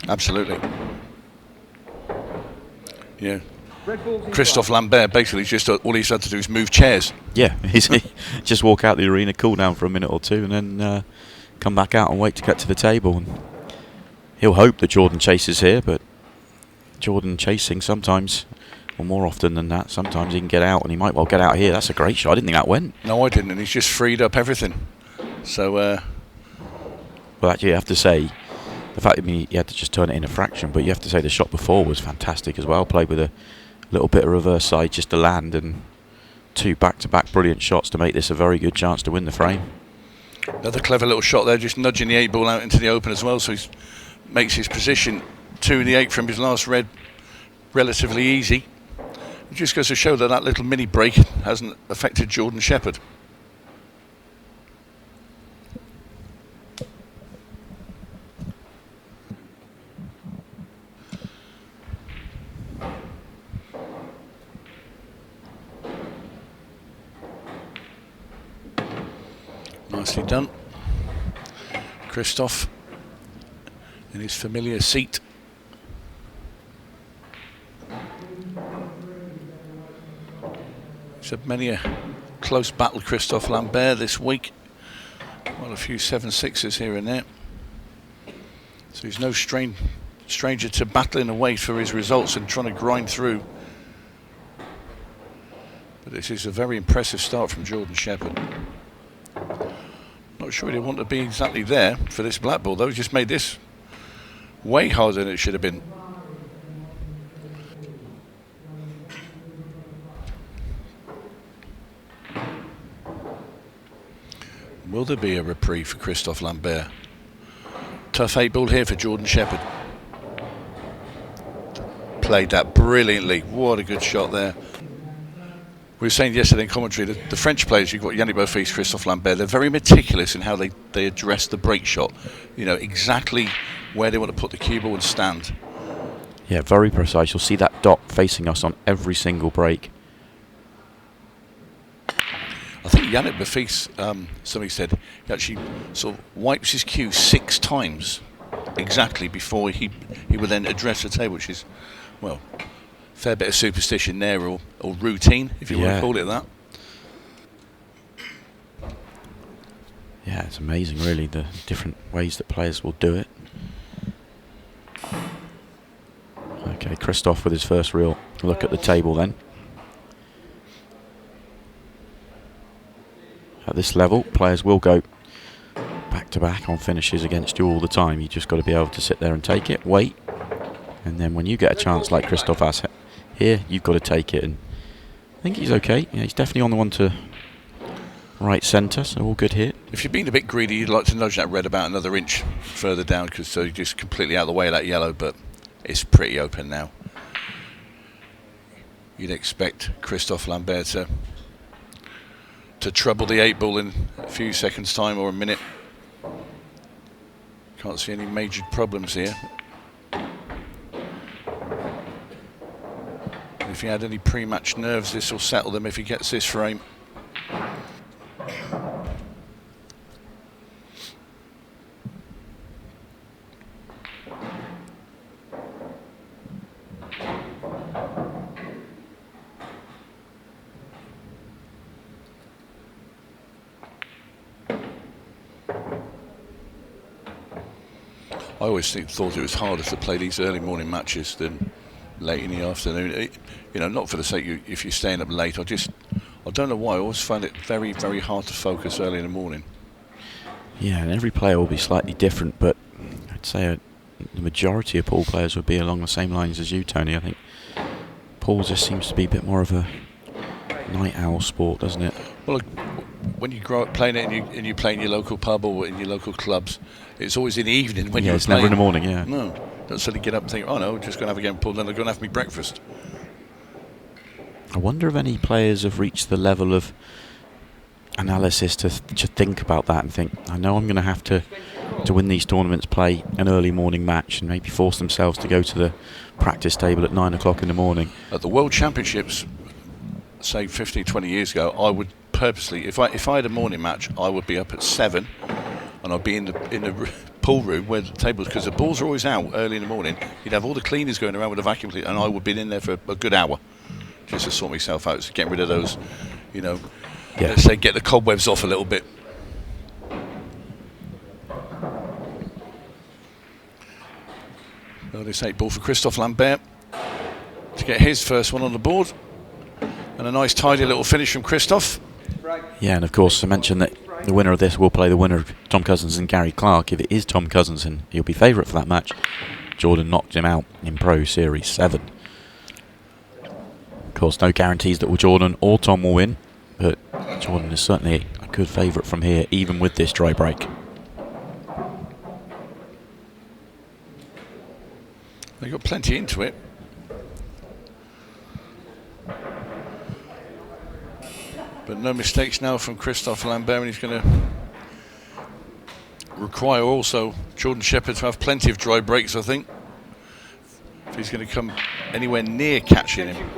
Absolutely. Yeah. Christophe Lambert basically just all he's had to do is move chairs. Yeah, just walk out the arena, cool down for a minute or two, and then come back out and wait to get to the table. And he'll hope that Jordan chases here, but Jordan chasing sometimes, or more often than that, sometimes he can get out, and he might well get out here. That's a great shot. I didn't think that went. No, I didn't, and he's just freed up everything. So, well, actually, you have to say, the fact that he had to just turn it in a fraction, but you have to say the shot before was fantastic as well. Played with a little bit of reverse side just to land, and 2 back-to-back brilliant shots to make this a very good chance to win the frame. Another clever little shot there, just nudging the 8 ball out into the open as well, so he makes his position 2 in the 8 from his last red relatively easy. It just goes to show that little mini break hasn't affected Jordan Shepherd. Nicely done. Christophe in his familiar seat. He's had many a close battle, Christophe Lambert, this week. Well, a few 7-6s here and there. So he's no stranger to battling away for his results and trying to grind through. But this is a very impressive start from Jordan Shepherd. Not sure he'd want to be exactly there for this black ball, though. He just made this way harder than it should have been. Will there be a reprieve for Christophe Lambert? Tough 8 ball here for Jordan Shepherd. Played that brilliantly. What a good shot there. We were saying yesterday in commentary that the French players, you've got Yannick Beaufils, Christophe Lambert, they're very meticulous in how they address the break shot. You know, exactly where they want to put the cue ball and stand. Yeah, very precise. You'll see that dot facing us on every single break. I think Yannick Beaufils, somebody said, he actually sort of wipes his cue 6 times exactly before he would then address the table, which is, well, fair bit of superstition there, or routine, if you want to call it that. Yeah, it's amazing, really, the different ways that players will do it. Okay, Christophe with his first real look at the table then. At this level, players will go back-to-back on finishes against you all the time. You just got to be able to sit there and take it, wait, and then when you get a chance like Christophe has here, you've got to take it. And I think he's okay. Yeah, he's definitely on the one to right centre, so all good here. If you're being a bit greedy, you'd like to nudge that red about another inch further down, because so you're just completely out of the way of that yellow, but it's pretty open now. You'd expect Christophe Lambert to trouble the 8 ball in a few seconds' time or a minute. Can't see any major problems here. If he had any pre-match nerves, this will settle them if he gets this frame. I always thought it was harder to play these early morning matches than late in the afternoon. You know, not for the sake if you're staying up late. I don't know why. I always find it very, very hard to focus early in the morning. Yeah, and every player will be slightly different, but I'd say the majority of pool players would be along the same lines as you, Tony. I think pool just seems to be a bit more of a night owl sport, doesn't it? Well, when you grow up playing it and you play in your local pub or in your local clubs, it's always in the evening when you're it's playing. Never in the morning, yeah. No, don't suddenly get up and think, oh no, I'm just going to have a game of pool, then I'm going to have my breakfast. I wonder if any players have reached the level of analysis to think about that and think, I know I'm going to have to win these tournaments, play an early morning match and maybe force themselves to go to the practice table at 9 o'clock in the morning. At the World Championships, say 15, 20 years ago, I would purposely, if I had a morning match, I would be up at 7 and I'd be in the pool room where the tables, because the balls are always out early in the morning, you'd have all the cleaners going around with a vacuum cleaner, and I would have been in there for a good hour just to sort myself out, so getting rid of those, you know, let's say get the cobwebs off a little bit. Well, this 8 ball for Christophe Lambert to get his first one on the board, and a nice tidy little finish from Christophe. Yeah, and of course I mentioned that the winner of this will play the winner of Tom Cousins and Gary Clark. If it is Tom Cousins, and he'll be favourite for that match. Jordan knocked him out in Pro Series 7. Of course, no guarantees that Jordan or Tom will win, but Jordan is certainly a good favourite from here, even with this dry break. They got plenty into it. But no mistakes now from Christophe Lambert, and he's going to require also Jordan Shepherd to have plenty of dry breaks, I think, if he's going to come anywhere near catching him.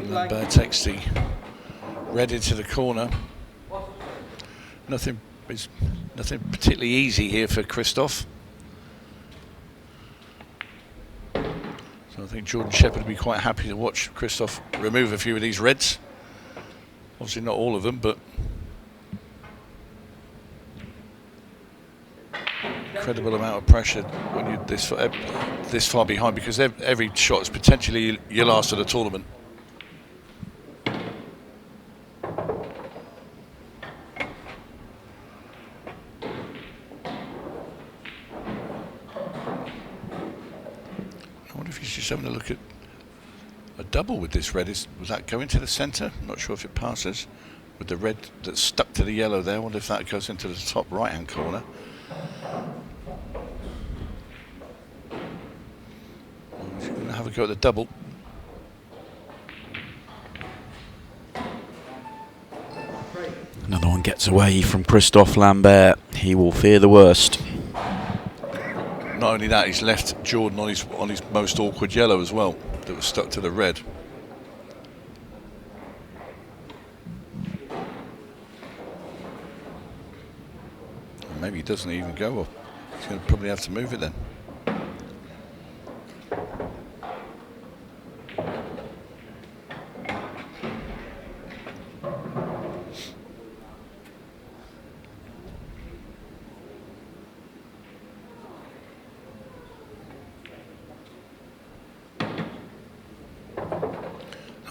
Lambert takes the red into the corner. Nothing particularly easy here for Christophe. So I think Jordan Shepherd would be quite happy to watch Christophe remove a few of these reds. Obviously not all of them, but incredible amount of pressure when you're this far behind, because every shot is potentially your last of the tournament. Just having a look at a double with this red. Was that going to the centre? I'm not sure if it passes. With the red that's stuck to the yellow there, I wonder if that goes into the top right hand corner. He's going to have a go at the double. Another one gets away from Christophe Lambert. He will fear the worst. Not only that, he's left Jordan on his most awkward yellow as well, that was stuck to the red. Maybe he doesn't even go up. He's going to probably have to move it then.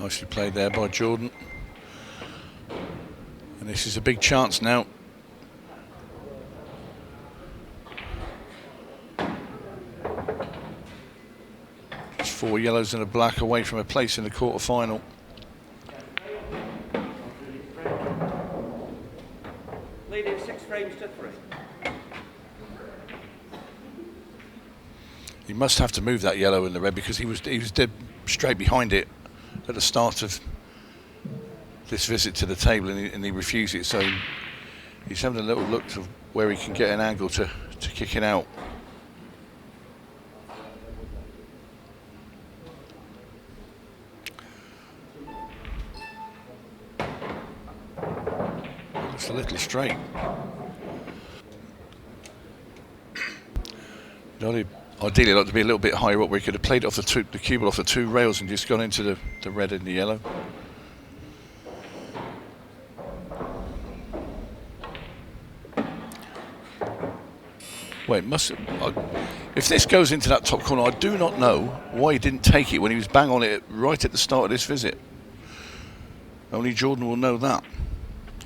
Nicely played there by Jordan. And this is a big chance now. Just 4 yellows and a black away from a place in the quarter-final. Leading 6 frames to 3. He must have to move that yellow and the red, because he was dead straight behind it at the start of this visit to the table, and he refused it, so he's having a little look to where he can get an angle to kick it out. Looks a little straight. Ideally, I'd like to be a little bit higher up, where he could have played it off the cue ball off the 2 rails and just gone into the red and the yellow. Well, if this goes into that top corner, I do not know why he didn't take it when he was bang on it right at the start of this visit. Only Jordan will know that.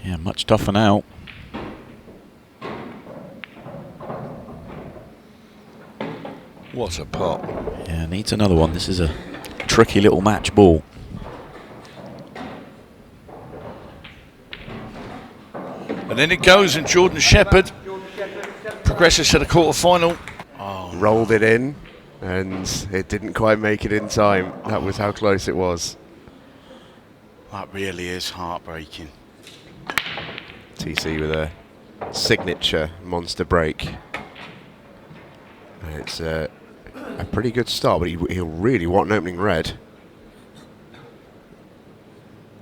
Yeah, much tougher now. What a pot. Yeah, needs another one. This is a tricky little match ball. And then it goes, and Jordan Shepherd progresses to the quarter-final. Oh. Rolled it in, and it didn't quite make it in time. That was how close it was. That really is heartbreaking. TC with a signature monster break. And it's a pretty good start, but he'll really want an opening red.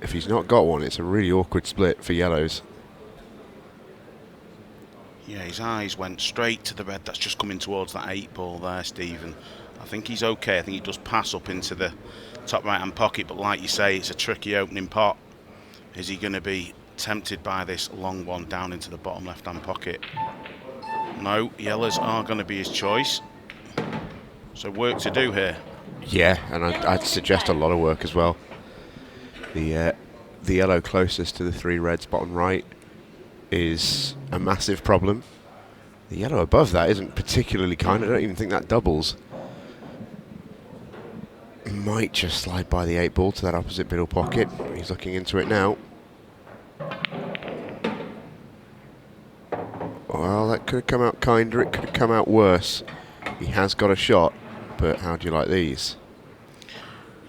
If he's not got one, it's a really awkward split for yellows. Yeah, his eyes went straight to the red that's just coming towards that 8 ball there, Stephen. I think he's okay. I think he does pass up into the top right-hand pocket, but like you say, it's a tricky opening pot. Is he going to be tempted by this long one down into the bottom left-hand pocket? No, yellows are going to be his choice. So work to do here. Yeah, and I'd suggest a lot of work as well. The yellow closest to the 3 reds bottom right is a massive problem. The yellow above that isn't particularly kind. I don't even think that doubles. Might just slide by the 8 ball to that opposite middle pocket. He's looking into it now. Well, that could have come out kinder. It could have come out worse. He has got a shot, but how do you like these?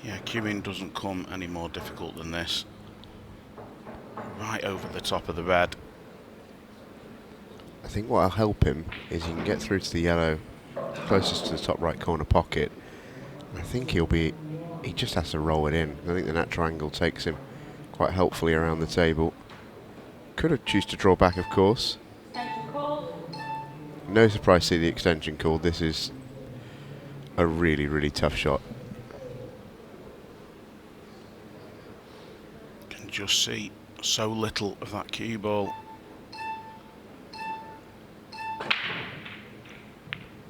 Yeah, queuing doesn't come any more difficult than this. Right over the top of the red. I think what'll help him is he can get through to the yellow closest to the top right corner pocket. I think he just has to roll it in. I think the natural angle takes him quite helpfully around the table. Could have choose to draw back, of course. No surprise to see the extension called. This is a really, really tough shot. Can just see so little of that cue ball.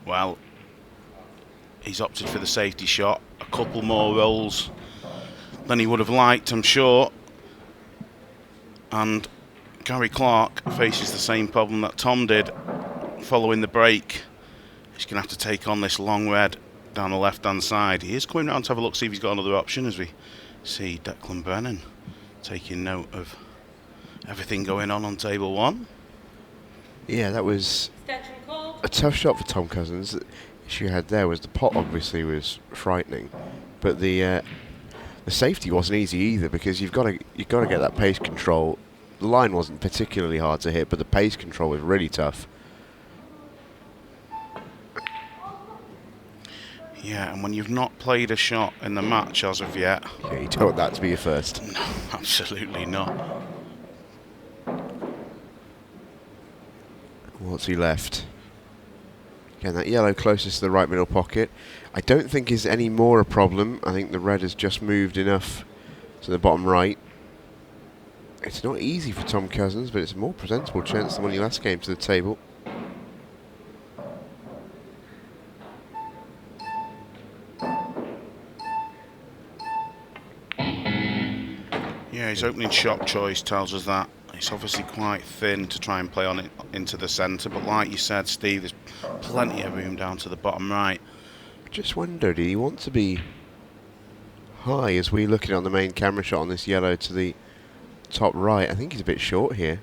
Well, he's opted for the safety shot. A couple more rolls than he would have liked, I'm sure. And Gary Clark faces the same problem that Tom did following the break. He's going to have to take on this long red down the left-hand side. He is coming round to have a look, see if he's got another option, as we see Declan Brennan taking note of everything going on table 1. Yeah, that was a tough shot for Tom Cousins. The issue he had there was the pot obviously was frightening, but the safety wasn't easy either, because you've got to get that pace control. The line wasn't particularly hard to hit, but the pace control was really tough. Yeah, and when you've not played a shot in the match as of yet... Yeah, you don't want that to be your first. No, absolutely not. What's he left? Again, that yellow closest to the right middle pocket. I don't think is any more a problem. I think the red has just moved enough to the bottom right. It's not easy for Tom Cousins, but it's a more presentable chance than when he last came to the table. Yeah, his opening shot choice tells us that. It's obviously quite thin to try and play on it into the centre, but like you said, Steve, there's plenty of room down to the bottom right. Just wonder, did he want to be high as we look at it on the main camera shot on this yellow to the top right? I think he's a bit short here.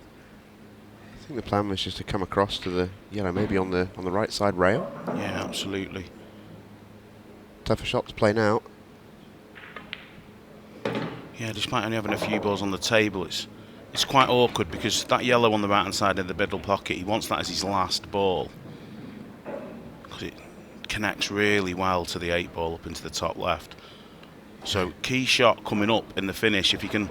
I think the plan was just to come across to the yellow, maybe on the right side rail. Yeah, absolutely. Tougher shot to play now. Yeah, despite only having a few balls on the table, it's quite awkward, because that yellow on the right hand side of the middle pocket, he wants that as his last ball, because it connects really well to the 8 ball up into the top left. So key shot coming up in the finish. If you can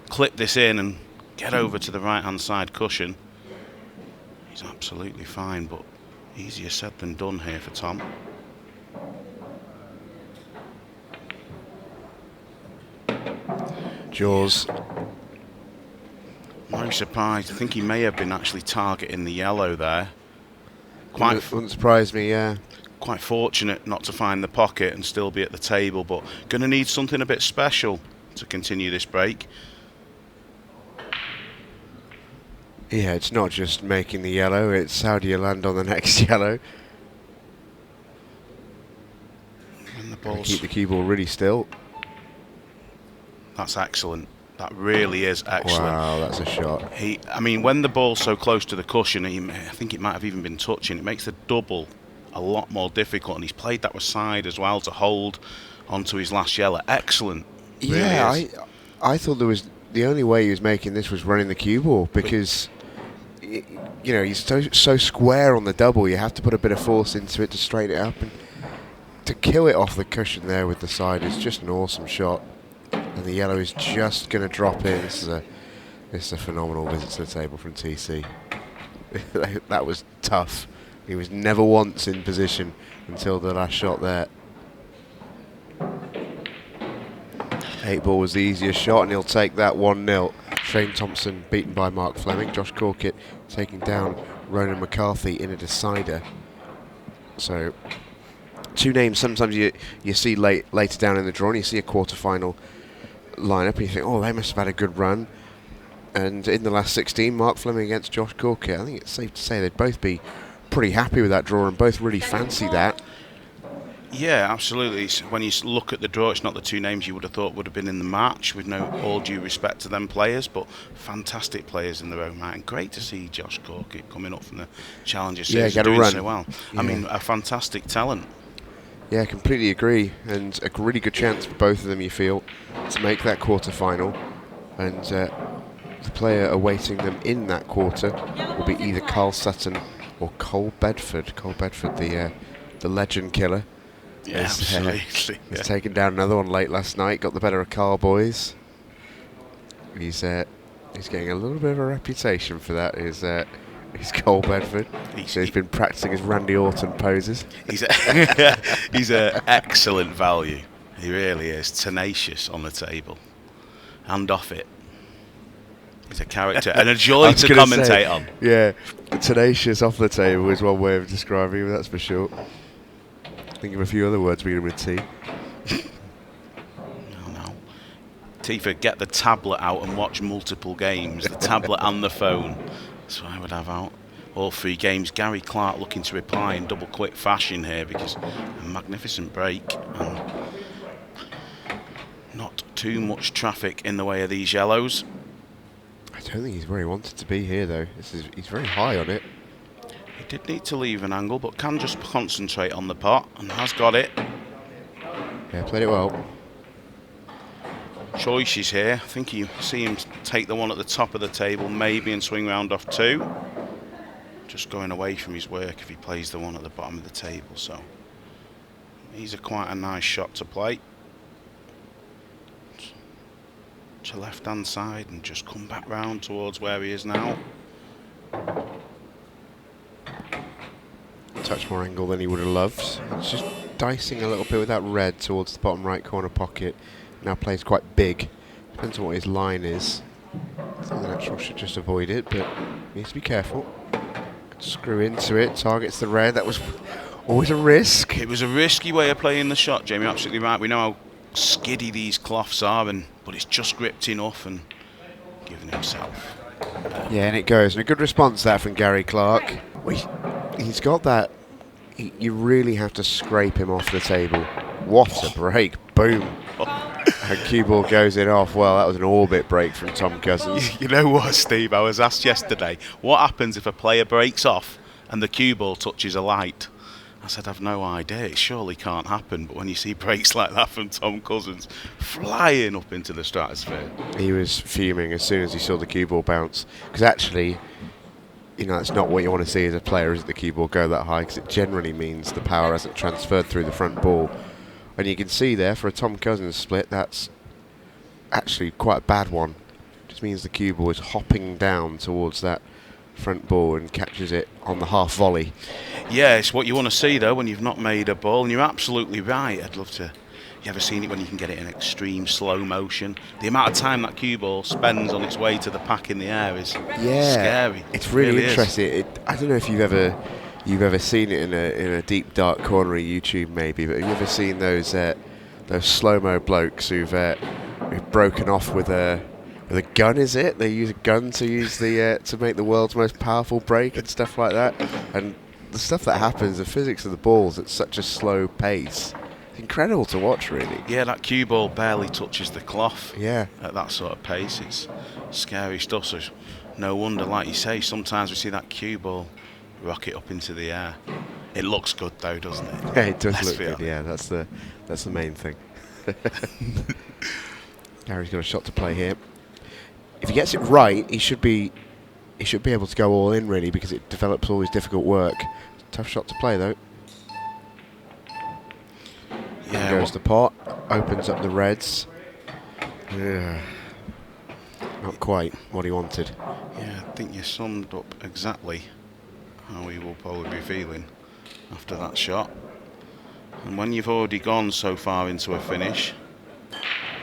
clip this in and get over to the right hand side cushion, he's absolutely fine, but easier said than done here for Tom. Jaws. No surprise. I think he may have been actually targeting the yellow there. Wouldn't surprise me, yeah. Quite fortunate not to find the pocket and still be at the table, but going to need something a bit special to continue this break. Yeah, it's not just making the yellow, it's how do you land on the next yellow. And the ball's... Keep the cue ball really still. That's excellent. That really is excellent. Wow, that's a shot. I mean, when the ball's so close to the cushion, I think it might have even been touching. It makes the double a lot more difficult, and he's played that with side as well to hold onto his last yellow. Excellent. Yeah, really I thought the only way he was making this was running the cue ball, because you know, he's so square on the double. You have to put a bit of force into it to straighten it up, and to kill it off the cushion there with the side is just an awesome shot. And the yellow is just going to drop in. This is a phenomenal visit to the table from TC. That was tough. He was never once in position until the last shot there. 8 ball was the easiest shot, and he'll take that 1-0. Shane Thompson beaten by Mark Fleming. Josh Corkett taking down Ronan McCarthy in a decider. So 2 names sometimes you see later down in the draw, and you see a quarter-final lineup, and you think, oh, they must have had a good run. And in the last 16, Mark Fleming against Josh Corkett, I think it's safe to say they'd both be pretty happy with that draw and both really fancy that. Yeah, absolutely. When you look at the draw, it's not the 2 names you would have thought would have been in the match, with all due respect to them players, but fantastic players in their own right. And great to see Josh Corkett coming up from the Challenger Series and doing so well. Yeah. I mean, a fantastic talent. Yeah, completely agree. And a really good chance for both of them, you feel, to make that quarter-final. And the player awaiting them in that quarter will be either Carl Sutton or Cole Bedford. Cole Bedford, the legend killer. Yeah, absolutely. He's taken down another one late last night, got the better of Carl Boys. He's getting a little bit of a reputation for that, is Cole Bedford. He's been practicing his Randy Orton poses. He's an excellent value. He really is. Tenacious on the table and off it. He's a character and a joy to commentate on. Yeah, tenacious off the table is one way of describing him, that's for sure. Think of a few other words beginning with T. No. Tifa, get the tablet out and watch multiple games. The tablet and the phone. That's what I would have out. All 3 games. Gary Clark looking to reply in double quick fashion here, because a magnificent break and not too much traffic in the way of these yellows. I don't think he's where he wanted to be here, though. He's very high on it. He did need to leave an angle, but can just concentrate on the pot, and has got it. Yeah, played it well. Choices here. I think you see him take the one at the top of the table, maybe, and swing round off 2. Just going away from his work if he plays the one at the bottom of the table. So he's quite a nice shot to play. To left-hand side and just come back round towards where he is now. Touch more angle than he would have loved. He's just dicing a little bit with that red towards the bottom right corner pocket. Now plays quite big. Depends on what his line is. I think the natural should just avoid it, but needs to be careful. Screw into it, targets the red. That was always a risk. It was a risky way of playing the shot, Jamie. Absolutely right. We know how skiddy these cloths are, but it's just gripped enough and given himself. Yeah, and it goes. And a good response that from Gary Clark. He's got that. You really have to scrape him off the table. What a break. Boom. And cue ball goes in off. Well, that was an orbit break from Tom Cousins. You know what, Steve? I was asked yesterday, what happens if a player breaks off and the cue ball touches a light? I said, I've no idea. It surely can't happen. But when you see breaks like that from Tom Cousins flying up into the stratosphere. He was fuming as soon as he saw the cue ball bounce. Because actually, you know, that's not what you want to see as a player, is the cue ball go that high, because it generally means the power hasn't transferred through the front ball. And you can see there, for a Tom Cousins split, that's actually quite a bad one. It just means the cue ball is hopping down towards that front ball and catches it on the half volley. Yeah, it's what you want to see, though, when you've not made a ball. And you're absolutely right. I'd love to. You ever seen it when you can get it in extreme slow motion? The amount of time that cue ball spends on its way to the pack in the air is scary. It's really interesting. I don't know if you've ever seen it in a deep dark corner of YouTube, maybe, but have you ever seen those slow-mo blokes who've broken off with a gun? Is it? They use a gun to use to make the world's most powerful break and stuff like that. And the stuff that happens, the physics of the balls at such a slow pace, it's incredible to watch, really. Yeah, that cue ball barely touches the cloth. Yeah. At that sort of pace, it's scary stuff. So no wonder, like you say, sometimes we see that cue ball rocket up into the air. It looks good, though, doesn't it? Yeah, it does look good. Yeah, that's the main thing. Gary's got a shot to play here. If he gets it right, he should be he should be able to go all in, really, because it develops all his difficult work. Tough shot to play, though. Yeah, Goes the pot, opens up the reds. Yeah. Not quite what he wanted. Yeah, I think you summed up exactly how he will probably be feeling after that shot. And when you've already gone so far into a finish,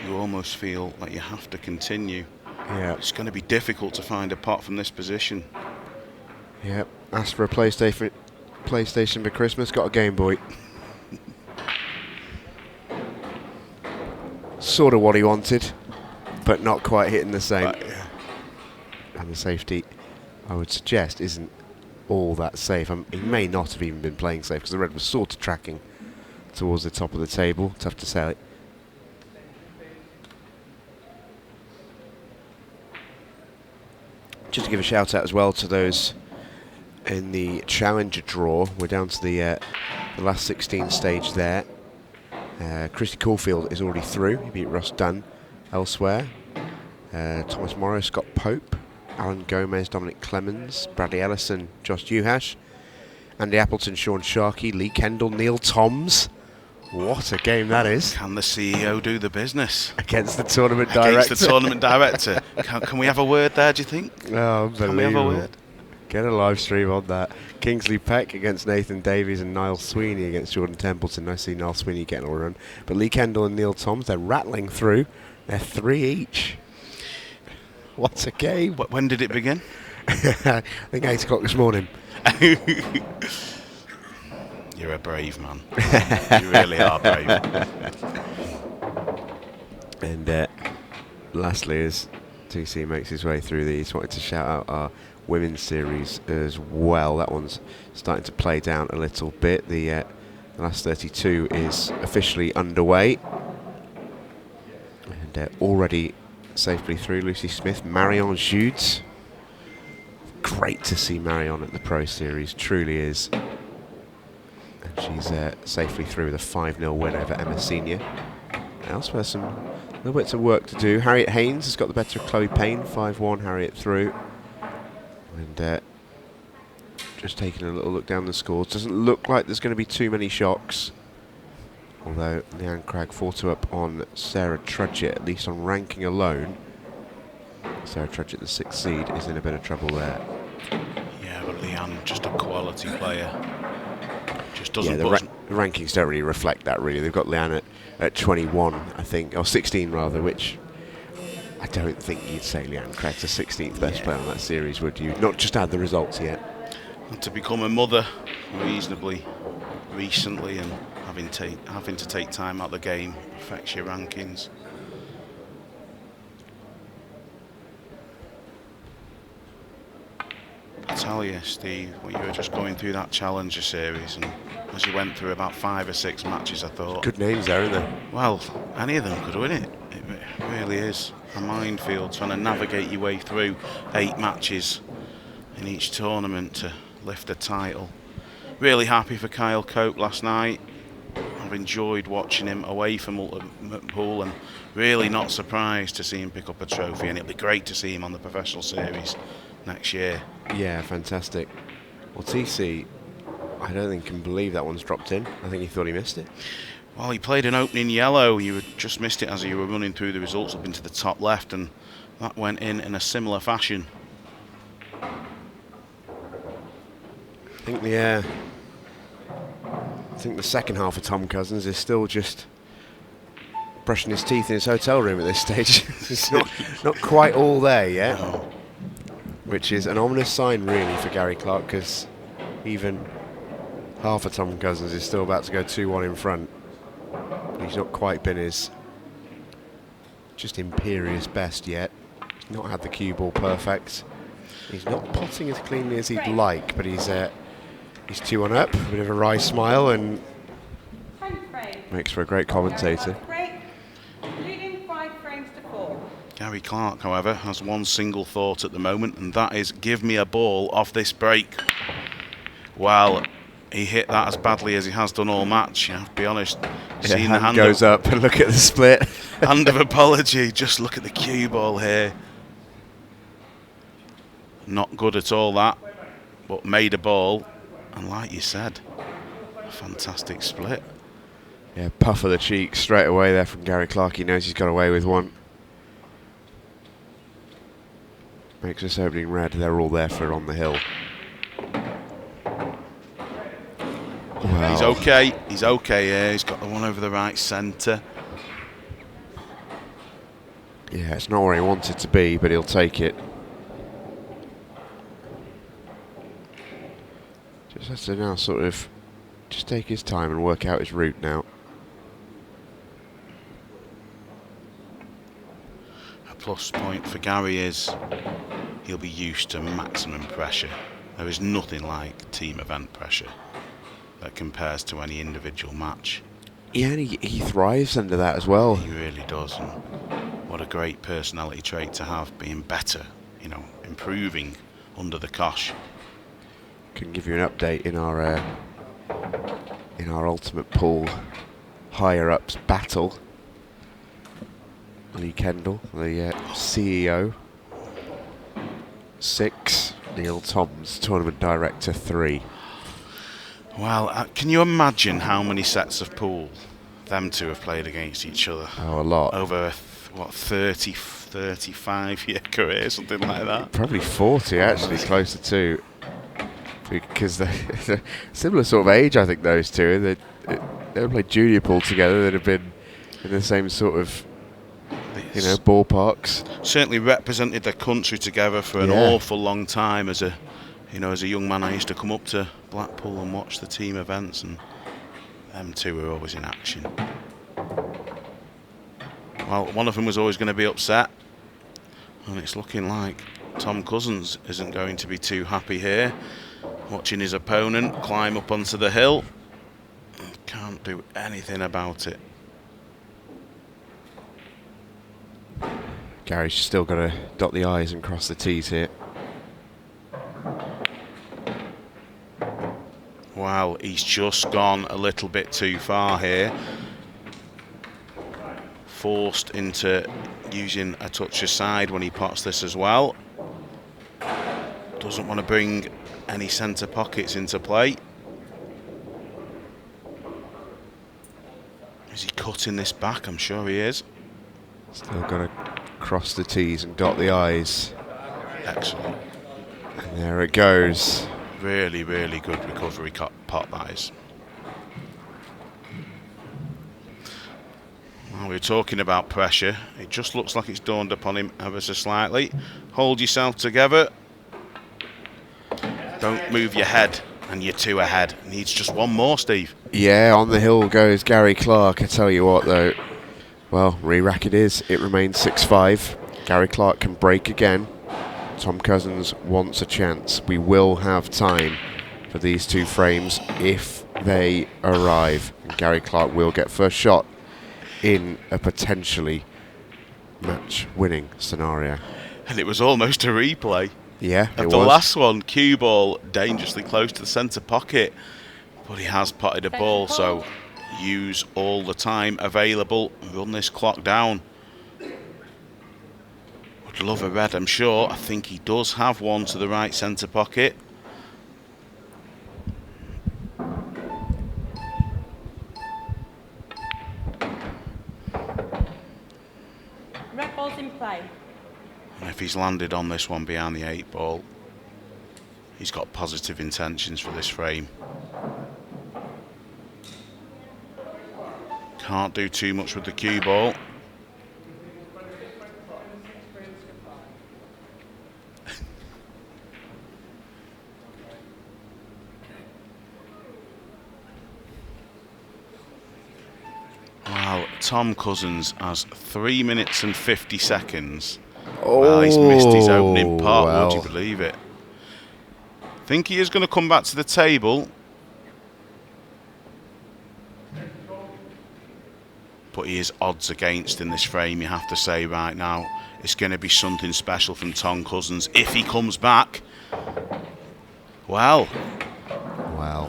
you almost feel like you have to continue. Yeah. It's going to be difficult to find a pot from this position. Yeah. Asked for a PlayStation for Christmas, got a Game Boy. Sort of what he wanted, but not quite hitting the same. And the safety, I would suggest, isn't all that safe. He may not have even been playing safe because the red was sort of tracking towards the top of the table. Tough to say. Just to give a shout out as well to those in the challenger draw. We're down to the last 16 stage there. Christy Caulfield is already through. He beat Russ Dunn elsewhere. Thomas Morrow, Scott Pope, Alan Gomez, Dominic Clemens, Bradley Ellison, Josh Uhash, Andy Appleton, Sean Sharkey, Lee Kendall, Neil Toms. What a game that is. Can the CEO do the business? Against the tournament director. Against the tournament director. Can we have a word there, do you think? Oh, unbelievable. Can we have a word? Get a live stream on that. Kingsley Peck against Nathan Davies and Niall Sweeney against Jordan Templeton. I see Niall Sweeney getting a run. But Lee Kendall and Neil Toms, they're rattling through. They're 3 each. What a game. When did it begin? I think 8 o'clock this morning. You're a brave man. You really are brave. And lastly, as TC makes his way through these, wanted to shout out our women's series as well. That one's starting to play down a little bit. The last 32 is officially underway. And already safely through, Lucy Smith, Marion Judes. Great to see Marion at the Pro Series, truly is. And she's safely through with a 5-0 win over Emma Senior. Elsewhere, some little bits of work to do. Harriet Haynes has got the better of Chloe Payne, 5-1, Harriet through. And just taking a little look down the scores. Doesn't look like there's going to be too many shocks. Although Leanne Cragg 4-2 up on Sarah Trudgett, at least on ranking alone. Sarah Trudgett, the 6th seed, is in a bit of trouble there. Yeah, but Leanne, just a quality player. Just doesn't. Yeah, the rankings don't really reflect that, really. They've got Leanne at 21, I think, or 16 rather, which I don't think you'd say Leanne Craig's the 16th best player on that series, would you? Not just had the results yet. And to become a mother reasonably recently and having to take time out of the game affects your rankings. I tell you, Steve, when you were just going through that Challenger series, and as you went through about 5 or 6 matches, I thought... Good names there, aren't there? Well, any of them could win it. It really is a minefield trying to navigate your way through 8 matches in each tournament to lift a title. Really happy for Kyle Cope last night. I've enjoyed watching him away from Ultimate Pool and really not surprised to see him pick up a trophy, and it'll be great to see him on the professional series next year. Yeah, fantastic. Well, TC, I don't think can believe that one's dropped in. I think he thought he missed it. Well, he played an opening yellow. You had just missed it as you were running through the results up into the top left, and that went in a similar fashion. I think the second half of Tom Cousins is still just brushing his teeth in his hotel room at this stage. It's not quite all there yet. No. Which is an ominous sign, really, for Gary Clark, because even half of Tom Cousins is still about to go 2-1 in front. He's not quite been his just imperious best yet. He's not had the cue ball perfect. He's not potting as cleanly as he'd like, but he's 2-1 up, a bit of a wry smile, and makes for a great commentator. Leading 5 frames to 4. Gary Clark, however, has one single thought at the moment, and that is, give me a ball off this break. Well, he hit that as badly as he has done all match, you have to be honest. Yeah, hand goes up, and look at the split. Hand of apology, just look at the cue ball here. Not good at all, that, but made a ball, and like you said, a fantastic split. Yeah, puff of the cheek straight away there from Gary Clark. He knows he's got away with one. Makes this opening red. They're all there for on the hill. Well, He's okay. He's okay here. He's got the one over the right centre. yeah, it's not where he wanted to be, but he'll take it. Just has to now sort of just take his time and work out his route now. A plus point for Gary is he'll be used to maximum pressure. There is nothing like team event pressure that compares to any individual match. Yeah, and he thrives under that as well. He really does. And what a great personality trait to have, being better, you know, improving under the cosh. Can give you an update in our ultimate pool higher ups battle. Lee Kendall, the CEO, 6. Neil Toms, tournament director, 3. Well, can you imagine how many sets of pool them two have played against each other? Oh, a lot. Over what, 30, 35 year career, something like that. Probably 40 actually, closer to. Because they're similar sort of age, I think, those two. They haven't played junior pool together. They'd have been in the same sort of, ballparks. Certainly represented their country together for an awful long time. As a young man, I used to come up to Blackpool and watch the team events, and them two were always in action. Well, one of them was always going to be upset, and it's looking like Tom Cousins isn't going to be too happy here. Watching his opponent climb up onto the hill. Can't do anything about it. Gary's still got to dot the I's and cross the T's here. Wow, he's just gone a little bit too far here. Forced into using a touch aside when he pots this as well. Doesn't want to bring any centre pockets into play. Is he cutting this back? I'm sure he is. Still got to cross the T's and dot the I's. Excellent. And there it goes. Really, really good recovery pot, that is. Well, we were talking about pressure. It just looks like it's dawned upon him ever so slightly. Hold yourself together. Don't move your head, and you're 2 ahead. Needs just one more, Steve. Yeah, on the hill goes Gary Clark. I tell you what, though. Well, re-rack it is. It remains 6-5. Gary Clark can break again. Tom Cousins wants a chance. We will have time for these 2 frames if they arrive. And Gary Clark will get first shot in a potentially match-winning scenario. And it was almost a replay. Yeah, it of was. the last one, cue ball dangerously close to the centre pocket, but he has potted a ball, so use all the time available and run this clock down. Would love a red, I'm sure. I think he does have one to the right centre pocket. Red ball's in play. And if he's landed on this one behind the 8 ball, he's got positive intentions for this frame. Can't do too much with the cue ball. Wow, Tom Cousins has 3 minutes and 50 seconds. Well, he's missed his opening part, well. would you believe it? Think he is going to come back to the table. But he is odds against in this frame, you have to say right now. It's going to be something special from Tom Cousins if he comes back. Well,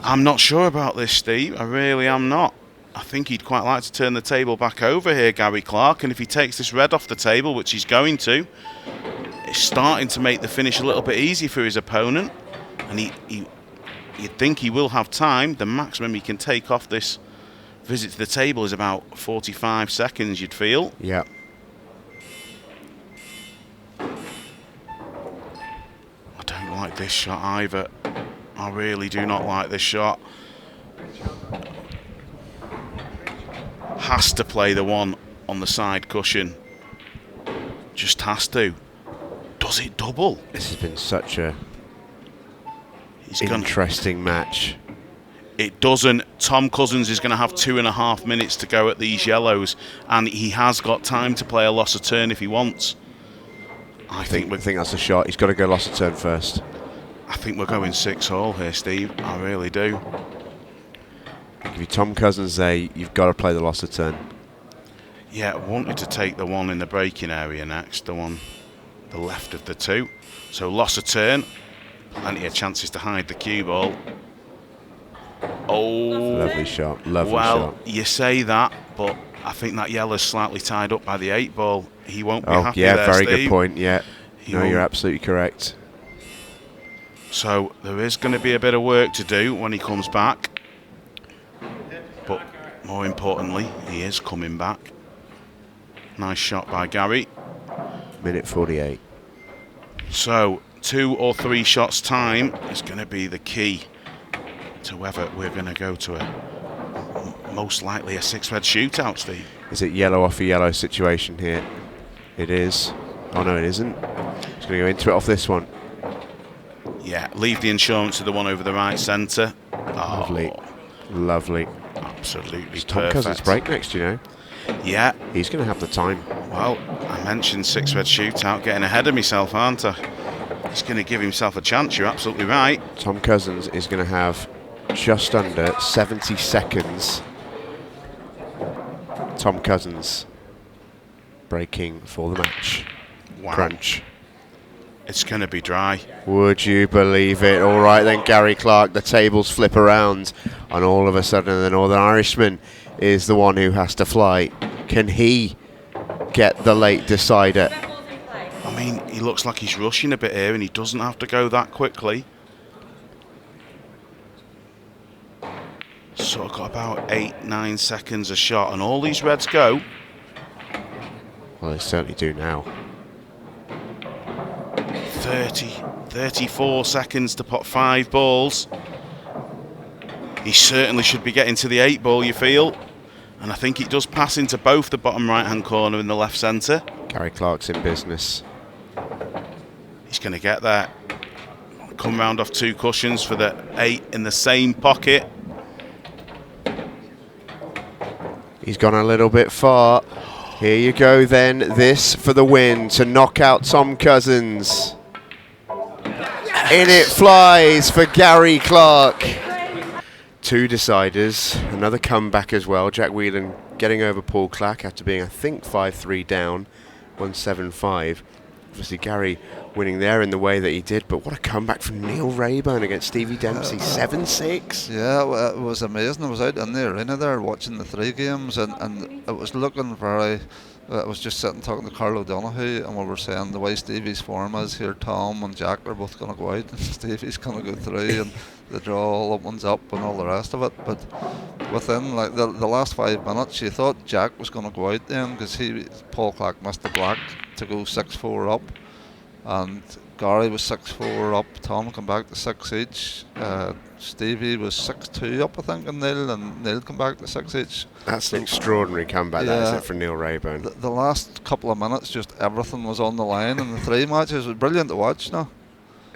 I'm not sure about this, Steve. I really am not. I think he'd quite like to turn the table back over here, Gary Clark. And if he takes this red off the table, which he's going to, it's starting to make the finish a little bit easy for his opponent, and you'd think he will have time. The maximum he can take off this visit to the table is about 45 seconds, you'd feel. Yeah. I don't like this shot either. I really do not like this shot. Has to play the one on the side cushion. Just has to. Does it double? This has been such a interesting match. It doesn't. Tom Cousins is going to have 2.5 minutes to go at these yellows, and he has got time to play a loss of turn if he wants. I think that's a shot. He's got to go loss of turn first. I think we're going 6-all here, Steve. I really do. If you're Tom Cousins there, you've got to play the loss of turn. Yeah, I wanted to take the one in the breaking area next, the one the left of the two. So loss of turn, plenty of chances to hide the cue ball. Oh, lovely shot, lovely shot. Well, you say that, but I think that yellow's slightly tied up by the 8 ball. He won't be happy there, very Steve. good point, yeah. No, you're absolutely correct. So there is going to be a bit of work to do when he comes back. But more importantly, he is coming back. Nice shot by Gary. Minute 48. So 2 or 3 shots time is going to be the key to whether we're going to go to most likely a 6-red shootout, Steve. Is it yellow off a yellow situation here? It is. Oh no, it isn't. He's going to go into it off this one. Yeah, leave the insurance to the one over the right centre. Lovely. Lovely. Absolutely Tom perfect. Cousins break next, you know. Yeah. He's going to have the time. Well, I mentioned 6-red shootout, getting ahead of myself, aren't I? He's going to give himself a chance, you're absolutely right. Tom Cousins is going to have just under 70 seconds. Tom Cousins breaking for the match. Wow. Crunch. It's going to be dry. Would you believe it? All right then, Gary Clark, the tables flip around, and all of a sudden the Northern Irishman is the one who has to fly. Can he get the late decider? I mean, he looks like he's rushing a bit here, and he doesn't have to go that quickly. Sort of got about 8-9 seconds a shot, and all these reds go. Well, they certainly do now. 34 seconds to put 5 balls. He certainly should be getting to the 8 ball, you feel. And I think it does pass into both the bottom right-hand corner and the left centre. Gary Clark's in business. He's going to get there. Come round off 2 cushions for the 8 in the same pocket. He's gone a little bit far. Here you go then. This for the win to knock out Tom Cousins. In it flies for Gary Clark. 2 deciders, another comeback as well. Jack Whelan getting over Paul Clack after being, I think, 5-3 down, 1-7-5. Obviously, Gary winning there in the way that he did, but what a comeback from Neil Raybone against Stevie Dempsey, 7-6. Yeah, well, it was amazing. I was out in the arena there watching the 3 games, and it was looking very... I was just sitting talking to Carl O'Donoghue, and we were saying the way Stevie's form is here, Tom and Jack are both going to go out, and Stevie's going to go through, and the draw all opens up and all the rest of it. But within like the last 5 minutes, you thought Jack was going to go out then, because Paul Clark missed the black to go 6-4 up, and Gary was 6-4 up. Tom come back to 6 each. Stevie was 6-2 up, I think, and Neil come back to 6 each. That's an extraordinary comeback, that, isn't it, for Neil Raybone? The last couple of minutes, just everything was on the line, and the 3 matches was brilliant to watch now.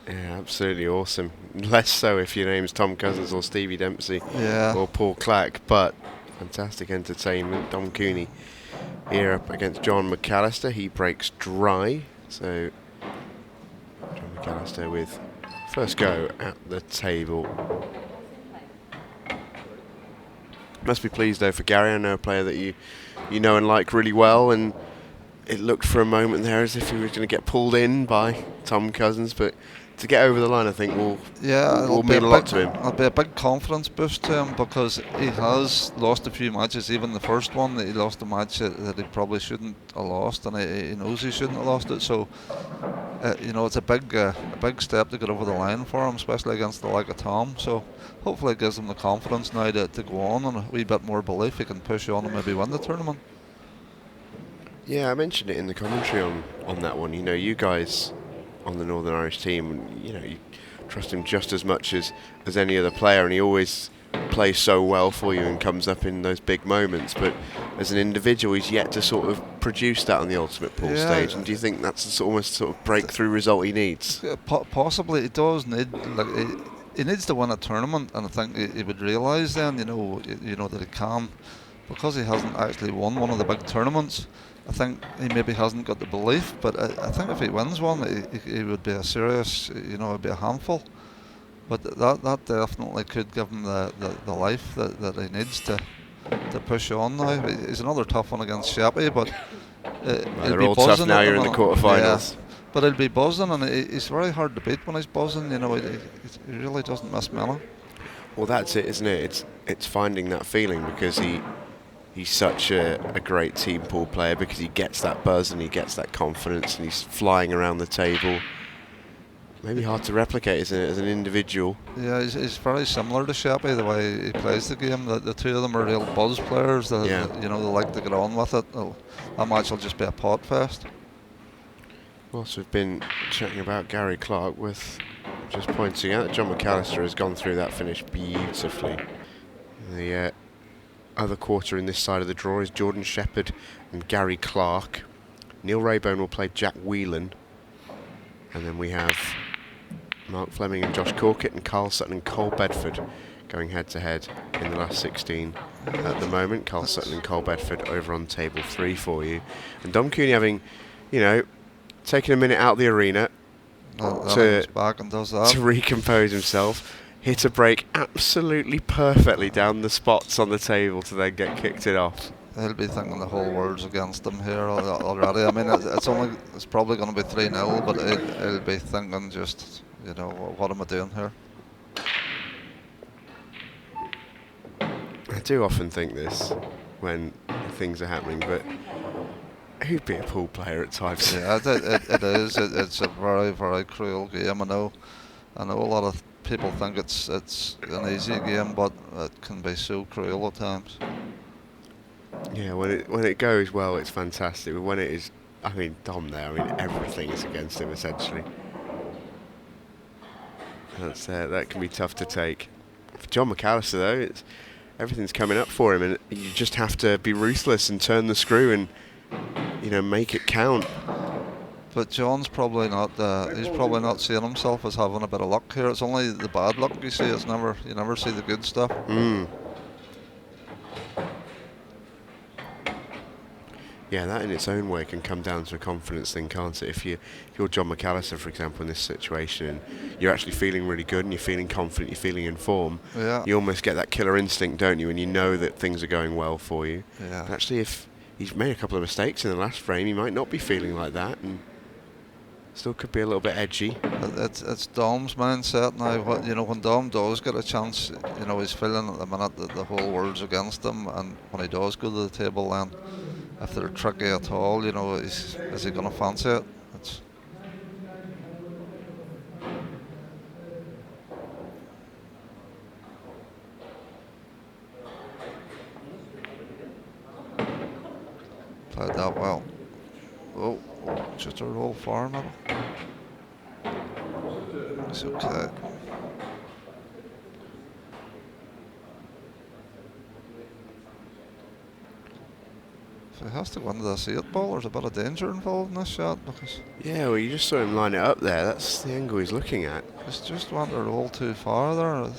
Yeah, absolutely awesome. Less so if your name's Tom Cousins or Stevie Dempsey or Paul Clack, but fantastic entertainment. Dom Cooney here up against John McAllister. He breaks dry, so John McAllister with first go at the table. Must be pleased though for Gary. I know a player that you know and like really well, and it looked for a moment there as if he was going to get pulled in by Tom Cousins, but to get over the line, I think will it'll mean a lot to him. It'll be a big confidence boost to him, because he has lost a few matches. Even the first one, he lost a match that he probably shouldn't have lost, and he knows he shouldn't have lost it. So, it's a big step to get over the line for him, especially against the like of Tom. So hopefully it gives him the confidence now to go on, and a wee bit more belief he can push on and maybe win the tournament. Yeah, I mentioned it in the commentary on that one. You guys on the Northern Irish team, you trust him just as much as any other player, and he always plays so well for you and comes up in those big moments. But as an individual, he's yet to sort of produce that on the ultimate pool stage. And do you think that's almost sort of breakthrough result he needs? Possibly, he does need. He needs to win a tournament, and I think he would realise then, that he can, because he hasn't actually won one of the big tournaments. I think he maybe hasn't got the belief, but I think if he wins one, he would be a serious, it'd be a handful. But that definitely could give him the life that he needs to push on now. He's another tough one against Sheppey, but they're all tough now. You're in the quarterfinals. Yeah, but he'll be buzzing, and he's very hard to beat when he's buzzing. He really doesn't miss many. Well, that's it, isn't it? It's finding that feeling, because he's such a great team pool player, because he gets that buzz and he gets that confidence, and he's flying around the table. Maybe hard to replicate as an individual. Yeah, he's very similar to Sheppey, the way he plays the game. The two of them are real buzz players. They like to get on with it. That match will just be a pot fest. Also, we've been chatting about Gary Clark, with just pointing out that John McAllister has gone through that finish beautifully. The other quarter in this side of the draw is Jordan Shepherd and Gary Clark. Neil Raybone will play Jack Whelan. And then we have Mark Fleming and Josh Corkett and Carl Sutton and Cole Bedford going head-to-head in the last 16 at the moment. Carl Sutton and Cole Bedford over on table 3 for you. And Dom Cooney having, taken a minute out of the arena back and does that. to recompose himself. Hit a break absolutely perfectly down the spots on the table to then get kicked it off. He'll be thinking the whole world's against him here already. I mean, it's probably going to be 3-0, but he'll be thinking just, what am I doing here? I do often think this when things are happening, but who'd be a pool player at times? Yeah, it is. It's a very, very cruel game. I know a lot of people think it's an easy game, but it can be so cruel at times. Yeah, when it goes well, it's fantastic. But when it is, Dom there, everything is against him essentially. That can be tough to take. For John McAllister though, everything's coming up for him, and you just have to be ruthless and turn the screw and make it count. But John's probably not. He's probably not seeing himself as having a bit of luck here. It's only the bad luck you see. You never see the good stuff. Yeah, that in its own way can come down to a confidence thing, can't it? If you're John McAllister, for example, in this situation, and you're actually feeling really good and you're feeling confident, you're feeling in form, you almost get that killer instinct, don't you, when you know that things are going well for you. Yeah. But actually, if he's made a couple of mistakes in the last frame, he might not be feeling like that, and still could be a little bit edgy. It's Dom's mindset now. When Dom does get a chance, he's feeling at the minute that the whole world's against him, and when he does go to the table, then if they're tricky at all, is he going to fancy it? Played that well. Oh, just a roll far now. It's okay. If he has to go into this 8-ball, there's a bit of danger involved in this shot, because you just saw him line it up there. That's the angle he's looking at. He's just went to roll too far there.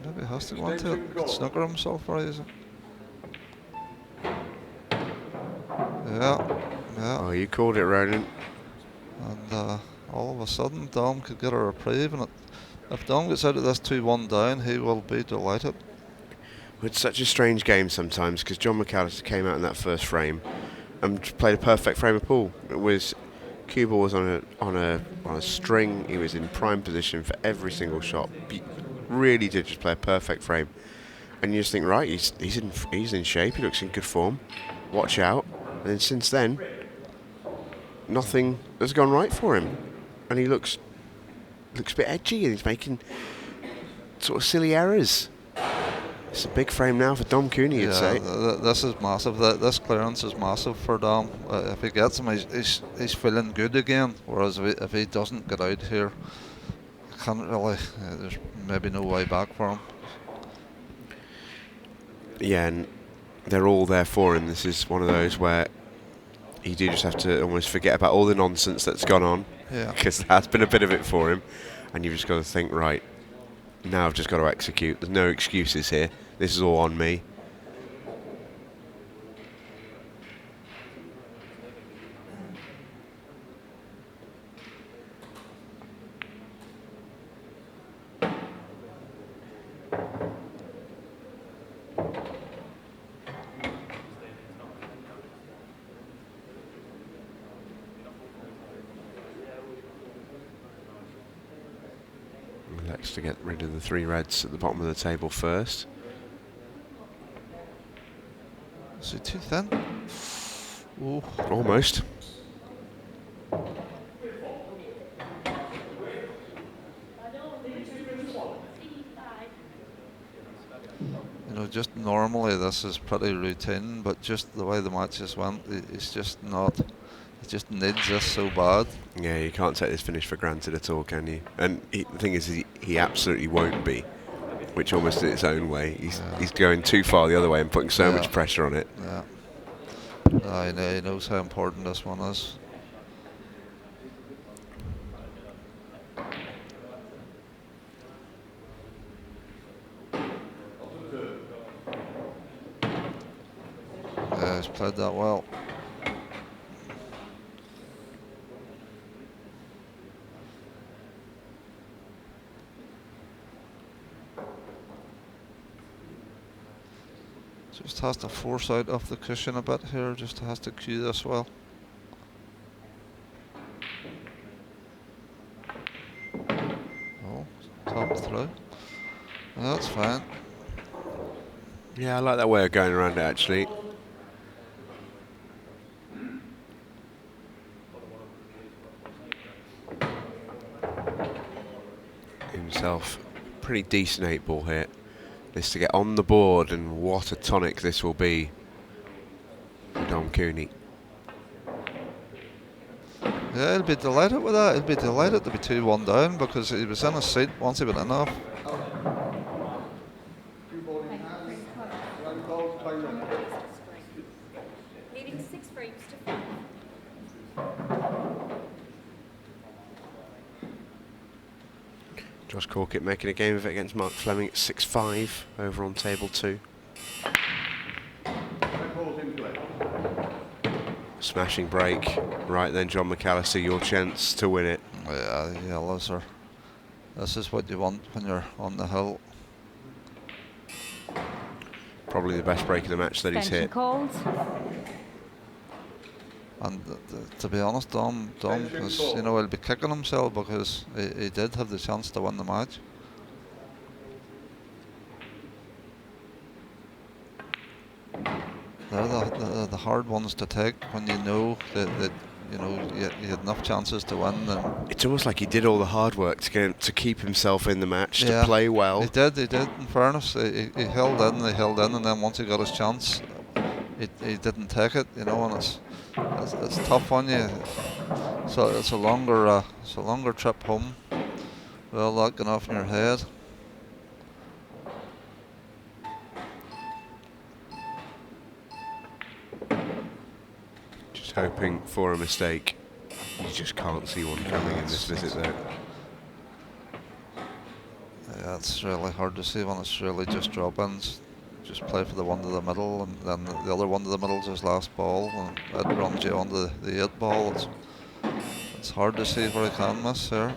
Maybe he has to go into it. Could snooker himself very easy. Yeah. Oh, you called it, Ronan. And all of a sudden, Dom could get a reprieve, and if Dom gets out of this 2-1 down, he will be delighted. It's such a strange game sometimes, because John McAllister came out in that first frame and played a perfect frame of pool. It was Cue ball was on a string. He was in prime position for every single shot. Really did just play a perfect frame. And you just think, right, he's in shape. He looks in good form. Watch out. And then since then, nothing has gone right for him, and he looks a bit edgy, and he's making sort of silly errors. It's a big frame now for Dom Cooney, you'd say. This is massive. This clearance is massive for Dom. If he gets him, he's feeling good again. Whereas if he doesn't get out here, can't really. There's maybe no way back for him. Yeah, and they're all there for him. This is one of those where you do just have to almost forget about all the nonsense that's gone on. Yeah. Because there has been a bit of it for him, and you've just got to think, right, now I've just got to execute. There's no excuses here. This is all on me. To get rid of the 3 reds at the bottom of the table first. Is it too thin? Ooh. Almost. You know, just normally this is pretty routine, but just the way the matches went, it's just not. It just needs this so bad. Yeah, you can't take this finish for granted at all, can you? And the thing is, he absolutely won't be, which almost in its own way. He's going too far the other way and putting so much pressure on it. Yeah. I know, he knows how important this one is. Yeah, he's played that well. Just has to force out off the cushion a bit here, just has to cue this well. Oh, top through. Well, that's fine. Yeah, I like that way of going around it, actually. Himself, pretty decent 8-ball here. This to get on the board, and what a tonic this will be for Dom Cooney. Yeah, he'll be delighted with that. He'll be delighted to be 2-1 down, because he was in his seat once he went in off. Leading 6 frames to 5. Josh Corkett making a game of it against Mark Fleming at 6-5 over on table 2. Smashing break. Right then, John McAllister, your chance to win it. Yeah, the yellows are. This is what you want when you're on the hill. Probably the best break of the match that he's hit. Called. And to be honest, Dom is, you know, he'll be kicking himself because he did have the chance to win the match. They're the hard ones to take when you know that you know you had enough chances to win. And it's almost like he did all the hard work to keep himself in the match, yeah, to play well. He did. In fairness, he held in, and then once he got his chance, he didn't take it. You know, and it's tough on you. So it's a longer trip home. Well, that going off in your head. Just hoping for a mistake. You just can't see one coming in this visit, though. Yeah, it's really hard to see when it's really just drop-ins. Just play for the one to the middle, and then the other one to the middle is his last ball, and it runs you onto the 8 ball. It's hard to see where he can miss there.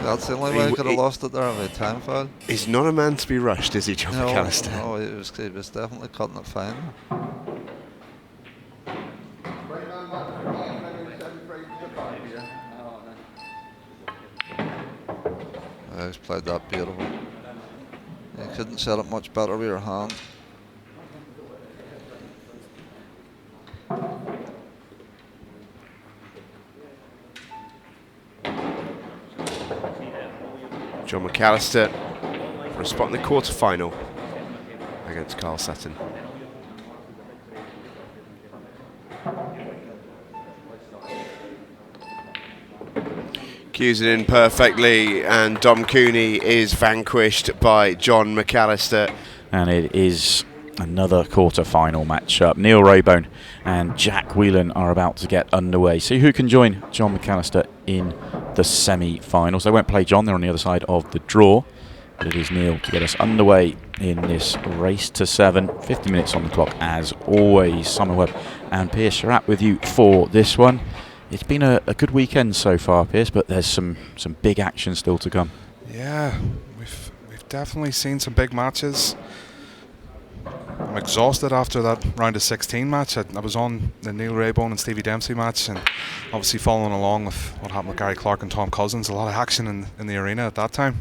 That's the only way I could have lost it there. I made time foul. He's not a man to be rushed, is he, John McAllister? No, he was definitely cutting it fine. He's played that beautiful. You couldn't set it much better with your hand. John McAllister for a spot in the quarter-final against Carl Sutton. Cues it in perfectly, and Dom Cooney is vanquished by John McAllister. And it is another quarter-final matchup. Neil Raybone and Jack Whelan are about to get underway. See who can join John McAllister in the semi-finals. They won't play John, they're on the other side of the draw. But it is Neil to get us underway in this race to 7. 50 minutes on the clock as always. Simon Webb and Pierce Sherratt with you for this one. It's been a good weekend so far, Pierce, but there's some big action still to come. Yeah, we've definitely seen some big matches. I'm exhausted after that round of 16 match. I was on the Neil Raybone and Stevie Dempsey match, and obviously following along with what happened with Gary Clark and Tom Cousins. A lot of action in the arena at that time.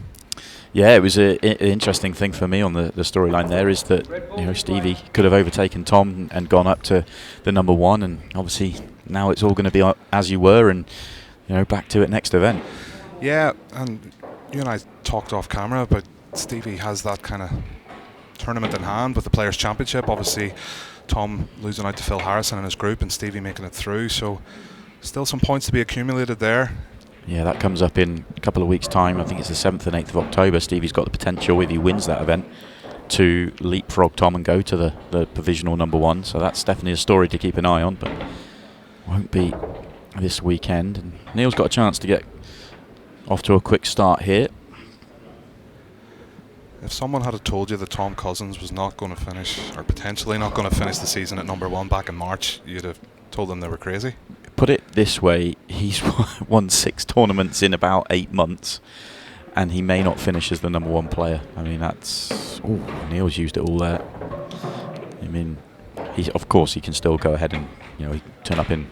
Yeah, it was an interesting thing for me on the storyline there is that Stevie could have overtaken Tom and gone up to the number 1, and obviously now it's all going to be as you were, and back to it next event. Yeah, and you and I talked off camera, but Stevie has that kind of tournament in hand with the Players' Championship. Obviously, Tom losing out to Phil Harrison and his group, and Stevie making it through. So, still some points to be accumulated there. Yeah, that comes up in a couple of weeks' time. I think it's the 7th and 8th of October. Stevie's got the potential, if he wins that event, to leapfrog Tom and go to the provisional number 1. So that's definitely a story to keep an eye on, but won't be this weekend. And Neil's got a chance to get off to a quick start here. If someone had told you that Tom Cousins was not going to finish, or potentially not going to finish the season at number 1 back in March, you'd have told them they were crazy. Put it this way, he's won 6 tournaments in about 8 months, and he may not finish as the number 1 player. I mean, that's... Ooh, Neil's used it all there. I mean, of course he can still go ahead and, he can turn up in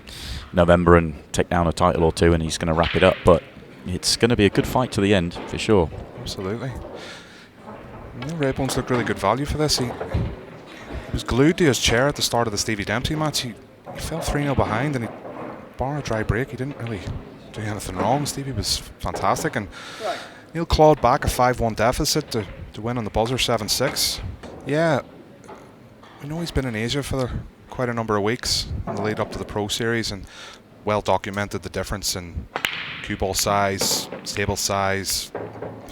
November and take down a title or 2, and he's going to wrap it up, but it's going to be a good fight to the end, for sure. Absolutely. Raybone's looked really good value for this. He was glued to his chair at the start of the Stevie Dempsey match. He fell 3-0 behind, and bar a dry break. He didn't really do anything wrong. Stevie was fantastic, and Neil clawed back a 5-1 deficit to win on the buzzer 7-6. Yeah, we know he's been in Asia for quite a number of weeks in the lead up to the Pro Series, and well documented the difference in cue ball size, table size,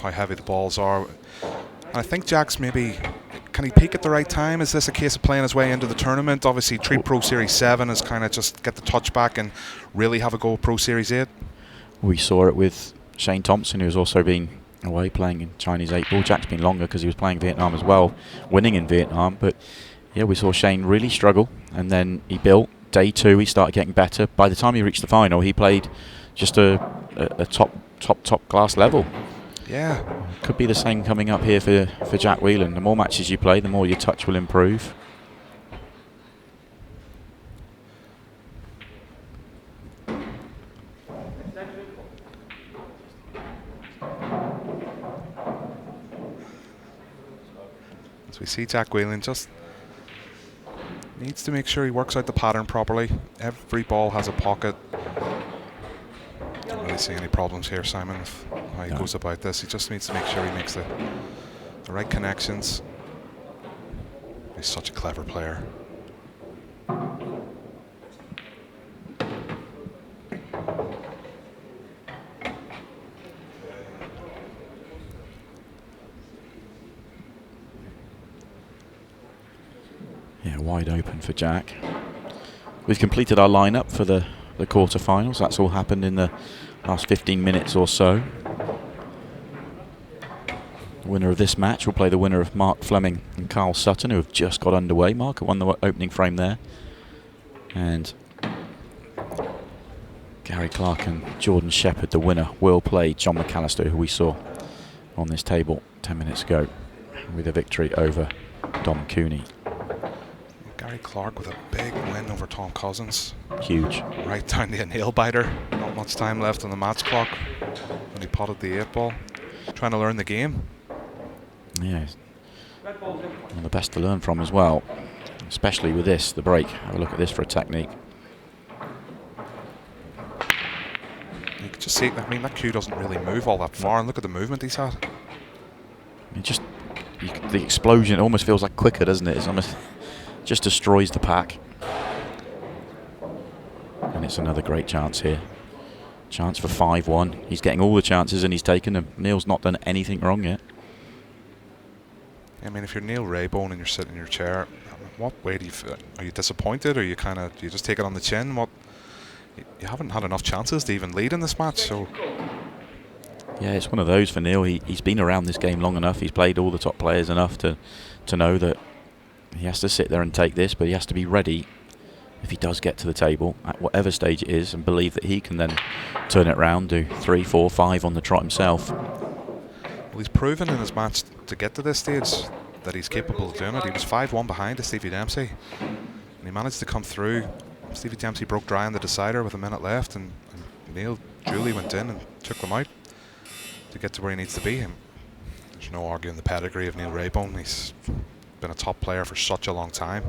how heavy the balls are. And I think Jack's maybe... Can he peak at the right time? Is this a case of playing his way into the tournament? Obviously, treat Pro Series 7 as kind of just get the touch back and really have a go at Pro Series 8. We saw it with Shane Thompson, who's also been away playing in Chinese 8 ball. Jack's been longer because he was playing Vietnam as well, winning in Vietnam. But yeah, we saw Shane really struggle, and then he built. Day 2, he started getting better. By the time he reached the final, he played just a top class level. Yeah. Could be the same coming up here for Jack Whelan. The more matches you play, the more your touch will improve. As we see Jack Whelan just needs to make sure he works out the pattern properly. Every ball has a pocket. Don't really see any problems here, Simon, with how he goes about this. He just needs to make sure he makes the right connections. He's such a clever player. Yeah, wide open for Jack. We've completed our lineup for the quarterfinals. That's all happened in the last 15 minutes or so. The winner of this match will play the winner of Mark Fleming and Carl Sutton, who have just got underway. Mark won the opening frame there. And Gary Clark and Jordan Shepherd, the winner, will play John McAllister, who we saw on this table 10 minutes ago, with a victory over Dom Cooney. Gary Clark with a big win over Tom Cousins. Huge. Right down to a nail biter. Not much time left on the match clock when he potted the 8-ball. Trying to learn the game. Yeah, one of the best to learn from as well, especially with this, the break. Have a look at this for a technique. You can just see, I mean, that cue doesn't really move all that far, and look at the movement he's had. It just, the explosion almost feels like quicker, doesn't it? It's almost just destroys the pack. And it's another great chance here. Chance for 5-1. He's getting all the chances and he's taken them. Neil's not done anything wrong yet. I mean, if you're Neil Raybone and you're sitting in your chair, what way do you feel? Are you disappointed, or do you just take it on the chin? You haven't had enough chances to even lead in this match, so. Yeah, it's one of those for Neil. He's been around this game long enough. He's played all the top players enough to know that he has to sit there and take this, but he has to be ready if he does get to the table at whatever stage it is, and believe that he can then turn it around, do 3, 4, 5 on the trot himself. Well, he's proven in his match to get to this stage that he's capable of doing it. He was 5-1 behind to Stevie Dempsey, and he managed to come through. Stevie Dempsey broke dry on the decider with a minute left, and Neil duly went in and took them out to get to where he needs to be. There's no arguing the pedigree of Neil Raybone. He's been a top player for such a long time.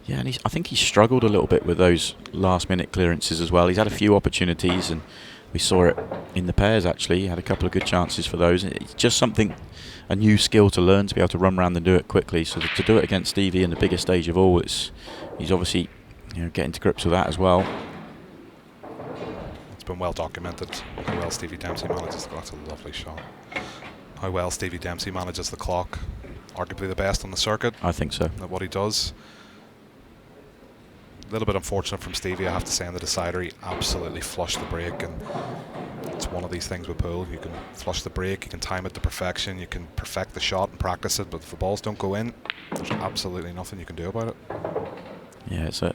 Yeah, and I think he struggled a little bit with those last-minute clearances as well. He's had a few opportunities, and we saw it in the pairs, actually. He had a couple of good chances for those. It's just something, a new skill to learn, to be able to run around and do it quickly. So to do it against Stevie in the biggest stage of all, he's obviously getting to grips with that as well. It's been well documented how well Stevie Dempsey manages the clock. That's a lovely shot. How well Stevie Dempsey manages the clock. Arguably the best on the circuit. I think so. At what he does. A little bit unfortunate from Stevie, I have to say, on the decider. He absolutely flushed the break, and it's one of these things with pool. You can flush the break, you can time it to perfection, you can perfect the shot and practice it, but if the balls don't go in, there's absolutely nothing you can do about it. Yeah, it's a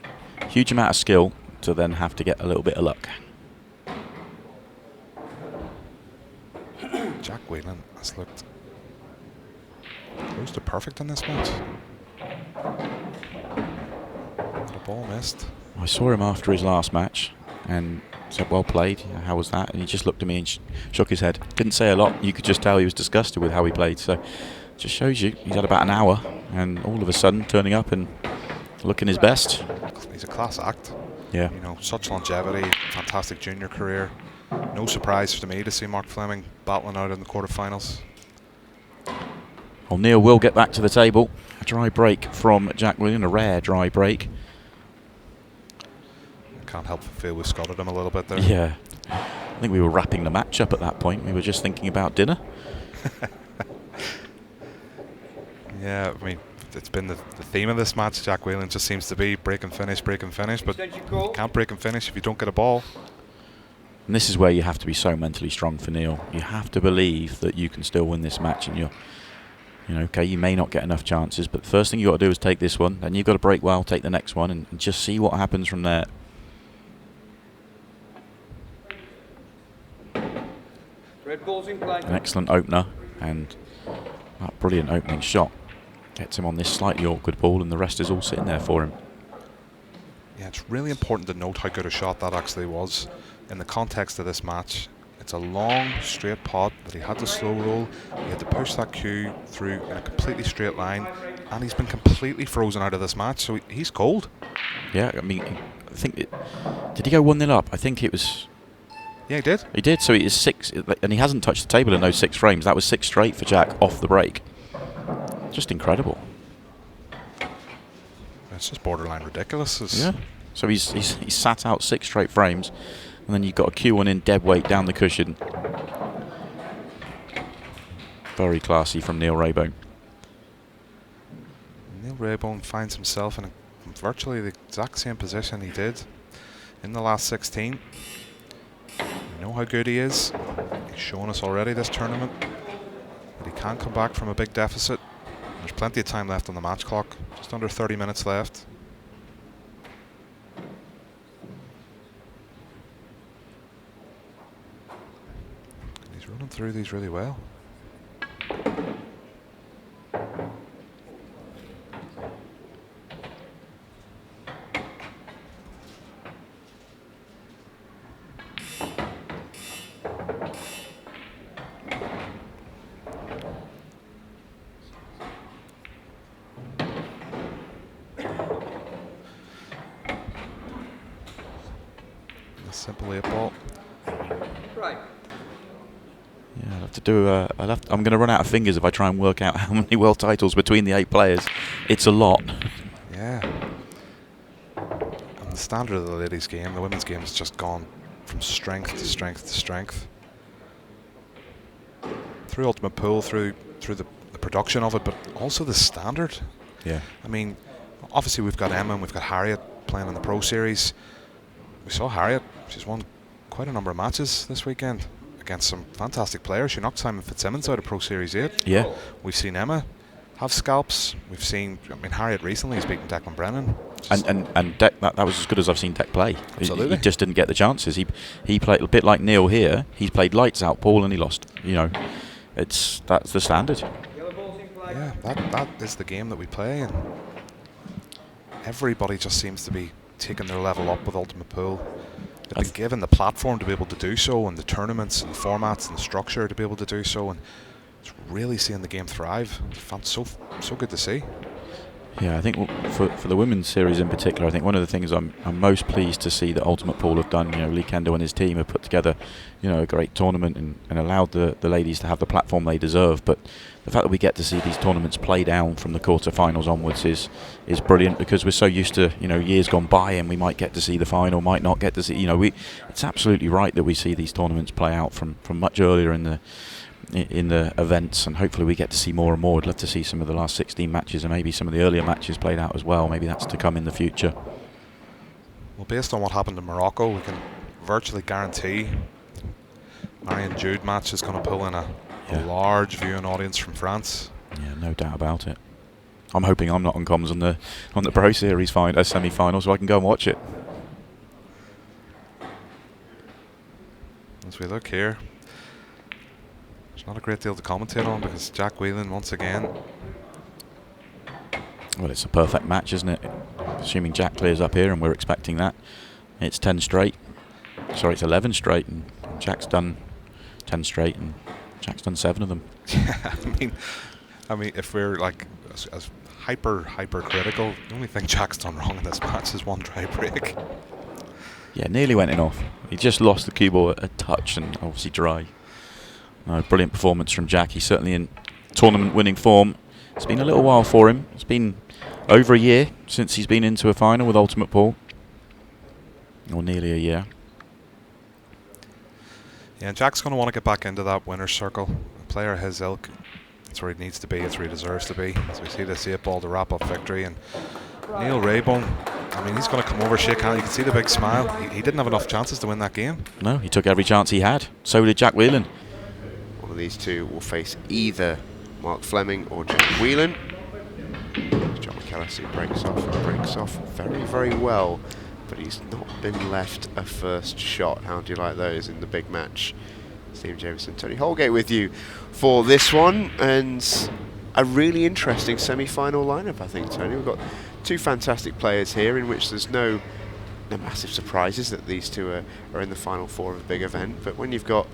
huge amount of skill to then have to get a little bit of luck. Jack Whelan has looked close to perfect in this match. The ball missed. I saw him after his last match and said, well played, how was that? And he just looked at me and shook his head. Didn't say a lot. You could just tell he was disgusted with how he played. So just shows you, he's had about an hour, and all of a sudden turning up and looking his best. He's a class act. Yeah. Such longevity, fantastic junior career. No surprise for me to see Mark Fleming battling out in the quarterfinals. Well, Neil will get back to the table. A dry break from Jack Whelan, a rare dry break. Can't help but feel we scotted him a little bit there. Yeah. I think we were wrapping the match up at that point. We were just thinking about dinner. Yeah, I mean, it's been the theme of this match. Jack Whelan just seems to be break and finish, but you can't break and finish if you don't get a ball. And this is where you have to be so mentally strong for Neil. You have to believe that you can still win this match, and okay, you may not get enough chances, but the first thing you've got to do is take this one, then you've got to break well, take the next one, and just see what happens from there. An excellent opener, and that brilliant opening shot gets him on this slightly awkward ball, and the rest is all sitting there for him. Yeah, it's really important to note how good a shot that actually was. In the context of this match, it's a long, straight pot that he had to slow roll. He had to push that cue through in a completely straight line, and he's been completely frozen out of this match, so he's cold. Yeah, I mean, I think did he go 1-0 up? I think it was. Yeah, he did. He did, so he is 6, and he hasn't touched the table in those 6 frames. That was 6 straight for Jack off the break. Just incredible. It's just borderline ridiculous. Yeah. So he's sat out 6 straight frames, and then you've got a Q1 in dead weight down the cushion. Very classy from Neil Raybone. Neil Raybone finds himself in virtually the exact same position he did in the last 16. We know how good he is. He's shown us already this tournament that he can come back from a big deficit. There's plenty of time left on the match clock. Just under 30 minutes left. through these really well. Simple 8-ball. Right. Yeah, I'll have to do. I'm going to run out of fingers if I try and work out how many world titles between the 8 players. It's a lot. Yeah. And the standard of the ladies' game, the women's game, has just gone from strength to strength to strength. Through Ultimate Pool, through the production of it, but also the standard. Yeah. I mean, obviously we've got Emma and we've got Harriet playing in the Pro Series. We saw Harriet. She's won quite a number of matches this weekend against some fantastic players. She knocked Simon Fitzsimmons out of Pro Series 8. Yeah. We've seen Emma have scalps. We've seen, I mean, Harriet recently has beaten Declan Brennan. And Deck, that was as good as I've seen Deck play. Absolutely. He just didn't get the chances. He played a bit like Neil here. He's played lights out, Paul, and he lost. You know, that's the standard. Yeah, that is the game that we play, and everybody just seems to be taking their level up with Ultimate Pool. They've been given the platform to be able to do so, and the tournaments and the formats and the structure to be able to do so, and it's really seeing the game thrive. It's so good to see. Yeah, I think for the women's series in particular, I think one of the things I'm most pleased to see that Ultimate Pool have done, you know, Lee Kendall and his team have put together, you know, a great tournament and allowed the ladies to have the platform they deserve. But the fact that we get to see these tournaments play down from the quarterfinals onwards is brilliant, because we're so used to, you know, years gone by and we might get to see the final, might not get to see, you know, it's absolutely right that we see these tournaments play out from much earlier in the events, and hopefully we get to see more and more. I'd love to see some of the last 16 matches and maybe some of the earlier matches played out as well. Maybe that's to come in the future. Well, based on what happened in Morocco, we can virtually guarantee Marion Jude match is going to pull in a large viewing audience from France. Yeah, no doubt about it. I'm hoping I'm not on comms on the Pro Series semi-final, so I can go and watch it. As we look here, there's not a great deal to commentate on because Jack Whelan once again. Well, it's a perfect match, isn't it? Assuming Jack clears up here, and we're expecting that. It's 10 straight. Sorry, it's 11 straight, and Jack's done 10 straight, and Jack's done 7 of them. I mean, if we're like as hyper critical, the only thing Jack's done wrong in this match is one dry break. Yeah, nearly went in off. He just lost the cue ball a touch, and obviously dry. Brilliant performance from Jack. He's certainly in tournament winning form. It's been a little while for him. It's been over a year since he's been into a final with Ultimate Pool. Or nearly a year. Yeah, and Jack's going to want to get back into that winner's circle. A player his ilk, that's where he needs to be, that's where he deserves to be. As we see this 8-ball to wrap up victory. And Neil Raybone, I mean, he's going to come over, shake hands. You can see the big smile. He didn't have enough chances to win that game. No, he took every chance he had. So did Jack Whelan. One of these two will face either Mark Fleming or Jack Whelan. John McAllister breaks off very, very well, but he's not been left a first shot. How do you like those in the big match? Steve Jameson, Tony Holgate with you for this one, and a really interesting semi-final lineup, I think, Tony. We've got two fantastic players here, in which there's no massive surprises that these two are in the final four of a big event, but when you've got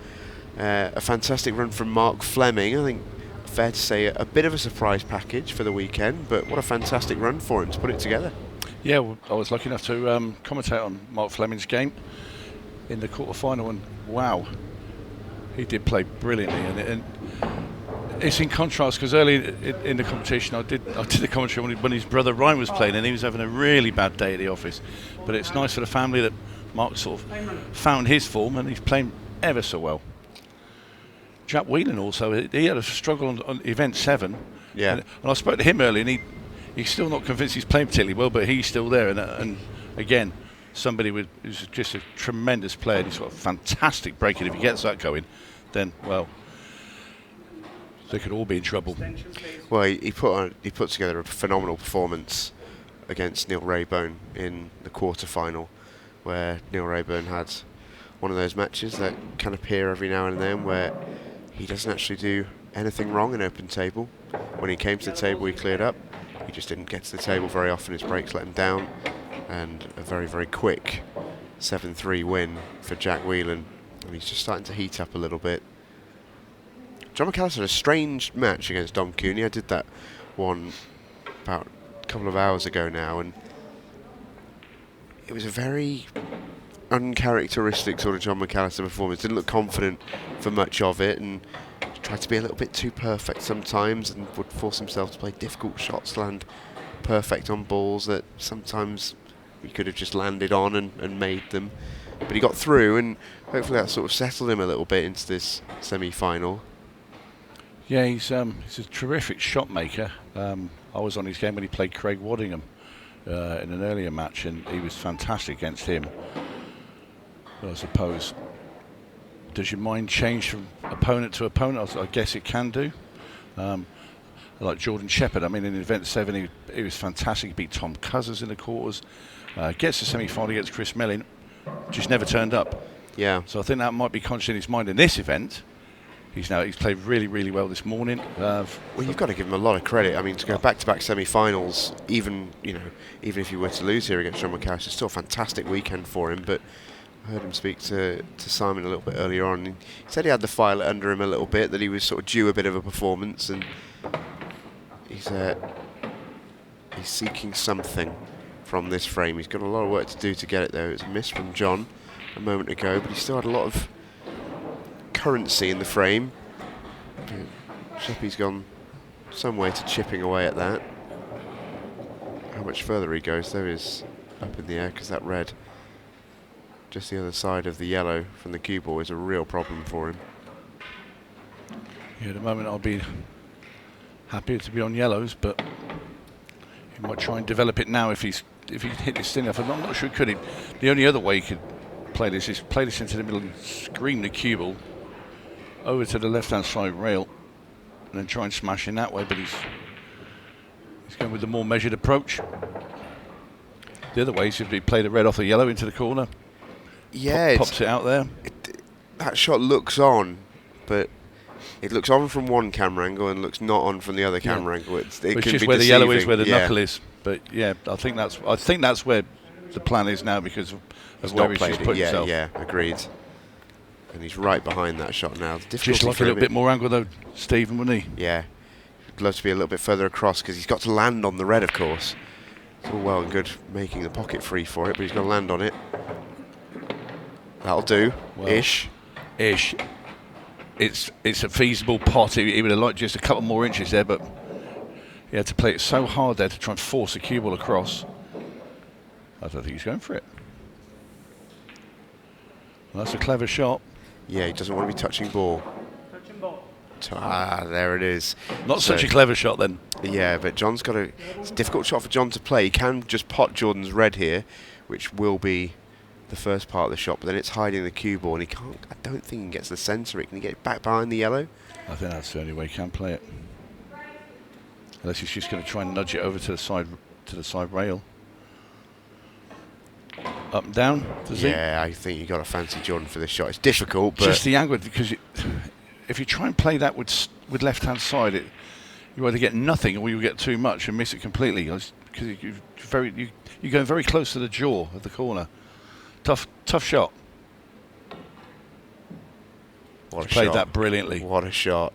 a fantastic run from Mark Fleming, I think fair to say a bit of a surprise package for the weekend, but what a fantastic run for him to put it together. Yeah, well, I was lucky enough to commentate on Mark Fleming's game in the quarter-final, and wow, he did play brilliantly. And it's in contrast, because early in the competition I did the commentary when his brother Ryan was playing, and he was having a really bad day at the office. But it's nice for the family that Mark sort of found his form, and he's playing ever so well. Jack Whelan also, he had a struggle on event 7. Yeah. And I spoke to him earlier, and he's still not convinced he's playing particularly well, but he's still there. And again, somebody who's just a tremendous player. He's got a fantastic break, and if he gets that going, then, well, they could all be in trouble. Well, he put together a phenomenal performance against Neil Raybone in the quarter-final, where Neil Raybone had one of those matches that can appear every now and then where he doesn't actually do anything wrong in open table. When he came to the table, he cleared up. He just didn't get to the table very often. His breaks let him down. And a very, very quick 7-3 win for Jack Whelan. And he's just starting to heat up a little bit. John McAllister had a strange match against Dom Cooney. I did that one about a couple of hours ago now, and it was a very uncharacteristic sort of John McAllister performance. Didn't look confident for much of it, and tried to be a little bit too perfect sometimes, and would force himself to play difficult shots, land perfect on balls that sometimes he could have just landed on and made them. But he got through, and hopefully that sort of settled him a little bit into this semi-final. Yeah, he's a terrific shot maker. I was on his game when he played Craig Waddingham in an earlier match, and he was fantastic against him. But I suppose, does your mind change from opponent to opponent? I guess it can do. Like Jordan Shepherd, I mean, in event 7, he was fantastic. He beat Tom Cousins in the quarters. Gets to semi-final against Chris Mellin, just never turned up. Yeah. So I think that might be conscious in his mind in this event. He's played really, really well this morning. Well, you've got to give him a lot of credit. I mean, to go back-to-back semi-finals, even if you were to lose here against John McAllister, it's still a fantastic weekend for him. But I heard him speak to Simon a little bit earlier on. He said he had the file under him a little bit, that he was sort of due a bit of a performance, and he's seeking something from this frame. He's got a lot of work to do to get it, though. It was a miss from John a moment ago, but he still had a lot of currency in the frame. Sheppy's gone some way to chipping away at that. How much further he goes, though, is up in the air, because that red just the other side of the yellow from the cue ball is a real problem for him. Yeah, at the moment I'll be happier to be on yellows, but he might try and develop it now if he hit this thing off. I'm not sure he could. The only other way he could play this is play this into the middle and scream the cue ball over to the left-hand side rail and then try and smash in that way, but he's going with the more measured approach. The other way is if he play the red off the yellow into the corner. Yeah, pops it out there. That shot looks on, but it looks on from one camera angle and looks not on from the other camera angle. It it's can just be where deceiving. the yellow is, where the knuckle is. But yeah, I think that's where the plan is now, because of where he's just put himself. Yeah, agreed. And he's right behind that shot now. Just like a little bit more angle though, Stephen, wouldn't he? Yeah, he'd love to be a little bit further across, because he's got to land on the red, of course. It's all well and good making the pocket free for it, but he's got to land on it. That'll do. Well, ish. It's a feasible pot. He would have liked just a couple more inches there, but he had to play it so hard there to try and force the cue ball across. I don't think he's going for it. Well, that's a clever shot. Yeah, he doesn't want to be touching ball. There it is. Not such a clever shot then. Yeah, but John's got it's a difficult shot for John to play. He can just pot Jordan's red here, which will be the first part of the shot, but then it's hiding the cue ball, and he can't. I don't think he can get to the centre. Can he get back behind the yellow? I think that's the only way he can play it. Unless he's just going to try and nudge it over to the side rail. Up and down, does he? Yeah, I think you've got to fancy Jordan for this shot. It's difficult, but just the angle, because if you try and play that with left-hand side, you either get nothing or you get too much and miss it completely, because you're going very close to the jaw of the corner. Tough shot. Played that brilliantly. What a shot.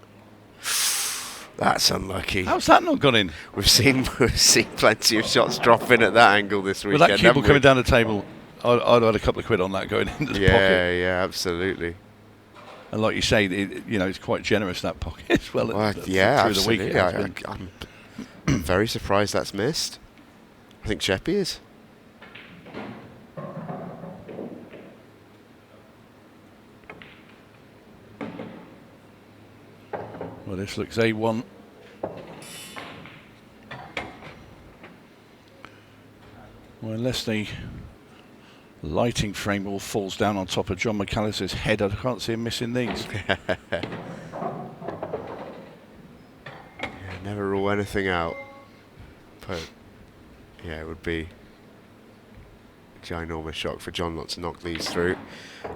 That's unlucky. How's that not gone in? We've seen plenty of shots drop in at that angle this weekend. With that cue ball coming down the table, I'd have had a couple of quid on that going into the pocket. Yeah, absolutely. And like you say, it's quite generous, that pocket as well. Yeah, through absolutely. The week. I'm very surprised that's missed. I think Sheppy is. Well, this looks A1. Well, unless the lighting frame all falls down on top of John McAllister's head, I can't see him missing these. Never rule anything out. But, yeah, it would be a ginormous shock for John not to knock these through.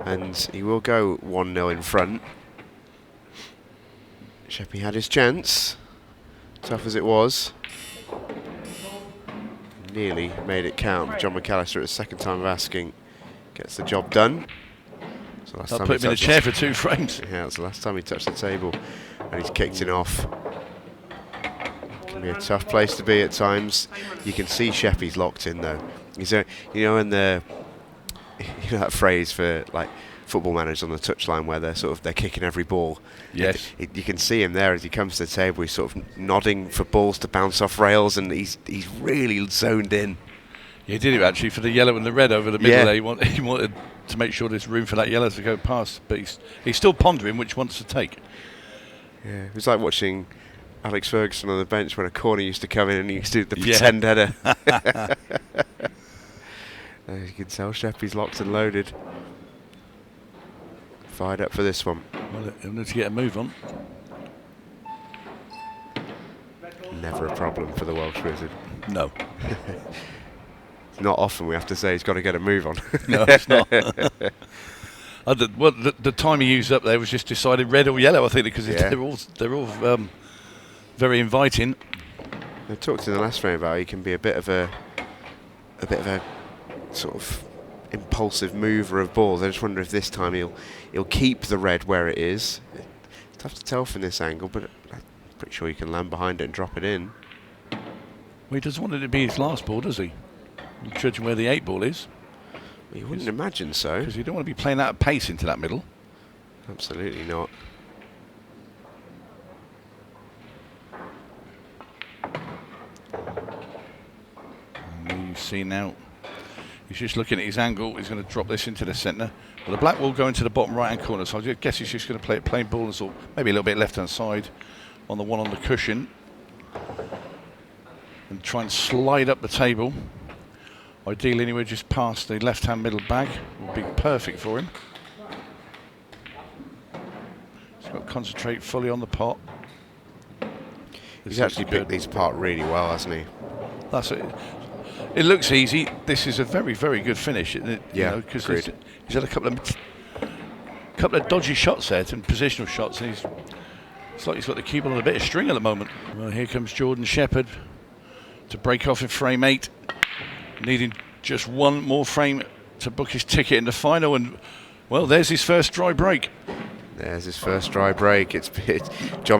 And he will go 1-0 in front. Sheppy had his chance, tough as it was. Nearly made it count. John McAllister at the second time of asking gets the job done. So I'll put him in a chair for 2 frames. Yeah, that's the last time he touched the table, and he's kicked it off. Can be a tough place to be at times. You can see Sheppy's locked in though. He's in the that phrase for like football managers on the touchline where they're kicking every ball. Yes. You can see him there as he comes to the table. He's sort of nodding for balls to bounce off rails, and he's really zoned in. Yeah, he did it actually for the yellow and the red over the middle Yeah. there. He wanted to make sure there's room for that yellow to go past, but he's still pondering which ones to take. Yeah, it was like watching Alex Ferguson on the bench when a corner used to come in and he used to do the pretend header. You can tell Sheppy's locked and loaded. Fired up for this one. Well, he'll need to get a move on. Never a problem for the Welsh Wizard. No. It's not often we have to say he's got to get a move on. No, it's not. The time he used up there was just decided red or yellow, I think, because they're all very inviting. I talked in the last frame about he can be a bit of a sort of impulsive mover of balls. I just wonder if this time he'll keep the red where it is. It's tough to tell from this angle, but I'm pretty sure he can land behind it and drop it in. Well, he doesn't want it to be his last ball, does he? Judging where the 8 ball is. Well, you wouldn't imagine so. Because you don't want to be playing out of pace into that middle. Absolutely not. And you see now, he's just looking at his angle. He's going to drop this into the centre. Well, the black will go into the bottom right-hand corner, so I guess he's just going to play it plain ball, or maybe a little bit left-hand side on the one on the cushion. And try and slide up the table. Ideally, anyway, just past the left-hand middle bag would be perfect for him. He's got to concentrate fully on the pot. He's actually picked these apart really well, hasn't he? That's it. It looks easy. This is a very, very good finish, isn't it? Yeah, because he's had a couple of dodgy shots there, and positional shots, and it's like he's got the cube on a bit of string at the moment. Well, here comes Jordan Shepherd to break off in frame 8, needing just one more frame to book his ticket in the final, and well, there's his first dry break. There's his first dry break. John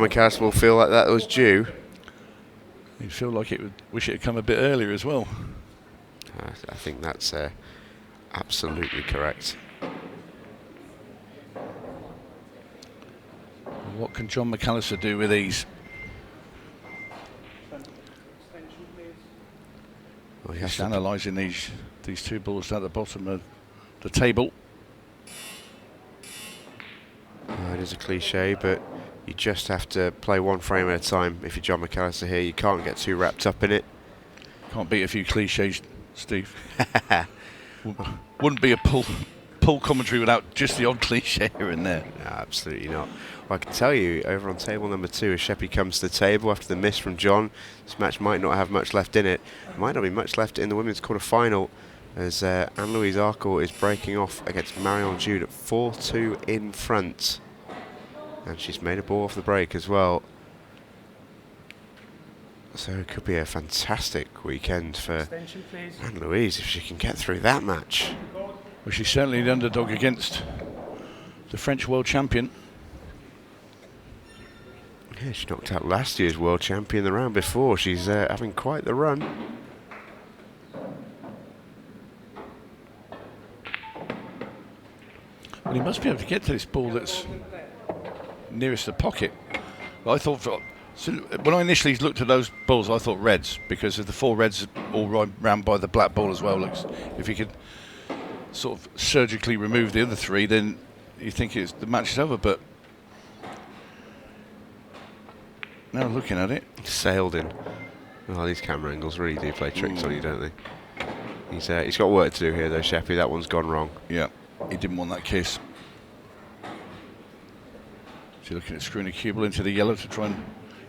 McAllister will feel like that was due. He'd feel like it would wish it had come a bit earlier as well. I think that's absolutely correct. What can John McAllister do with these? Well, He's analysing these 2 balls down at the bottom of the table. It is a cliche, but you just have to play one frame at a time. If you're John McAllister here, you can't get too wrapped up in it. Can't beat a few cliches, Steve. Wouldn't be a pull commentary without just the odd cliche here and there. No, absolutely not. Well, I can tell you, over on table number 2, as Sheppy comes to the table after the miss from John, this match might not have much left in it. Might not be much left in the women's quarter-final, as Anne-Louise Arcourt is breaking off against Marion Jude at 4-2 in front. And she's made a ball off the break as well. So it could be a fantastic weekend for Anne-Louise if she can get through that match. Well, she's certainly the underdog against the French world champion. Yeah, she knocked out last year's world champion the round before. She's having quite the run. Well, he must be able to get to this ball that's nearest the pocket. Well, I thought, when I initially looked at those balls, I thought reds, because of the 4 reds all round by the black ball as well. Looks, if he could sort of surgically remove the other 3, then you think the match is over. But now looking at it, Sailed in. Oh, these camera angles really do play tricks on you, don't they? He's got work to do here, though, Sheppy. That one's gone wrong. yeah, he didn't want that kiss. So looking at screwing a cue ball into the yellow to try and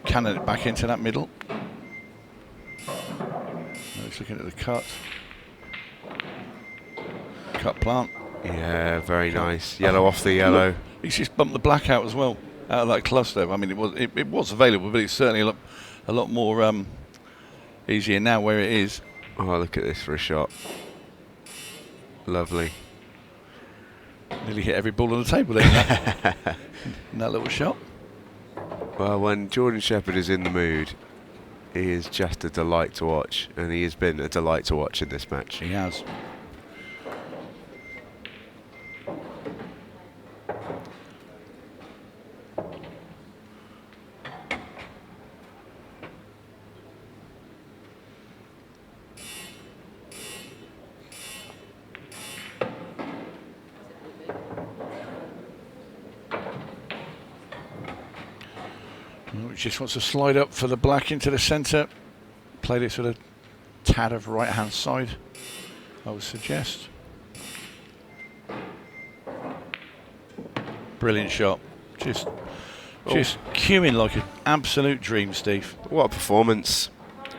cannon it back into that middle. Now he's looking at the cut plant. Yeah, very nice. Yellow off the yellow. He's just bumped the black out as well. out of that cluster. I mean, it was available, but it's certainly a lot more easier now where it is. Oh, look at this for a shot. Lovely. Nearly hit every ball on the table there in that little shot. Well, when Jordan Shepherd is in the mood, he is just a delight to watch, and he has been a delight to watch in this match. He has. Just wants to slide up for the black into the centre. Play this with a tad of right hand side, I would suggest. Brilliant shot. Just cueing like an absolute dream, Steve. What a performance.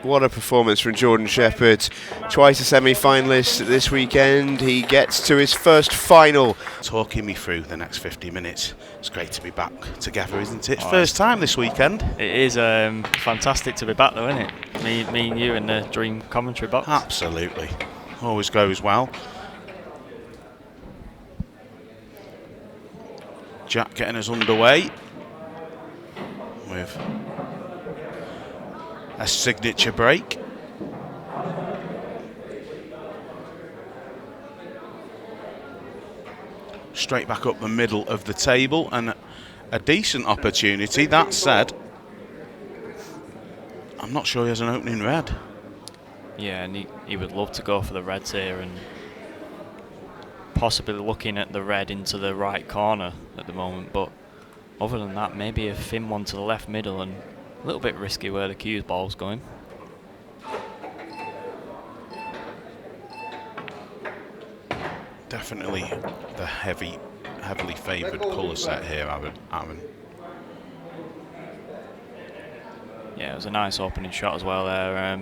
What a performance from Jordan Shepherd. Twice a semi-finalist this weekend. He gets to his first final. Talking me through the next 50 minutes. It's great to be back together, isn't it? First time this weekend. It is fantastic to be back though, isn't it? Me and you in the dream commentary box. Absolutely. Always goes well. Jack getting us underway with a signature break. Straight back up the middle of the table, and a decent opportunity. That said, I'm not sure he has an opening red. Yeah, and he would love to go for the reds here, and possibly looking at the red into the right corner at the moment, but other than that, maybe a thin one to the left middle, and a little bit risky where the cue ball's going. Definitely the heavily favoured colour set here, Aaron. Yeah, it was a nice opening shot as well there.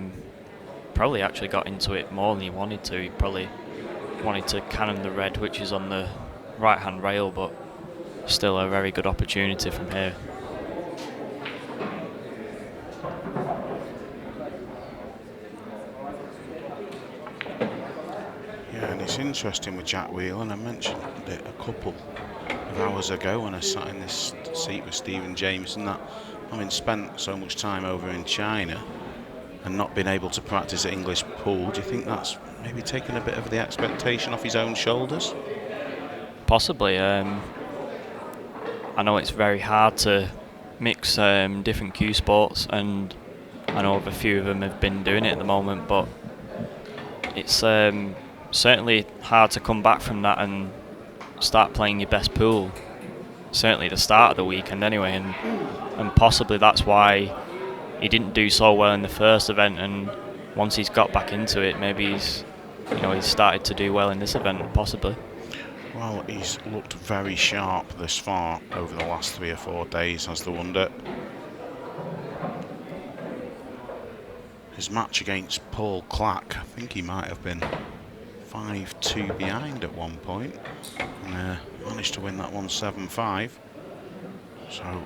Probably actually got into it more than he wanted to. He probably wanted to cannon the red, which is on the right-hand rail, but still a very good opportunity from here. Yeah, and it's interesting with Jack Whelan. I mentioned it a couple of hours ago when I sat in this seat with Stephen Jameson, that having spent so much time over in China and not been able to practice at English pool, do you think that's maybe taken a bit of the expectation off his own shoulders? Possibly. I know it's very hard to mix different cue sports, and I know a few of them have been doing it at the moment, but it's certainly hard to come back from that and start playing your best pool. Certainly the start of the weekend anyway, and possibly that's why he didn't do so well in the first event, and once he's got back into it, maybe he's started to do well in this event, possibly. Well, he's looked very sharp this far over the last 3 or 4 days, has the wonder. His match against Paul Clack, I think he might have been 5-2 behind at one point, and managed to win that one 7-5. So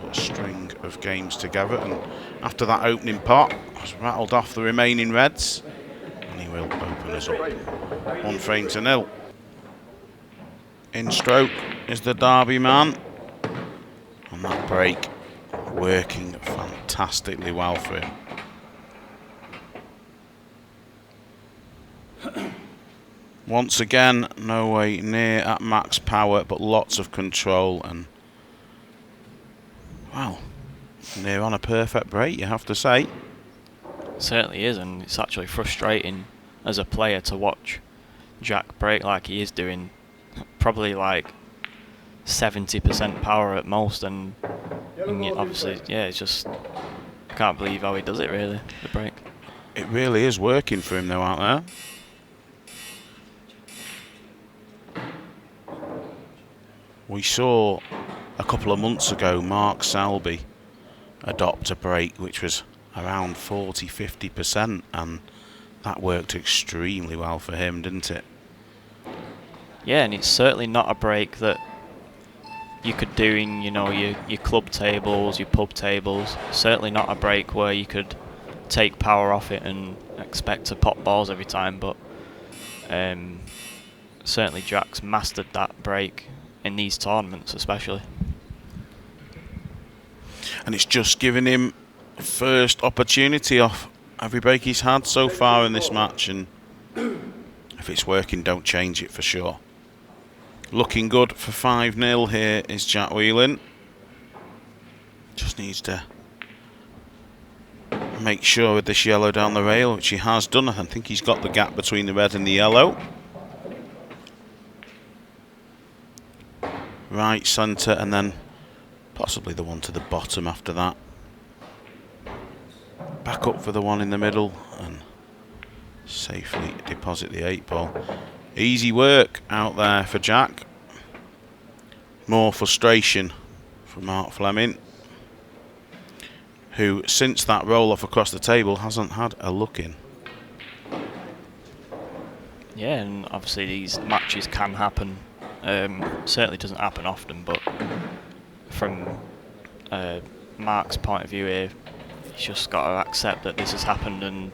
put a string of games together, and after that opening pot has rattled off the remaining reds, and he will open us up 1-0. In stroke is the Derby man, and that break working fantastically well for him. Once again, no way near at max power, but lots of control, and well, near on a perfect break, you have to say. It certainly is, and it's actually frustrating as a player to watch Jack break like he is doing, probably like 70% power at most, and obviously, yeah, it's just, I can't believe how he does it really, the break. It really is working for him though out there. We saw a couple of months ago Mark Selby adopt a break which was around 40-50%, and that worked extremely well for him, didn't it? Yeah, and it's certainly not a break that you could do in, you know, your club tables, your pub tables. Certainly not a break where you could take power off it and expect to pop balls every time, but certainly Jack's mastered that break in these tournaments especially. And it's just giving him first opportunity off every break he's had so far in this match, and if it's working, don't change it for sure. Looking good for 5-0 here is Jack Whelan. Just needs to make sure with this yellow down the rail, which he has done. I think he's got the gap between the red and the yellow. Right, centre, and then possibly the one to the bottom after that. Back up for the one in the middle and safely deposit the 8-ball. Easy work out there for Jack. More frustration for Mark Fleming, who since that roll off across the table hasn't had a look in. Yeah, and obviously these matches can happen. Certainly doesn't happen often, but from Mark's point of view here, he's just got to accept that this has happened, and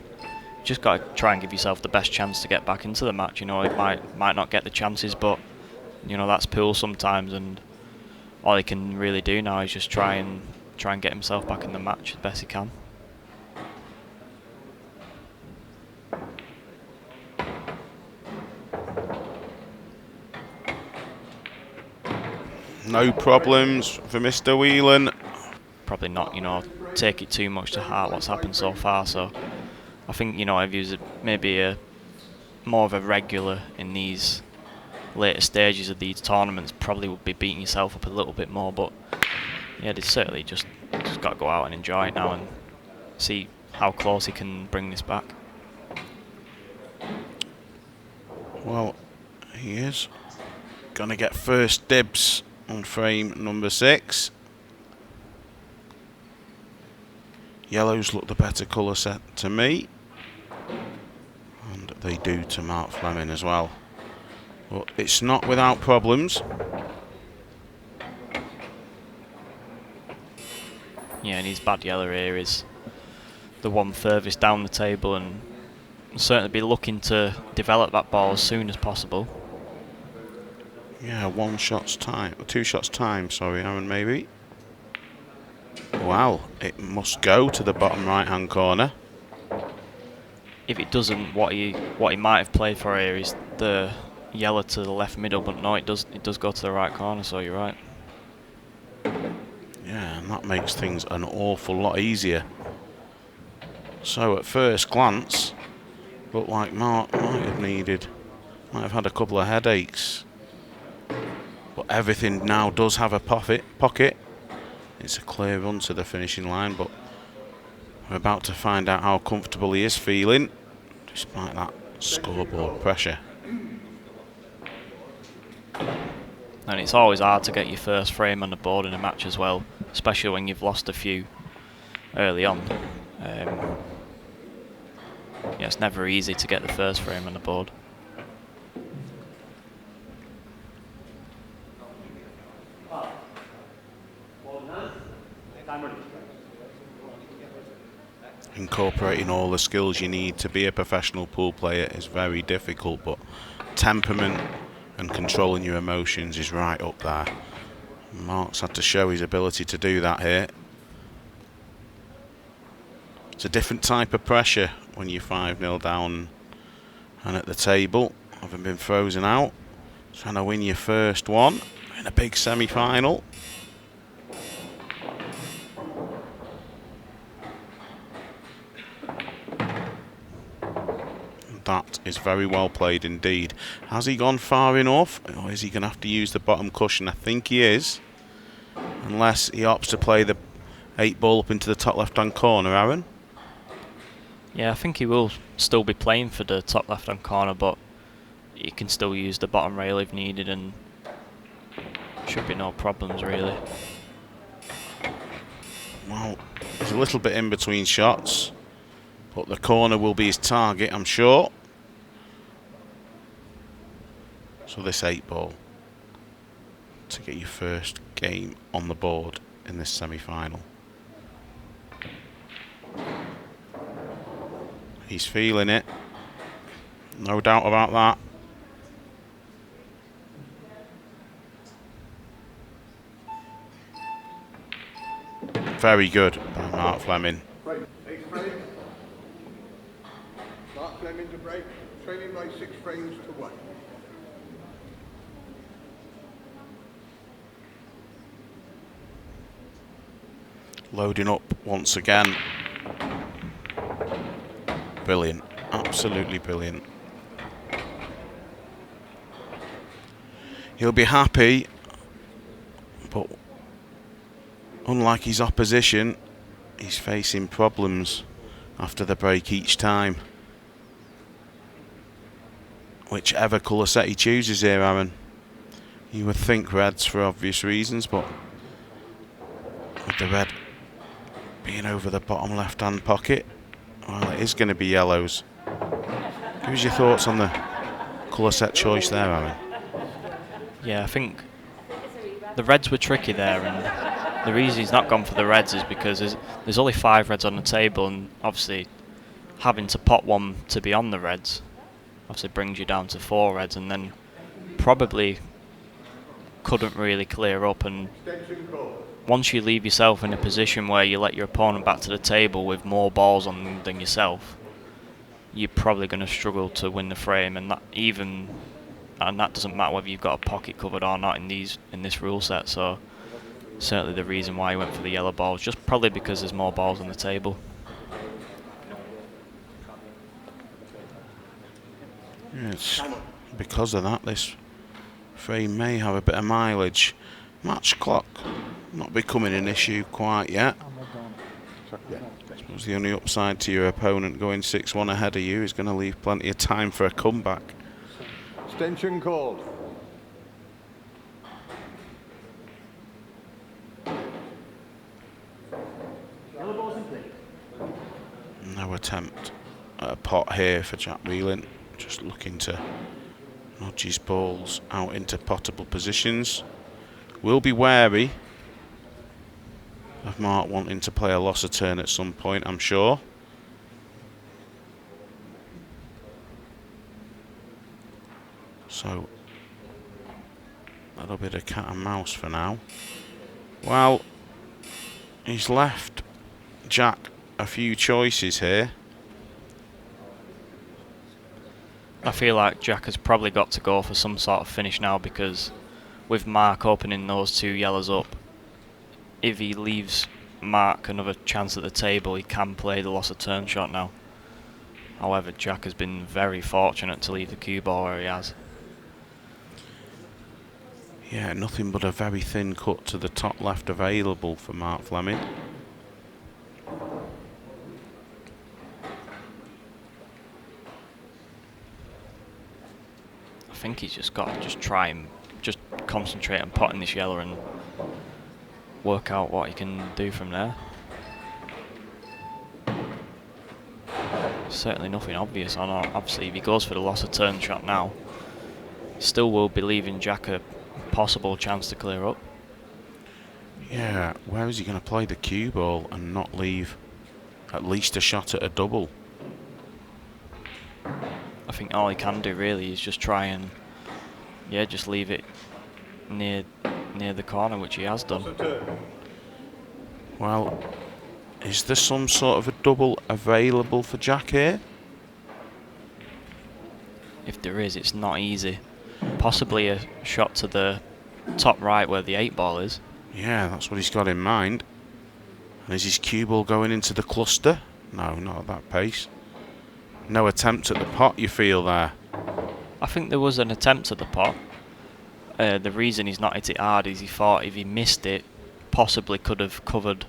just got to try and give yourself the best chance to get back into the match. You know, it might not get the chances, but you know that's pool sometimes, and all he can really do now is just try and get himself back in the match as best he can. No problems for Mr. Whelan. Probably not, you know, take it too much to heart what's happened so far. So I think, you know, if he was maybe more of a regular in these later stages of these tournaments, probably would be beating yourself up a little bit more. But yeah, they certainly just got to go out and enjoy it now and see how close he can bring this back. Well, he is going to get first dibs on frame number 6. Yellows look the better colour set to me, and they do to Mark Fleming as well. But it's not without problems. Yeah, and his bad yellow here is the one furthest down the table, and certainly be looking to develop that ball as soon as possible. Yeah, 2 shots time, sorry, Aaron, maybe. Wow, it must go to the bottom right-hand corner. If it doesn't, what he might have played for here is the yellow to the left middle, but no, it does go to the right corner, so you're right. Yeah, and that makes things an awful lot easier. So at first glance, looked like Mark might have had a couple of headaches. But everything now does have a pocket. It's a clear run to the finishing line, but we're about to find out how comfortable he is feeling, despite that scoreboard pressure. And it's always hard to get your first frame on the board in a match as well, especially when you've lost a few early on. Yeah, it's never easy to get the first frame on the board. Incorporating all the skills you need to be a professional pool player is very difficult, but temperament and controlling your emotions is right up there. Mark's had to show his ability to do that here. It's a different type of pressure when you're 5-0 down and at the table, having been frozen out, trying to win your first one in a big semi-final. That is very well played indeed. Has he gone far enough, or is he going to have to use the bottom cushion? I think he is, unless he opts to play the 8-ball up into the top left-hand corner, Aaron. Yeah, I think he will still be playing for the top left-hand corner, but he can still use the bottom rail if needed, and should be no problems really. Well, he's a little bit in between shots, but the corner will be his target, I'm sure. So this 8-ball to get your first game on the board in this semi-final. He's feeling it, no doubt about that. Very good by Mark Fleming. Right, 8 frames. Mark Fleming to break, trailing by 6 frames to 1. Loading up once again. Brilliant, absolutely brilliant. He'll be happy, but unlike his opposition, he's facing problems after the break each time. Whichever colour set he chooses here, Aaron. You would think reds for obvious reasons, but with the red being over the bottom left-hand pocket, well, it is going to be yellows. Give us your thoughts on the colour set choice there, Aaron. Yeah, I think the reds were tricky there, and the reason he's not gone for the reds is because there's only 5 reds on the table, and obviously having to pot one to be on the reds obviously brings you down to 4 reds, and then probably couldn't really clear up. And once you leave yourself in a position where you let your opponent back to the table with more balls on them than yourself, you're probably going to struggle to win the frame, and that doesn't matter whether you've got a pocket covered or not in this rule set. So certainly the reason why he went for the yellow balls, just probably because there's more balls on the table. Yes, because of that, this frame may have a bit of mileage. Match clock not becoming an issue quite yet. I suppose the only upside to your opponent going 6-1 ahead of you is going to leave plenty of time for a comeback. Extension called. No attempt at a pot here for Jack Whelan. Just looking to nudge his balls out into potable positions. Will be wary of Mark wanting to play a loss of turn at some point, I'm sure. So a little bit of cat and mouse for now. Well, he's left Jack a few choices here. I feel like Jack has probably got to go for some sort of finish now, because with Mark opening those 2 yellows up, if he leaves Mark another chance at the table, he can play the loss of turn shot now. However, Jack has been very fortunate to leave the cue ball where he has. Yeah, nothing but a very thin cut to the top left available for Mark Fleming. I think he's just got to try and just concentrate on potting this yellow and work out what he can do from there. Certainly nothing obvious on it. Obviously, if he goes for the loss of turn shot now, still will be leaving Jack a possible chance to clear up. Yeah, where is he going to play the cue ball and not leave at least a shot at a double? I think all he can do really is just try and just leave it near the corner, which he has done. Well, is there some sort of a double available for Jack here? If there is, it's not easy. Possibly a shot to the top right where the 8 ball is. Yeah, that's what he's got in mind. And is his cue ball going into the cluster? No, not at that pace. No attempt at the pot, you feel there? I think there was an attempt at the pot. The reason he's not hit it hard is he thought if he missed it, possibly could have covered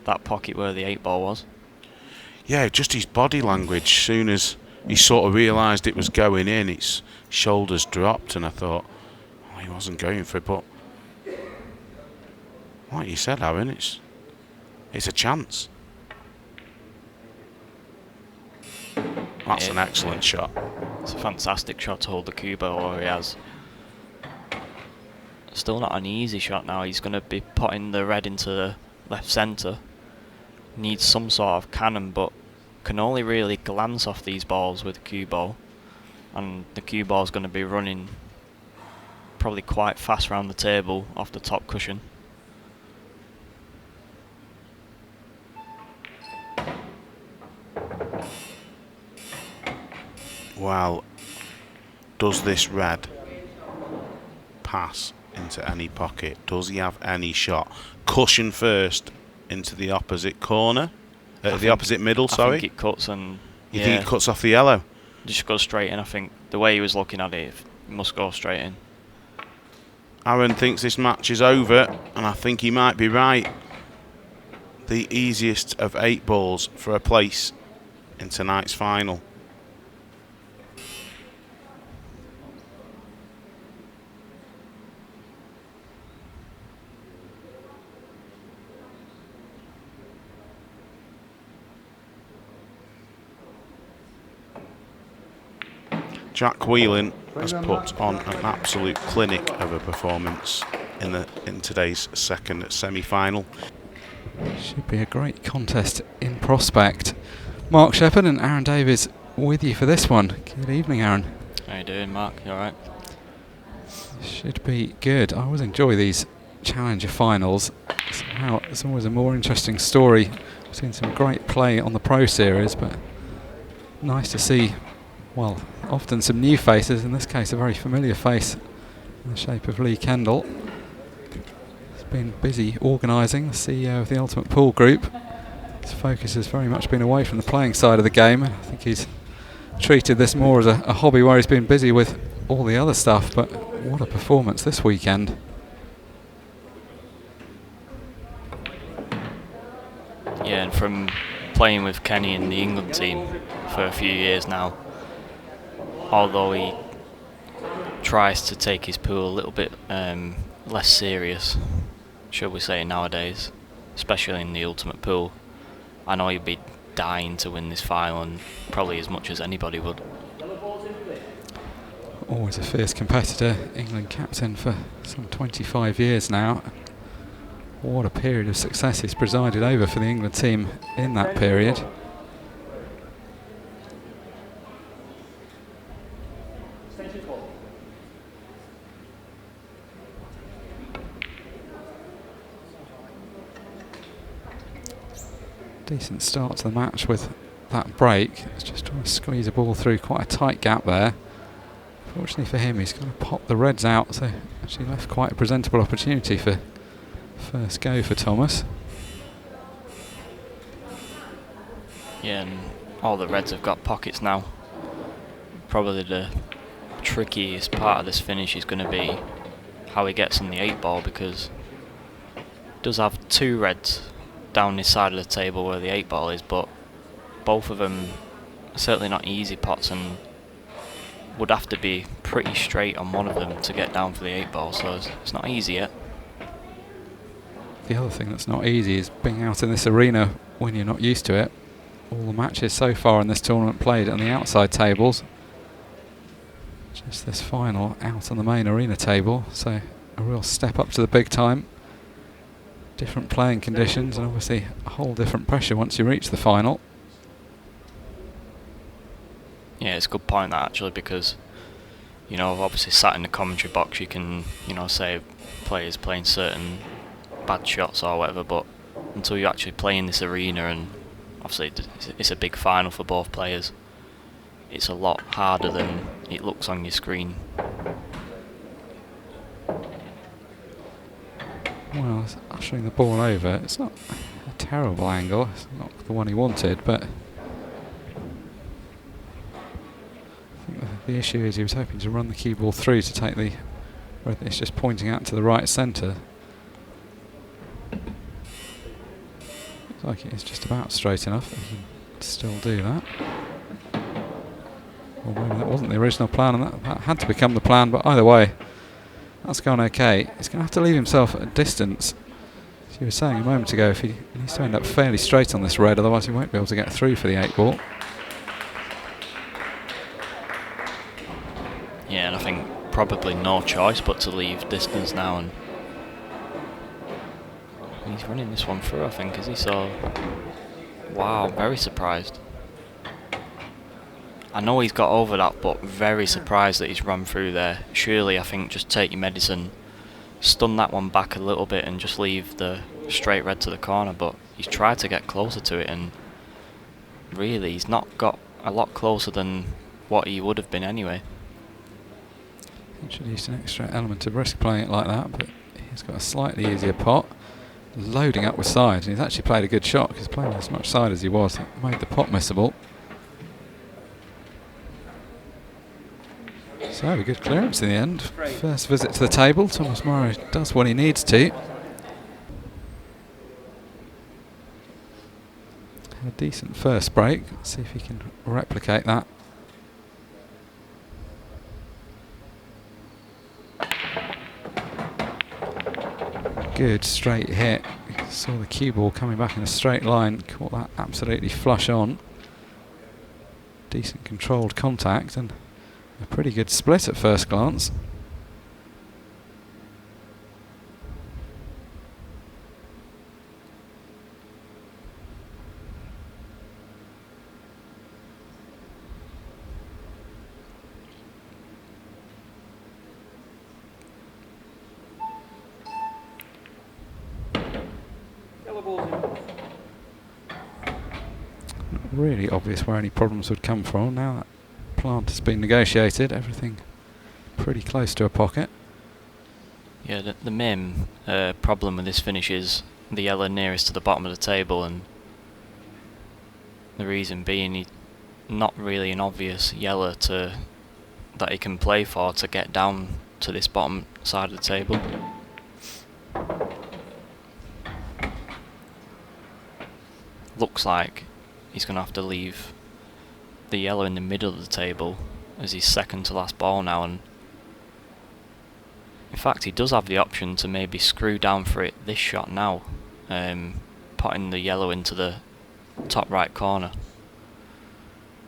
that pocket where the 8 ball was. Yeah, just his body language. Soon as he sort of realised it was going in, his shoulders dropped, and I thought, oh, he wasn't going for it. But like you said, Aaron, it's a chance. That's an excellent shot. It's a fantastic shot to hold the cue ball where he has. still not an easy shot now. He's going to be putting the red into the left centre. Needs some sort of cannon, but can only really glance off these balls with the cue ball. And the cue ball is going to be running probably quite fast around the table off the top cushion. Well, does this red pass into any pocket? Does he have any shot? Cushion first into the opposite corner, the opposite middle. Sorry, I think it cuts, and you think it cuts off the yellow? Just goes straight in. I think the way he was looking at it must go straight in. Aaron thinks this match is over, and I think he might be right. The easiest of 8 balls for a place in tonight's final. Jack Whelan has put on an absolute clinic of a performance in today's second semi-final. Should be a great contest in prospect. Mark Shepherd and Aaron Davies with you for this one. Good evening, Aaron. How you doing, Mark? You alright? Should be good. I always enjoy these Challenger finals. Somehow it's always a more interesting story. We've seen some great play on the Pro Series, but nice to see, well, often some new faces, in this case a very familiar face in the shape of Lee Kendall. He's been busy organising, the CEO of the Ultimate Pool Group. His focus has very much been away from the playing side of the game. I think he's treated this more as a hobby where he's been busy with all the other stuff, but what a performance this weekend. Yeah, and from playing with Kenny in the England team for a few years now, although he tries to take his pool a little bit less serious, shall we say, nowadays, especially in the Ultimate Pool, I know he'd be dying to win this final, and probably as much as anybody would. Always a fierce competitor, England captain for some 25 years now. What a period of success he's presided over for the England team in that period. Decent start to the match with that break. It's just trying to squeeze a ball through quite a tight gap there. Fortunately for him, he's going to pop the reds out, so actually left quite a presentable opportunity for first go for Thomas. Yeah, and all the reds have got pockets now. Probably the trickiest part of this finish is going to be how he gets on the 8 ball, because he does have 2 reds down this side of the table where the 8 ball is, but both of them are certainly not easy pots and would have to be pretty straight on one of them to get down for the 8 ball, so it's not easy yet. The other thing that's not easy is being out in this arena when you're not used to it. All the matches so far in this tournament played on the outside tables. Just this final out on the main arena table, so a real step up to the big time. Different playing conditions and obviously a whole different pressure once you reach the final. Yeah, it's a good point that, actually, because, you know, obviously sat in the commentary box you can, you know, say players playing certain bad shots or whatever, but until you actually play in this arena, and obviously it's a big final for both players, it's a lot harder than it looks on your screen. Well, it's ushering the ball over. It's not a terrible angle. It's not the one he wanted, but I think the issue is he was hoping to run the cue ball through to take the, where it's just pointing out to the right centre. Looks like it's just about straight enough. He can still do that. Or maybe that wasn't the original plan, and that had to become the plan, but either way, that's gone okay. He's going to have to leave himself at a distance. As you were saying a moment ago, if he needs to end up fairly straight on this red, otherwise he won't be able to get through for the 8 ball. Yeah, and I think probably no choice but to leave distance now, and he's running this one through, I think, is he? So, wow, very surprised. I know he's got over that, but very surprised that he's run through there. Surely, I think, just take your medicine, stun that one back a little bit and just leave the straight red to the corner, but he's tried to get closer to it, and really he's not got a lot closer than what he would have been anyway. Introduced an extra element of risk playing it like that, but he's got a slightly easier pot. Loading up with sides, and he's actually played a good shot because playing as much side as he was, it made the pot missable. So a good clearance in the end. First visit to the table, Thomas Morrow does what he needs to. Had a decent first break, let's see if he can replicate that. Good straight hit. Saw the cue ball coming back in a straight line, caught that absolutely flush on. Decent controlled contact and a pretty good split at first glance. Really obvious where any problems would come from. Now that plant has been negotiated, everything pretty close to a pocket. Yeah, the main problem with this finish is the yellow nearest to the bottom of the table, and the reason being he's not really an obvious yellow that he can play for to get down to this bottom side of the table. Looks like he's going to have to leave the yellow in the middle of the table as his second to last ball now, and in fact he does have the option to maybe screw down for it this shot now, putting the yellow into the top right corner.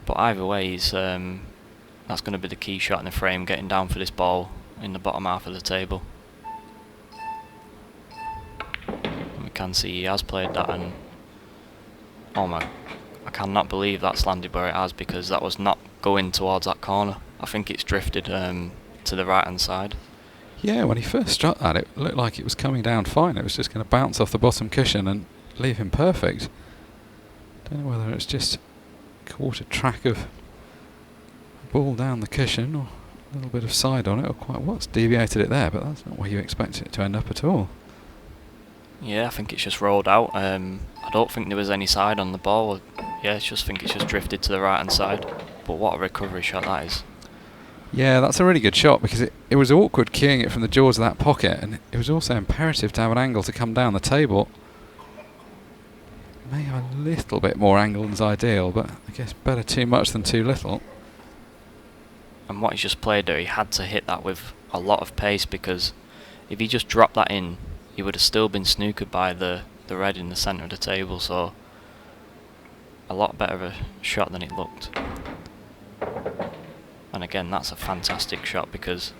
But either way, that's going to be the key shot in the frame, getting down for this ball in the bottom half of the table. And we can see he has played that, and oh my, I cannot believe that's landed where it has, because that was not going towards that corner. I think it's drifted to the right hand side. Yeah, when he first struck that, it looked like it was coming down fine. It was just going to bounce off the bottom cushion and leave him perfect. Don't know whether it's just caught a track of ball down the cushion or a little bit of side on it, or quite what's deviated it there, but that's not where you expect it to end up at all. Yeah, I think it's just rolled out. I don't think there was any side on the ball. Yeah, I just think it's just drifted to the right hand side. But what a recovery shot that is. Yeah, that's a really good shot, because it was awkward cueing it from the jaws of that pocket, and it was also imperative to have an angle to come down the table. May have a little bit more angle than's ideal, but I guess better too much than too little. And what he's just played there, he had to hit that with a lot of pace, because if he just dropped that in, he would have still been snookered by the red in the centre of the table, so a lot better of a shot than it looked. And again, that's a fantastic shot, because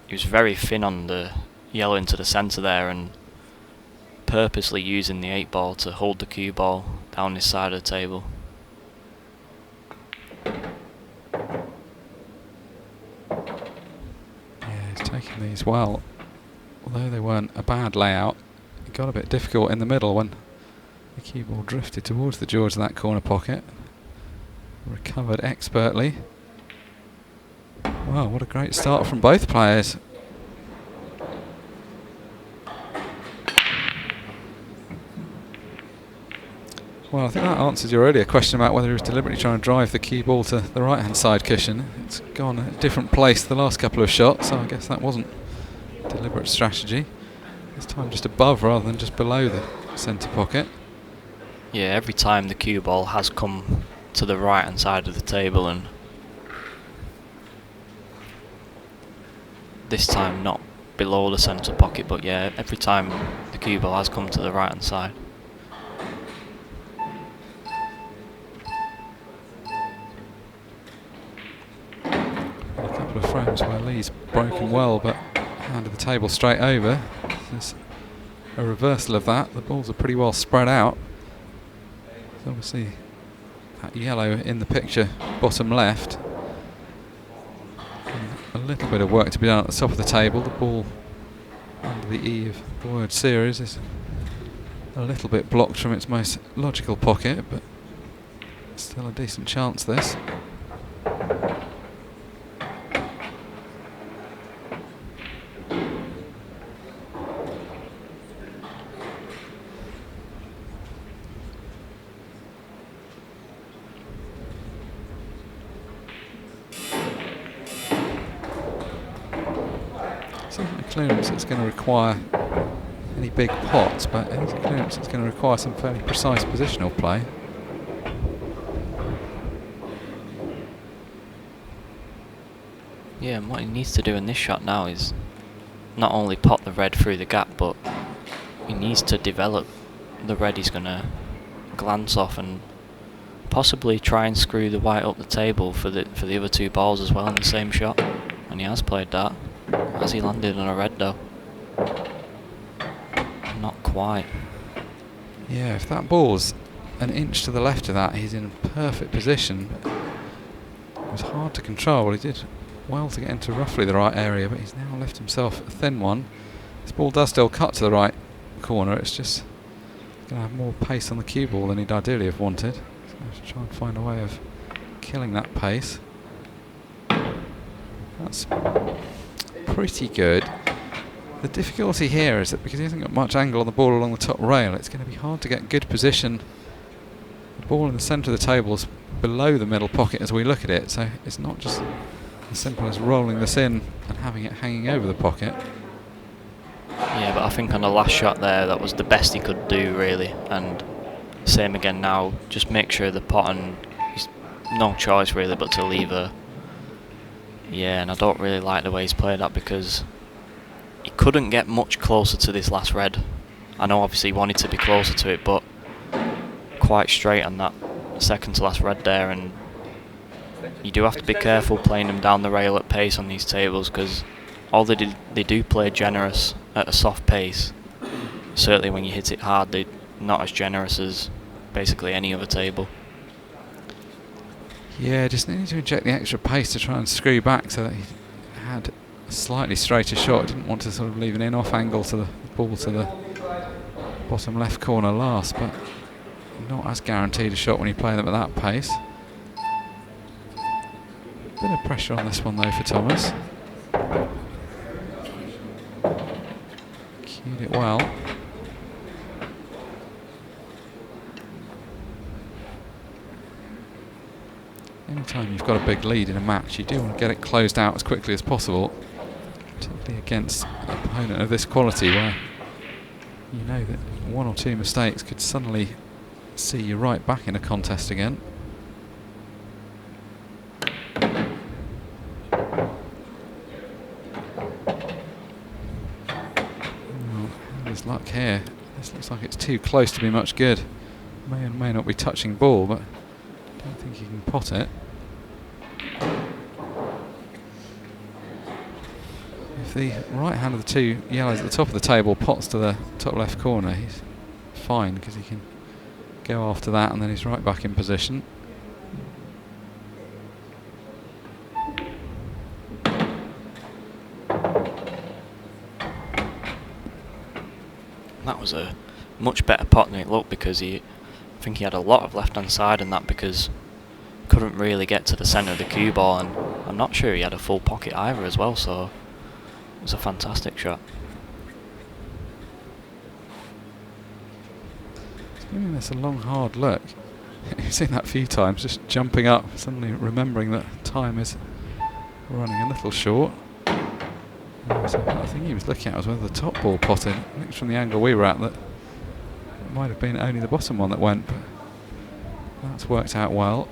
he was very thin on the yellow into the centre there, and purposely using the 8 ball to hold the cue ball down this side of the table. Yeah, he's taking these well. Although they weren't a bad layout, it got a bit difficult in the middle when the cue ball drifted towards the jaws of that corner pocket. Recovered expertly. Wow, what a great start from both players. Well, I think that answers your earlier question about whether he was deliberately trying to drive the cue ball to the right hand side cushion. It's gone a different place the last couple of shots, so I guess that wasn't deliberate strategy. This time just above rather than just below the centre pocket. Yeah, every time the cue ball has come to the right hand side of the table, and this time not below the centre pocket, but yeah, every time the cue ball has come to the right hand side. frames where Lee's broken well, but handed the table straight over. There's a reversal of that. The balls are pretty well spread out. So obviously that yellow in the picture, bottom left. And a little bit of work to be done at the top of the table. The ball under the E of the word series is a little bit blocked from its most logical pocket, but still a decent chance this. Clearance it's going to require any big pots, but it is a clearance it's going to require some fairly precise positional play. Yeah, and what he needs to do in this shot now is not only pot the red through the gap, but he needs to develop the red he's going to glance off and possibly try and screw the white up the table for the other two balls as well in the same shot. And he has played that. Has he landed on a red though? Not quite. Yeah, if that ball's an inch to the left of that, he's in perfect position. It was hard to control. He did well to get into roughly the right area, but he's now left himself a thin one. This ball does still cut to the right corner. It's just going to have more pace on the cue ball than he'd ideally have wanted. So I have to try and find a way of killing that pace. That's pretty good. The difficulty here is that because he hasn't got much angle on the ball along the top rail, it's going to be hard to get good position. The ball in the centre of the table is below the middle pocket as we look at it, so it's not just as simple as rolling this in and having it hanging over the pocket. Yeah, but I think on the last shot there, that was the best he could do really, and same again now. Just make sure the pot, and he's no choice really but to leave her. Yeah, and I don't really like the way he's played that because he couldn't get much closer to this last red. I know obviously he wanted to be closer to it, but quite straight on that second to last red there, and you do have to be careful playing them down the rail at pace on these tables because although they do play generous at a soft pace, certainly when you hit it hard they're not as generous as basically any other table. Yeah, just needed to inject the extra pace to try and screw back so that he had a slightly straighter shot. Didn't want to sort of leave an in-off angle to the ball to the bottom left corner last, but not as guaranteed a shot when you play them at that pace. Bit of pressure on this one though for Thomas. Cued it well. Anytime you've got a big lead in a match, you do want to get it closed out as quickly as possible, particularly against an opponent of this quality where you know that one or two mistakes could suddenly see you right back in a contest again. Well, there's luck here. This looks like it's too close to be much good. May and may not be touching ball, but I don't think you can pot it. If the right hand of the two yellows at the top of the table pots to the top left corner, he's fine because he can go after that and then he's right back in position. That was a much better pot than it looked because I think he had a lot of left hand side and that because couldn't really get to the centre of the cue ball, and I'm not sure he had a full pocket either as well, so it was a fantastic shot. He's giving this a long hard look. You've seen that a few times, just jumping up, suddenly remembering that time is running a little short. So I think he was looking at was whether the top ball potted. I think from the angle we were at that it might have been only the bottom one that went, but that's worked out well.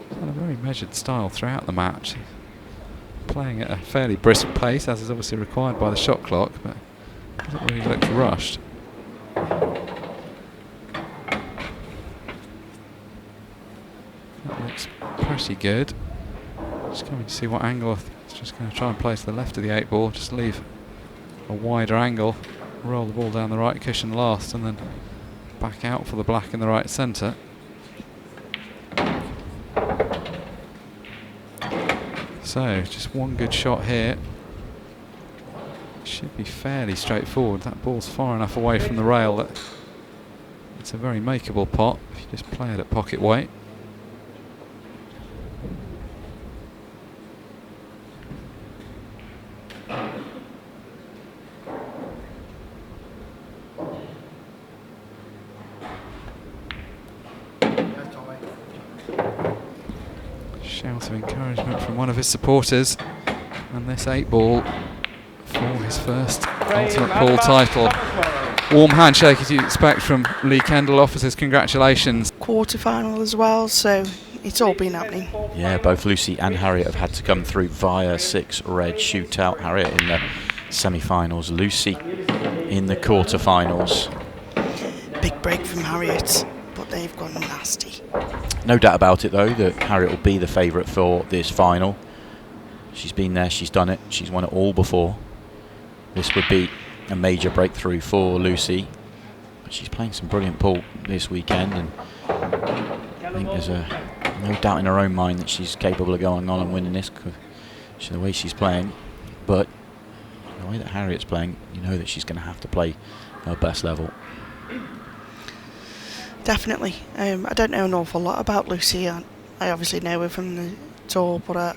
He's had a very measured style throughout the match, playing at a fairly brisk pace, as is obviously required by the shot clock, but doesn't really look rushed. actually good. Just coming to see what angle. It's just going to try and play to the left of the 8 ball, just leave a wider angle, roll the ball down the right cushion last, and then back out for the black in the right centre. So, just one good shot here. Should be fairly straightforward. That ball's far enough away from the rail that it's a very makeable pot if you just play it at pocket weight. Shout of encouragement from one of his supporters, and this 8 ball for his first ultimate pool title. Warm handshake as you expect from Lee Kendall. Officers, congratulations. Quarter-final as well, so it's all been happening. Yeah, both Lucy and Harriet have had to come through via 6 red shootout. Harriet in the semi-finals, Lucy in the quarter-finals. Big break from Harriet, but they've gone nasty. No doubt about it though that Harriet will be the favourite for this final. She's been there, she's done it, she's won it all before. This would be a major breakthrough for Lucy. But she's playing some brilliant pool this weekend, and I think there's no doubt in her own mind that she's capable of going on and winning this, the way she's playing. But the way that Harriet's playing, you know that she's going to have to play her best level. Definitely. I don't know an awful lot about Lucy. I obviously know her from the tour, but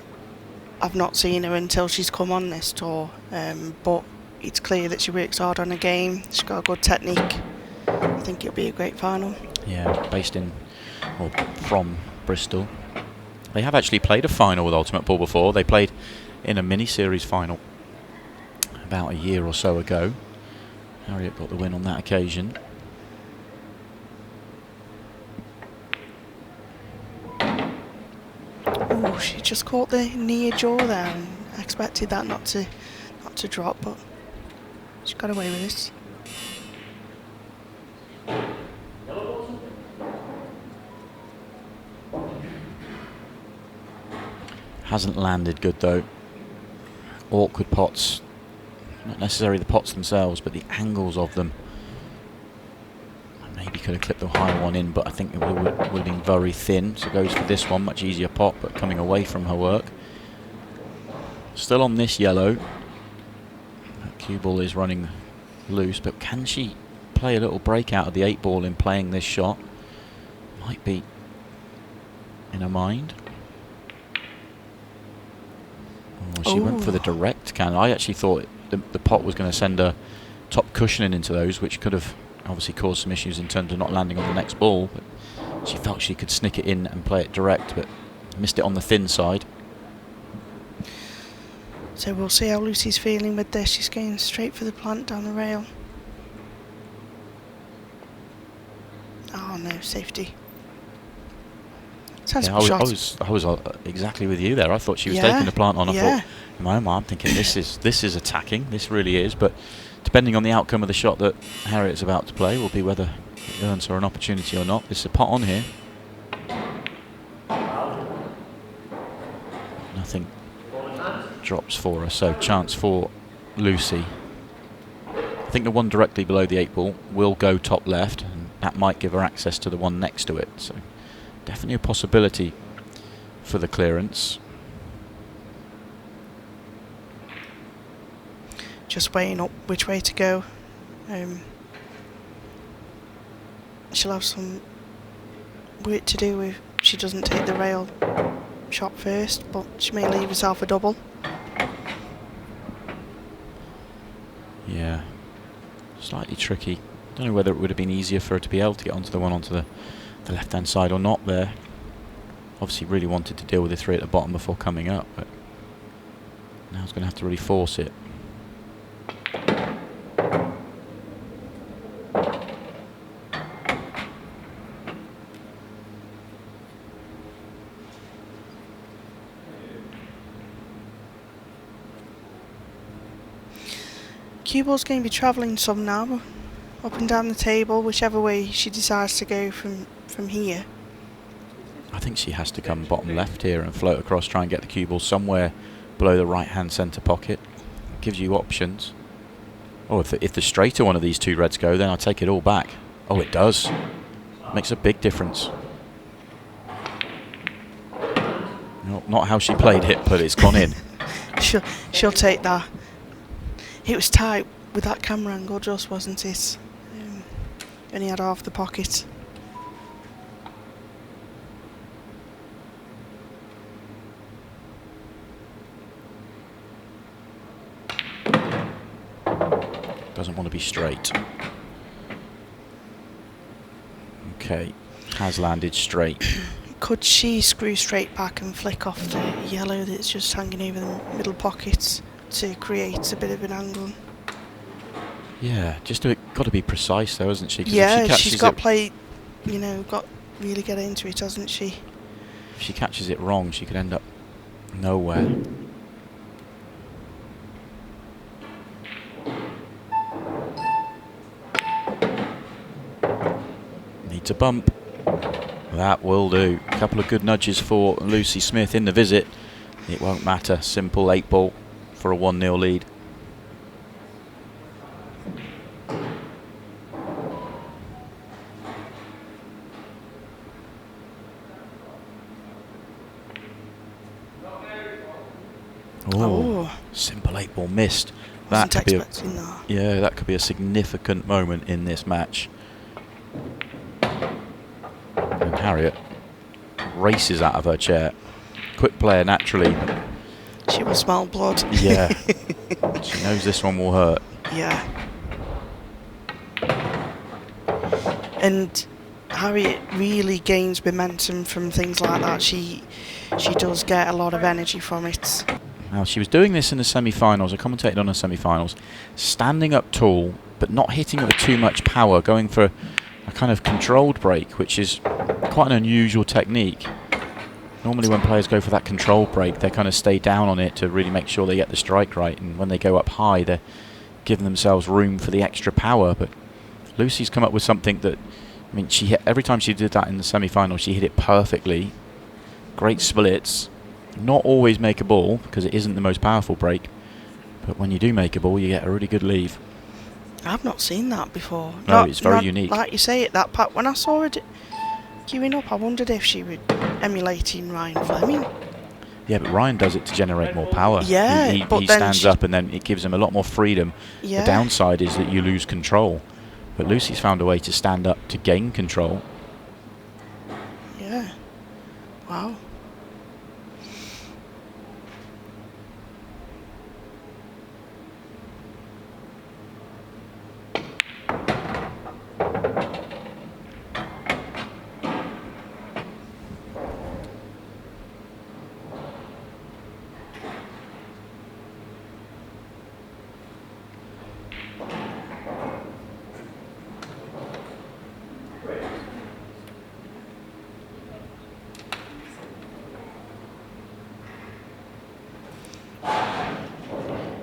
I've not seen her until she's come on this tour. But it's clear that she works hard on her game. She's got a good technique. I think it'll be a great final. Yeah, based in, or from Bristol. They have actually played a final with Ultimate Pool before. They played in a mini-series final about a year or so ago. Harriet got the win on that occasion. Oh, she just caught the near jaw there, and I expected that not to drop, but she got away with this. Hasn't landed good though. Awkward pots, not necessarily the pots themselves, but the angles of them. Maybe could have clipped the high one in, but I think it would have been very thin. So goes for this one, much easier pot, but coming away from her work. Still on this yellow. That cue ball is running loose, but can she play a little break out of the 8 ball in playing this shot? Might be in her mind. Oh, she went for the direct can. I actually thought the pot was going to send her top cushioning into those, which could have obviously caused some issues in terms of not landing on the next ball. But she felt she could snick it in and play it direct, but missed it on the thin side. So we'll see how Lucy's feeling with this. She's going straight for the plant down the rail. Oh no, safety. Yeah, I was exactly with you there. I thought she was taking the plant on. I thought, in my own mind, I'm thinking this is attacking. This really is. But depending on the outcome of the shot that Harriet's about to play, will be whether it earns her an opportunity or not. There's a pot on here. Nothing drops for her, so chance for Lucy. I think the one directly below the 8 ball will go top left, and that might give her access to the one next to it. So definitely a possibility for the clearance. Just weighing up which way to go. She'll have some work to do if she doesn't take the rail shot first, but she may leave herself a double. Yeah, slightly tricky. Don't know whether it would have been easier for her to be able to get onto the one onto the left hand side or not there. Obviously really wanted to deal with the 3 at the bottom before coming up, but now it's going to have to really force it. Cue ball's going to be travelling some now, up and down the table, whichever way she decides to go from here. I think she has to come bottom left here and float across, try and get the cue ball somewhere below the right-hand centre pocket. Gives you options. Oh, if the straighter one of these two reds go, then I'll take it all back. Oh, it does. Makes a big difference. No, not how she played it, but it's gone in. She'll take that. It was tight with that camera angle, just wasn't it? Only had half the pocket. Doesn't want to be straight. Okay, has landed straight. Could she screw straight back and flick off the yellow that's just hanging over the middle pocket to create a bit of an angle? Yeah, just got to be precise though, hasn't she? Yeah, she's got play, you know, got really get into it, hasn't she? If she catches it wrong, she could end up nowhere. Needs a bump. That will do. A couple of good nudges for Lucy Smith in the visit. It won't matter. Simple 8-ball for a 1-0 lead. Oh, simple 8-ball missed. That could be that could be a significant moment in this match. And Harriet races out of her chair. Quick player naturally. She will smell blood. Yeah. She knows this one will hurt. Yeah. And Harriet really gains momentum from things like that. She does get a lot of energy from it. Now, she was doing this in the semi-finals. I commentated on the semi-finals. Standing up tall, but not hitting it with too much power, going for a kind of controlled break, which is quite an unusual technique. Normally when players go for that controlled break, they kind of stay down on it to really make sure they get the strike right. And when they go up high, they're giving themselves room for the extra power. But Lucy's come up with something that, I mean, she hit, every time she did that in the semi-final, she hit it perfectly. Great splits. Not always make a ball, because it isn't the most powerful break. But when you do make a ball, you get a really good leave. I've not seen that before. No, it's very unique. Like you say, at that part, when I saw her queuing up, I wondered if she was emulating Ryan Fleming. Yeah, but Ryan does it to generate more power. Yeah, he stands up and then it gives him a lot more freedom. Yeah. The downside is that you lose control. But Lucy's found a way to stand up to gain control. Yeah. Wow.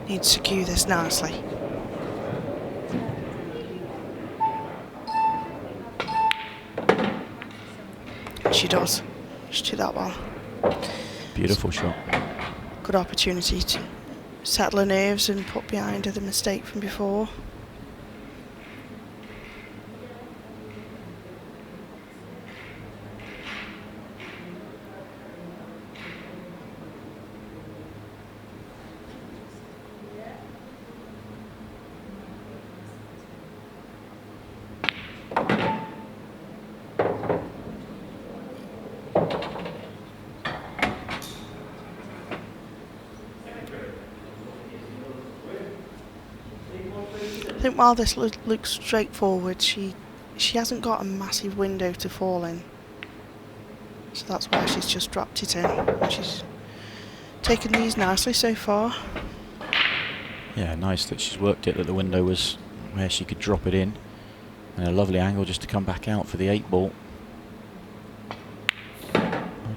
Needs to cue this nicely. She does. She did that well. Beautiful shot. Good opportunity to settle her nerves and put behind her the mistake from before. I think while this looks straightforward, she hasn't got a massive window to fall in. So that's why she's just dropped it in. And she's taken these nicely so far. Yeah, nice that she's worked it, that the window was where she could drop it in. And a lovely angle just to come back out for the 8-ball.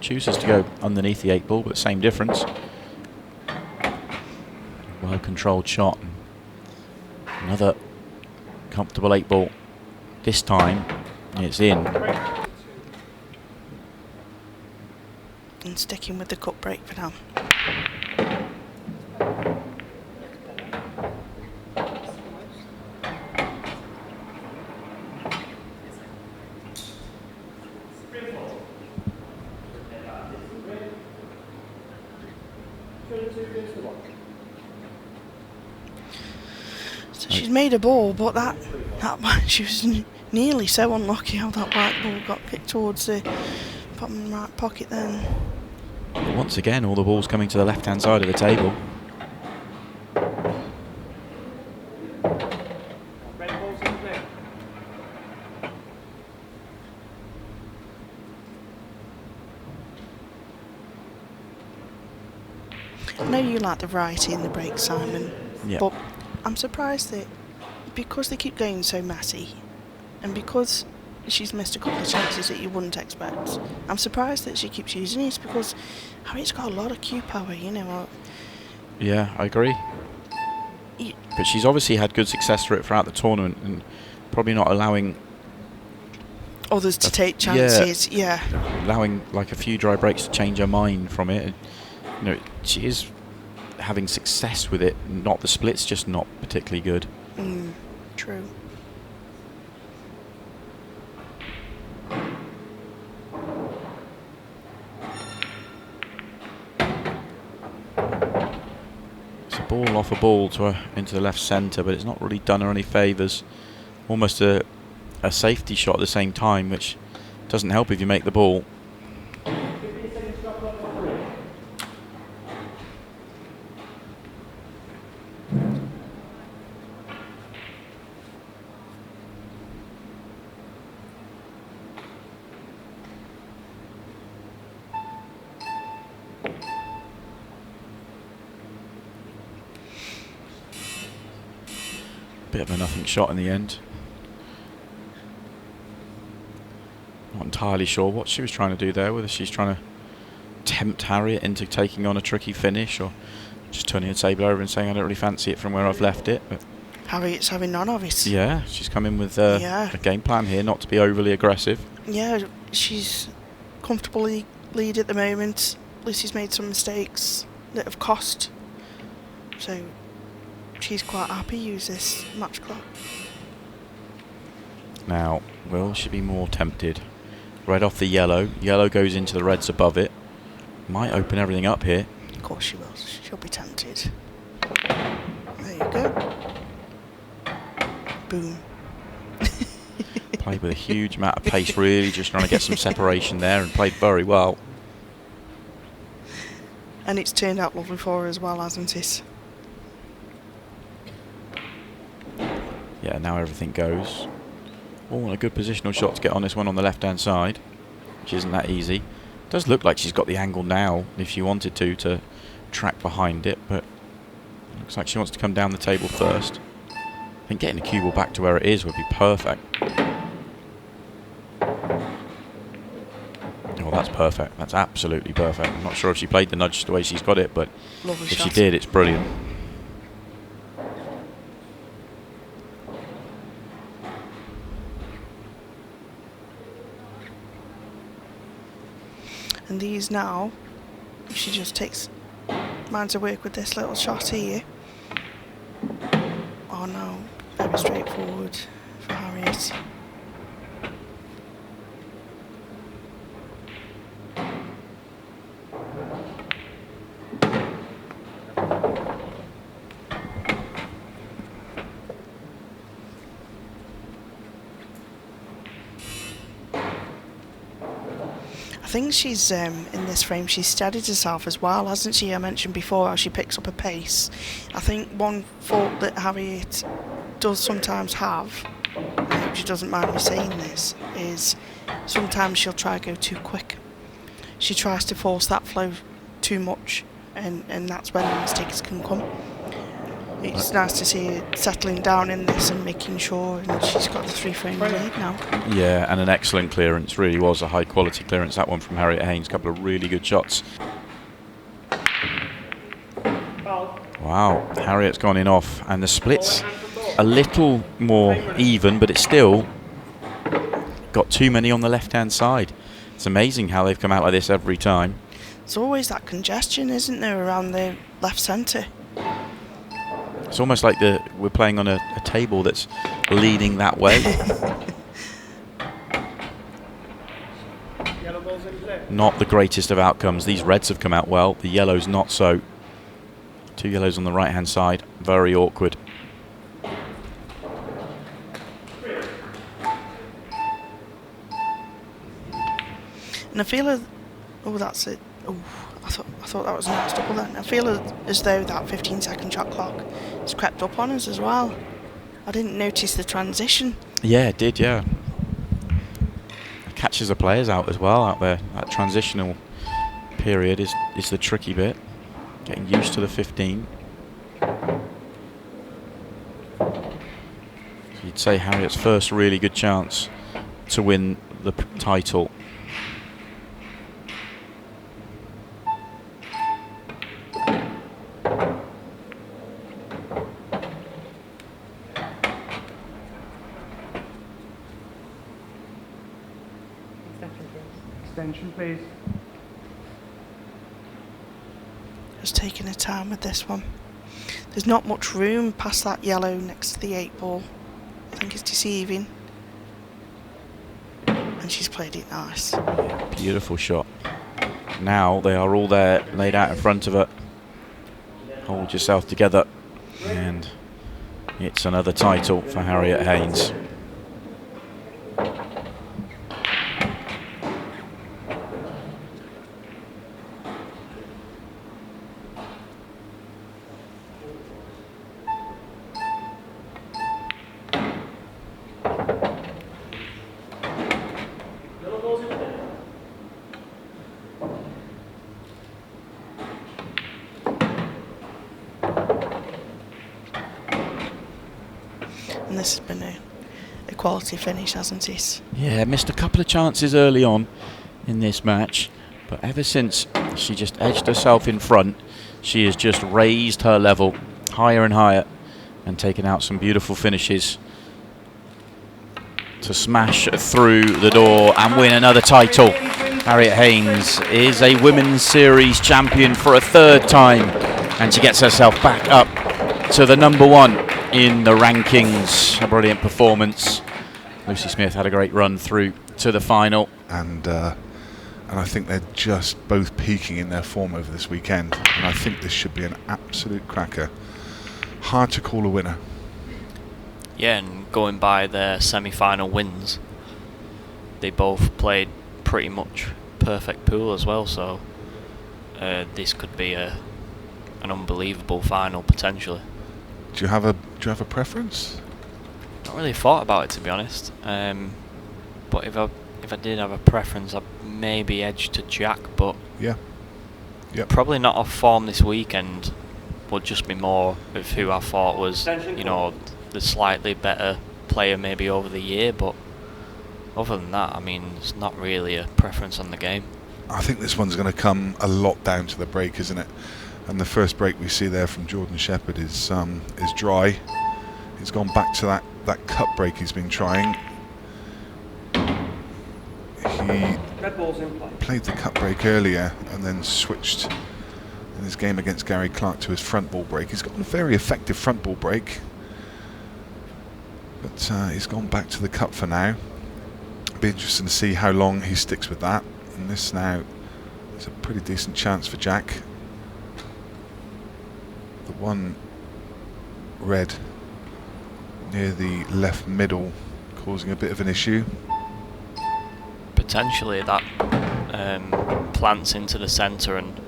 Chooses to go underneath the 8-ball, but same difference. Well controlled shot. Another comfortable 8-ball. This time it's in. and sticking with the cut break for now. So she's made a ball, but that she was nearly so unlucky how that white ball got kicked towards the bottom right pocket then. Once again, all the balls coming to the left-hand side of the table. I know you like the variety in the break, Simon, Yeah. but I'm surprised that because they keep going so messy and because she's missed a couple of chances that you wouldn't expect, I'm surprised that she keeps using it because Harriet's got a lot of cue power, you know. Yeah, I agree. But she's obviously had good success throughout the tournament and probably not allowing others to take chances, yeah. Allowing like a few dry breaks to change her mind from it. You know, she is having success with it, not the splits, just not particularly good. True. It's a ball off a ball to her into the left centre, but it's not really done her any favours. Almost a safety shot at the same time, which doesn't help if you make the ball. Bit of a nothing shot in the end. Not entirely sure what she was trying to do there, whether she's trying to tempt Harriet into taking on a tricky finish or just turning the table over and saying I don't really fancy it from where I've left it. But Harriet's having none of it. yeah, she's come in with a game plan here, not to be overly aggressive. Yeah, she's comfortably lead at the moment. Lucy's made some mistakes that have cost, so she's quite happy to use this match clock. Now, will she be more tempted? Red off the yellow. Yellow goes into the reds above it. Might open everything up here. Of course she will. She'll be tempted. There you go. Boom. Played with a huge amount of pace, really just trying to get some separation there, and played very well. And it's turned out lovely for her as well, hasn't it? Yeah, now everything goes. Oh, and a good positional shot to get on this one on the left-hand side, which isn't that easy. Does look like she's got the angle now, if she wanted to track behind it, but looks like she wants to come down the table first. I think getting the cue ball back to where it is would be perfect. Oh, that's perfect. That's absolutely perfect. I'm not sure if she played the nudge the way she's got it, but lovely if shot. she did, it's brilliant. And these now, if she just takes minds to work with this little shot here. Oh no, very straightforward for Harriet. I think she's, in this frame, she's steadied herself as well, hasn't she? I mentioned before how she picks up a pace. I think one fault that Harriet does sometimes have, I hope she doesn't mind me saying this, is sometimes she'll try to go too quick. She tries to force that flow too much, and that's when the mistakes can come. It's nice to see her settling down in this and making sure, and she's got the 3-frame lead now. Yeah, and an excellent clearance. Really was a high quality clearance, that one from Harriet Haynes. A couple of really good shots. Wow, Harriet's gone in off, and the split's a little more even, but it's still got too many on the left-hand side. It's amazing how they've come out like this every time. there's always that congestion, isn't there, around the left centre? It's almost like we're playing on a table that's leaning that way. Not the greatest of outcomes. These reds have come out well. The yellows not so. 2 yellows on the right hand side. Very awkward. And I feel that's it. Oh, I thought that was a nice double then. I feel as though that 15-second shot clock has crept up on us as well. I didn't notice the transition. Yeah, it did, yeah. It catches the players out as well out there. That transitional period is the tricky bit. Getting used to the 15. So you'd say Harriet's first really good chance to win the title. Extension, please. Just taking her time with this one. There's not much room past that yellow next to the 8 ball. I think it's deceiving. And she's played it nice. Beautiful shot. Now they are all there, laid out in front of her. Hold yourself together. And it's another title for Harriet Haynes. And this has been a quality finish, hasn't it? Yeah, missed a couple of chances early on in this match, but ever since she just edged herself in front, she has just raised her level higher and higher and taken out some beautiful finishes to smash through the door and win another title. Harriet Haynes is a Women's Series champion for a 3rd time, and she gets herself back up to the #1 in the rankings. A brilliant performance. Lucy Smith had a great run through to the final. And I think they're just both peaking in their form over this weekend. And I think this should be an absolute cracker. Hard to call a winner. Yeah, and going by their semi-final wins, they both played pretty much perfect pool as well, so this could be an unbelievable final potentially. Do you have a preference? Not really thought about it, to be honest. But if I did have a preference, I'd maybe edge to Jack, but yeah, probably not off form this weekend. Would just be more of who I thought was, you know, the slightly better player maybe over the year. But other than that, I mean, it's not really a preference on the game. I think this one's going to come a lot down to the break, isn't it? And the first break we see there from Jordan Shepherd is dry. He's gone back to that cut break he's been trying. He played the cut break earlier and then switched in his game against Gary Clark to his front ball break. He's got a very effective front ball break, but he's gone back to the cut for now. Be interesting to see how long he sticks with that. And this now is a pretty decent chance for Jack. The one red near the left middle causing a bit of an issue. Potentially that plants into the centre, and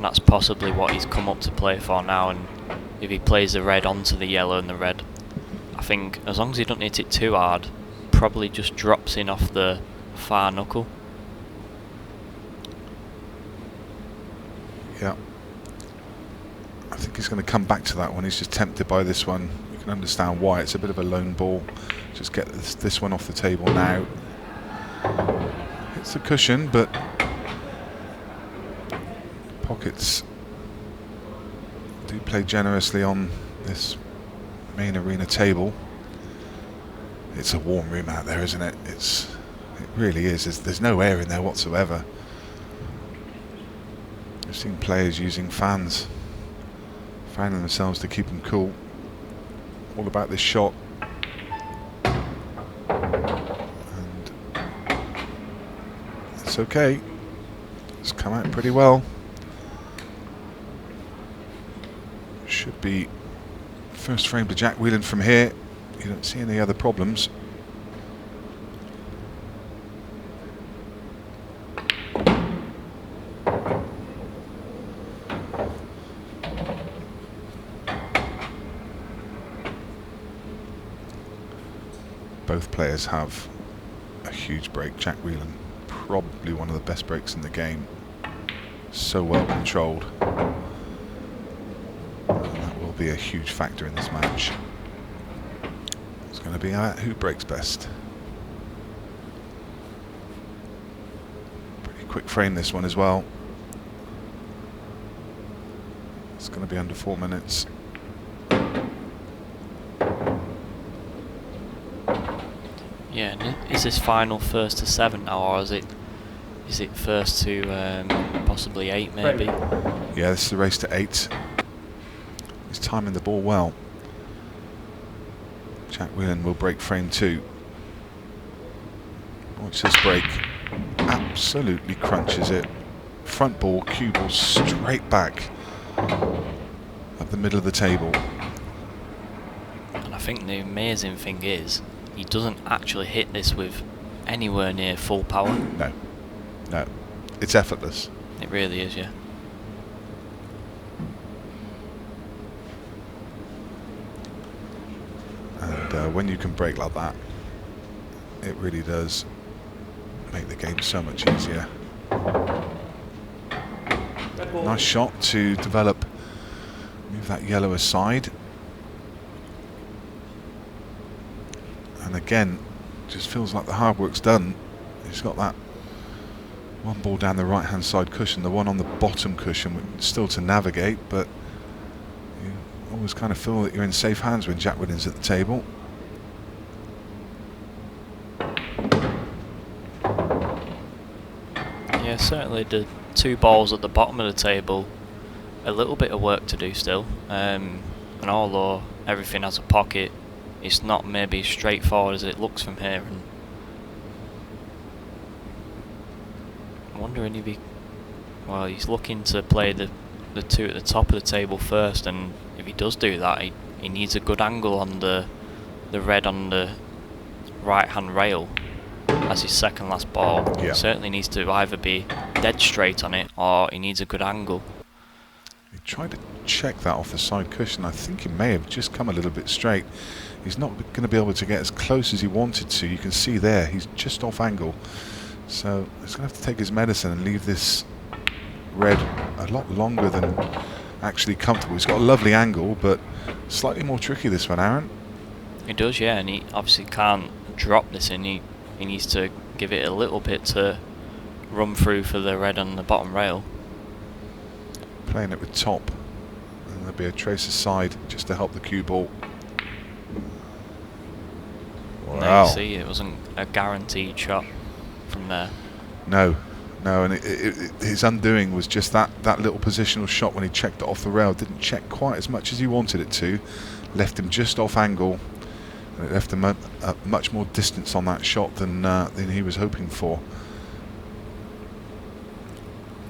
that's possibly what he's come up to play for now. And if he plays the red onto the yellow and the red, I think as long as he doesn't hit it too hard, probably just drops in off the far knuckle. Yeah, I think he's going to come back to that one. He's just tempted by this one. You can understand why. It's a bit of a lone ball. Just get this one off the table now. It's a cushion, but pockets do play generously on this main arena table. It's a warm room out there, isn't it? It really is. There's no air in there whatsoever. I've seen players using fans, fanning themselves to keep them cool. All about this shot. And it's okay. It's come out pretty well. Should be first frame to Jack Whelan from here. You don't see any other problems. Both players have a huge break. Jack Whelan, probably one of the best breaks in the game. So well controlled. And that will be a huge factor in this match. It's going to be who breaks best. Pretty quick frame this one as well. It's going to be under 4 minutes. Yeah, and is this final first to 7 now, or is it first to possibly 8 maybe? Yeah, this is the race to 8. He's timing the ball well. Jack Whelan will break frame 2. Watch this break. Absolutely crunches it. Front ball, cue ball straight back up the middle of the table. And I think the amazing thing is, he doesn't actually hit this with anywhere near full power. No, no, it's effortless. It really is, yeah. And when you can break like that, it really does make the game so much easier. Nice shot to develop, move that yellow aside. And again, just feels like the hard work's done. He's got that one ball down the right hand side cushion, the one on the bottom cushion still to navigate, but you always kind of feel that you're in safe hands when Jack Whelan's at the table. Yeah, certainly the 2 balls at the bottom of the table, a little bit of work to do still, and although everything has a pocket, it's not maybe as straightforward as it looks from here. And I'm wondering if he's looking to play the 2 at the top of the table first, and if he does do that, he needs a good angle on the red on the right hand rail as his second last ball. Yeah. Certainly needs to either be dead straight on it, or he needs a good angle. He tried to check that off the side cushion. I think he may have just come a little bit straight. He's not going to be able to get as close as he wanted to. You can see there, he's just off angle. So he's going to have to take his medicine and leave this red a lot longer than actually comfortable. He's got a lovely angle, but slightly more tricky this one, Aaron. He does, yeah, and he obviously can't drop this in. He needs to give it a little bit to run through for the red on the bottom rail. Playing it with top, and there'll be a trace aside just to help the cue ball. Wow. Now you see, it wasn't a guaranteed shot from there. No, and his undoing was just that little positional shot when he checked it off the rail. Didn't check quite as much as he wanted it to. Left him just off angle, and it left him much more distance on that shot than he was hoping for.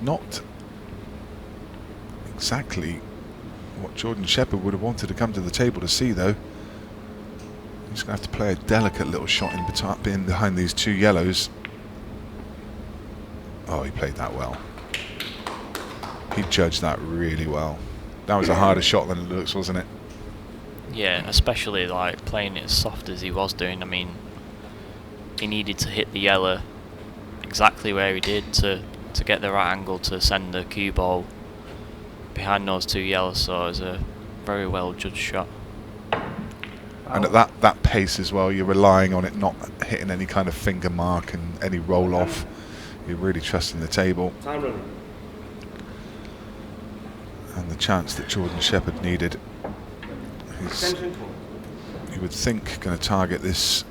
Not exactly what Jordan Shepherd would have wanted to come to the table to see, though. He's going to have to play a delicate little shot in behind these 2 yellows. Oh, he played that well. He judged that really well. That was a harder shot than it looks, wasn't it? Yeah, especially like playing it as soft as he was doing. I mean, he needed to hit the yellow exactly where he did to get the right angle to send the cue ball behind those 2 yellows. So it was a very well judged shot. And at that pace as well, you're relying on it not hitting any kind of finger mark and any roll off. You're really trusting the table. And the chance that Jordan Shepherd needed, he's, you would think, going to target the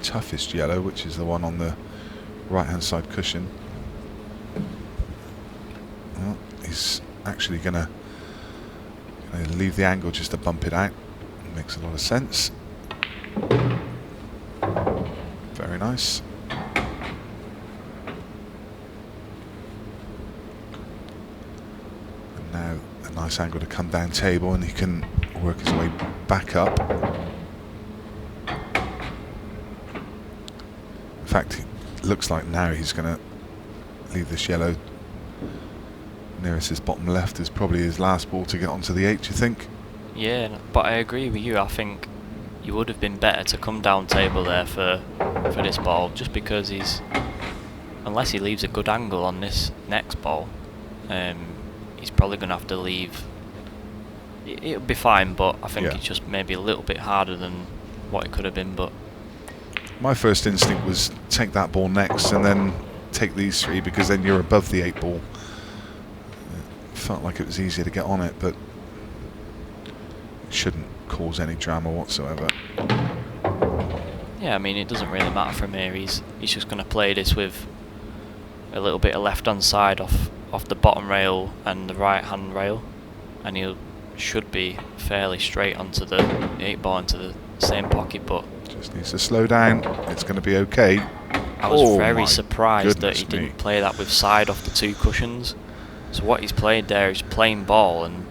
toughest yellow, which is the one on the right hand side cushion. Well, he's he's actually going to leave the angle just to bump it out. It makes a lot of sense. Very nice. And now a nice angle to come down table, and he can work his way back up. In fact, it looks like now he's going to leave this yellow nearest his bottom left is probably his last ball to get onto the 8, do you think? Yeah, but I agree with you. I think he would have been better to come down table there for this ball, just because unless he leaves a good angle on this next ball, he's probably going to have to leave. It'll be fine, but I think it's just maybe a little bit harder than what it could have been. But my first instinct was take that ball next and then take these 3, because then you're above the 8 ball. It felt like it was easier to get on it, but it shouldn't cause any drama whatsoever. Yeah, I mean, it doesn't really matter from here. He's just going to play this with a little bit of left-hand side off the bottom rail and the right-hand rail, and he should be fairly straight onto the 8 ball into the same pocket, but just needs to slow down. It's going to be okay. I was very surprised that he didn't play that with side off the 2 cushions. So what he's played there is plain ball, and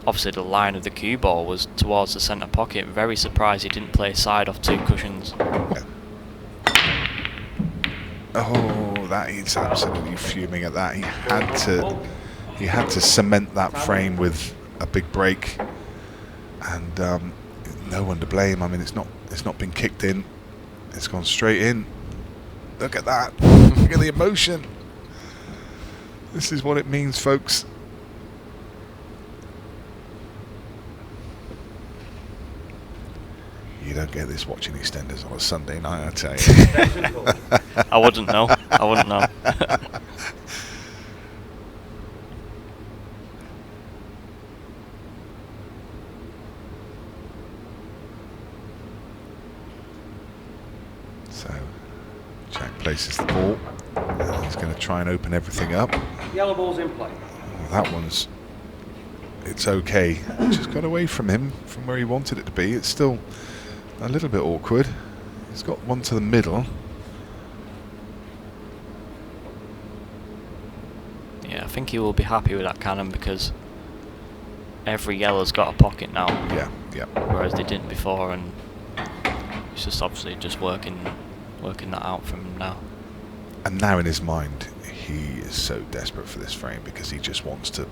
obviously the line of the cue ball was towards the centre pocket. Very surprised he didn't play side off 2 cushions. Yeah. Oh, that he's absolutely fuming at that. He had to cement that frame with a big break, and no one to blame. I mean, it's not been kicked in. It's gone straight in. Look at that. Look at the emotion. This is what it means, folks. You don't get this watching EastEnders on a Sunday night, I tell you. I wouldn't know. I wouldn't know. So, Jack places the ball. He's going to try and open everything up. Yellow ball's in play. Well, that one's... It's okay. Just got away from him, from where he wanted it to be. It's still a little bit awkward. He's got one to the middle. Yeah, I think he will be happy with that cannon, because every yellow's got a pocket now. Yeah. Whereas they didn't before, and it's just obviously just working that out from him now. And now in his mind, he is so desperate for this frame, because he just wants to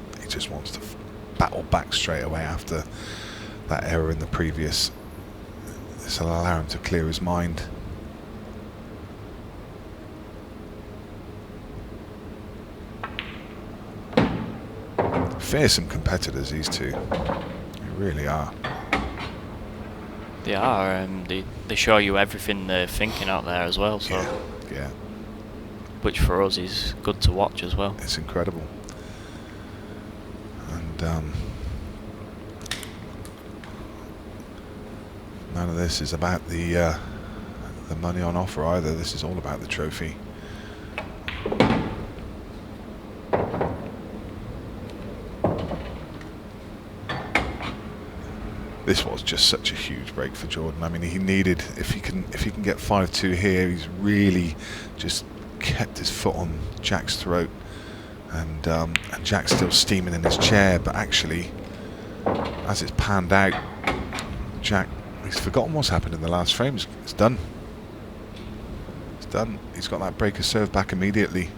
battle back straight away after that error in the previous. This will allow him to clear his mind. Fearsome competitors, these two. They really are. They are. They show you everything they're thinking out there as well. So yeah. Which for us is good to watch as well. It's incredible. And none of this is about the money on offer either. This is all about the trophy. This was just such a huge break for Jordan. I mean, he needed, if he can get 5-2 here, he's really just kept his foot on Jack's throat, and Jack's still steaming in his chair. But actually, as it's panned out, Jack, he's forgotten what's happened in the last frame. It's done. It's done. He's got that breaker serve back immediately.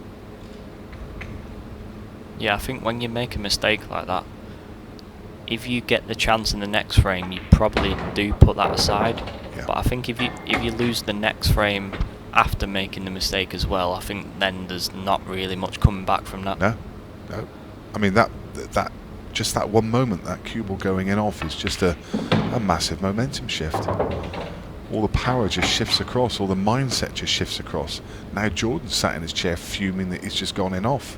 Yeah, I think when you make a mistake like that, if you get the chance in the next frame, you probably do put that aside. Yeah. But I think if you lose the next frame after making the mistake as well, I think then there's not really much coming back from that. No. I mean, that just that one moment, that cue ball going in off, is just a massive momentum shift. All the power just shifts across, all the mindset just shifts across. Now Jordan's sat in his chair fuming that he's just gone in off.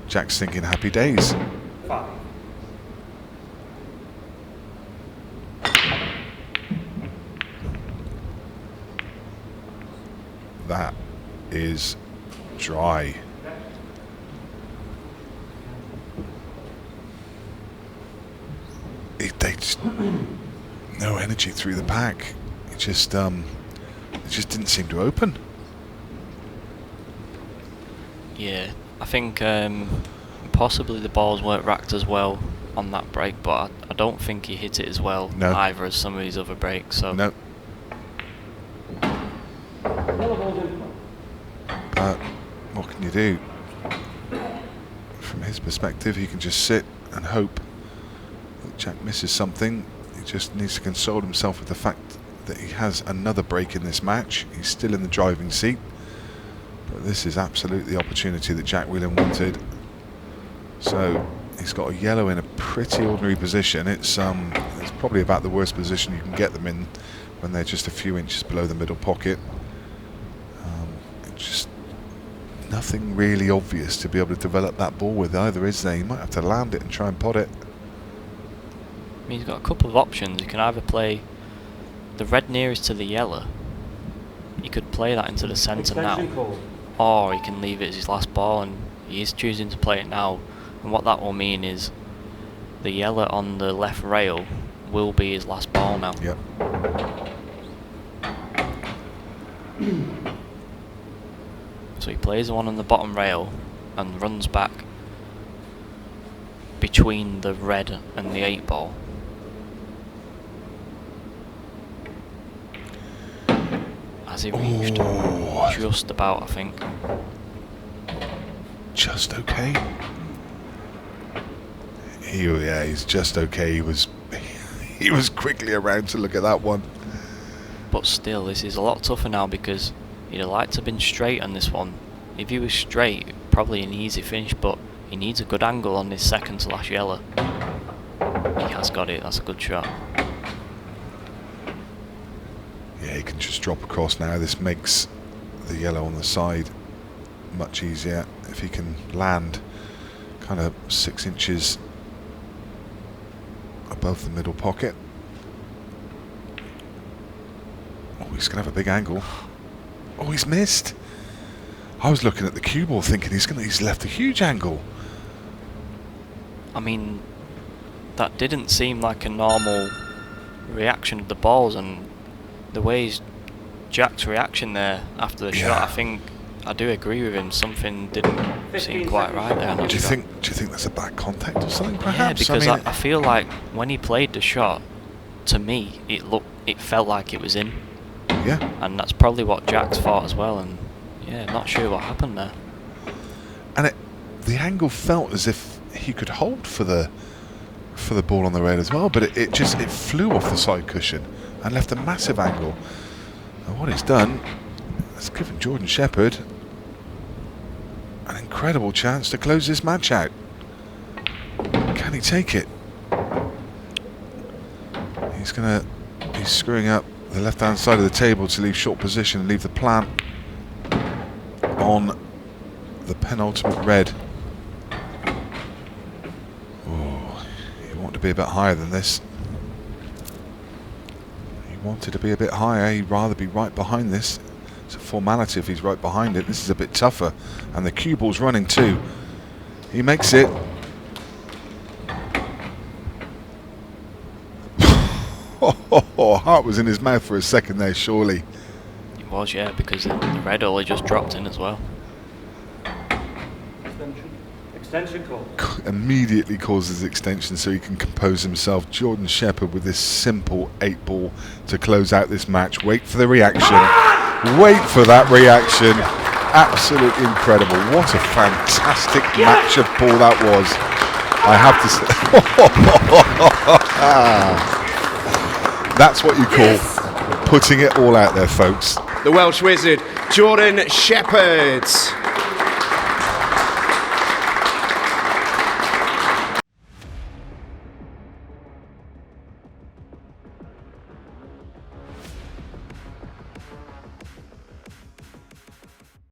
Jack's thinking happy days. 5. That is dry. just no energy through the pack. It just didn't seem to open. Yeah, I think possibly the balls weren't racked as well on that break, but I don't think he hit it as well either as some of his other breaks. So no. But what can you do? From his perspective, he can just sit and hope that Jack misses something. He just needs to console himself with the fact that he has another break in this match. He's still in the driving seat, but this is absolutely the opportunity that Jack Whelan wanted. So he's got a yellow in a pretty ordinary position. It's probably about the worst position you can get them in when they're just a few inches below the middle pocket. Just nothing really obvious to be able to develop that ball with either, is there? You might have to land it and try and pot it. I mean, he's got a couple of options. He can either play the red nearest to the yellow. He could play that into the centre now, or he can leave it as his last ball, and he is choosing to play it now. And what that will mean is the yellow on the left rail will be his last ball now. Yep. So he plays the one on the bottom rail and runs back between the red and the 8 ball. Has he reached? Just about, I think. Just okay. He's just okay. He was quickly around to look at that one. But still, this is a lot tougher now because he'd have liked to have been straight on this one. If he was straight, probably an easy finish, but he needs a good angle on this second to last yellow. He has got it, that's a good shot. Yeah, he can just drop across now. This makes the yellow on the side much easier if he can land kind of 6 inches above the middle pocket. Oh, he's going to have a big angle. Oh, he's missed. I was looking at the cue ball thinking he's left a huge angle. I mean, that didn't seem like a normal reaction of the balls, and the way Jack's reaction there after the shot, I think I do agree with him. Something didn't seem quite right there. Do you think that's a bad contact or something? Perhaps. Yeah, because I feel like when he played the shot, to me it felt like it was in. Yeah. And that's probably what Jack's thought as well. And yeah, not sure what happened there. And the angle felt as if he could hold for the ball on the rail as well, but it flew off the side cushion and left a massive angle. And what it's done, it's given Jordan Shepherd an incredible chance to close this match out. Can he take it? He's screwing up the left-hand side of the table to leave short position and leave the plant on the penultimate red. Oh, he wanted to be a bit higher than this. He wanted to be a bit higher. He'd rather be right behind this. It's a formality if he's right behind it. This is a bit tougher. And the cue ball's running too. He makes it. Heart was in his mouth for a second there, surely. It was, yeah, because the red only just dropped in as well. Extension call. Immediately causes extension so he can compose himself. Jordan Shepherd with this simple 8 ball to close out this match. Wait for the reaction. Wait for that reaction. Absolutely incredible. What a fantastic match of ball that was. I have to say. That's what you call putting it all out there, folks. The Welsh wizard, Jordan Shepherd.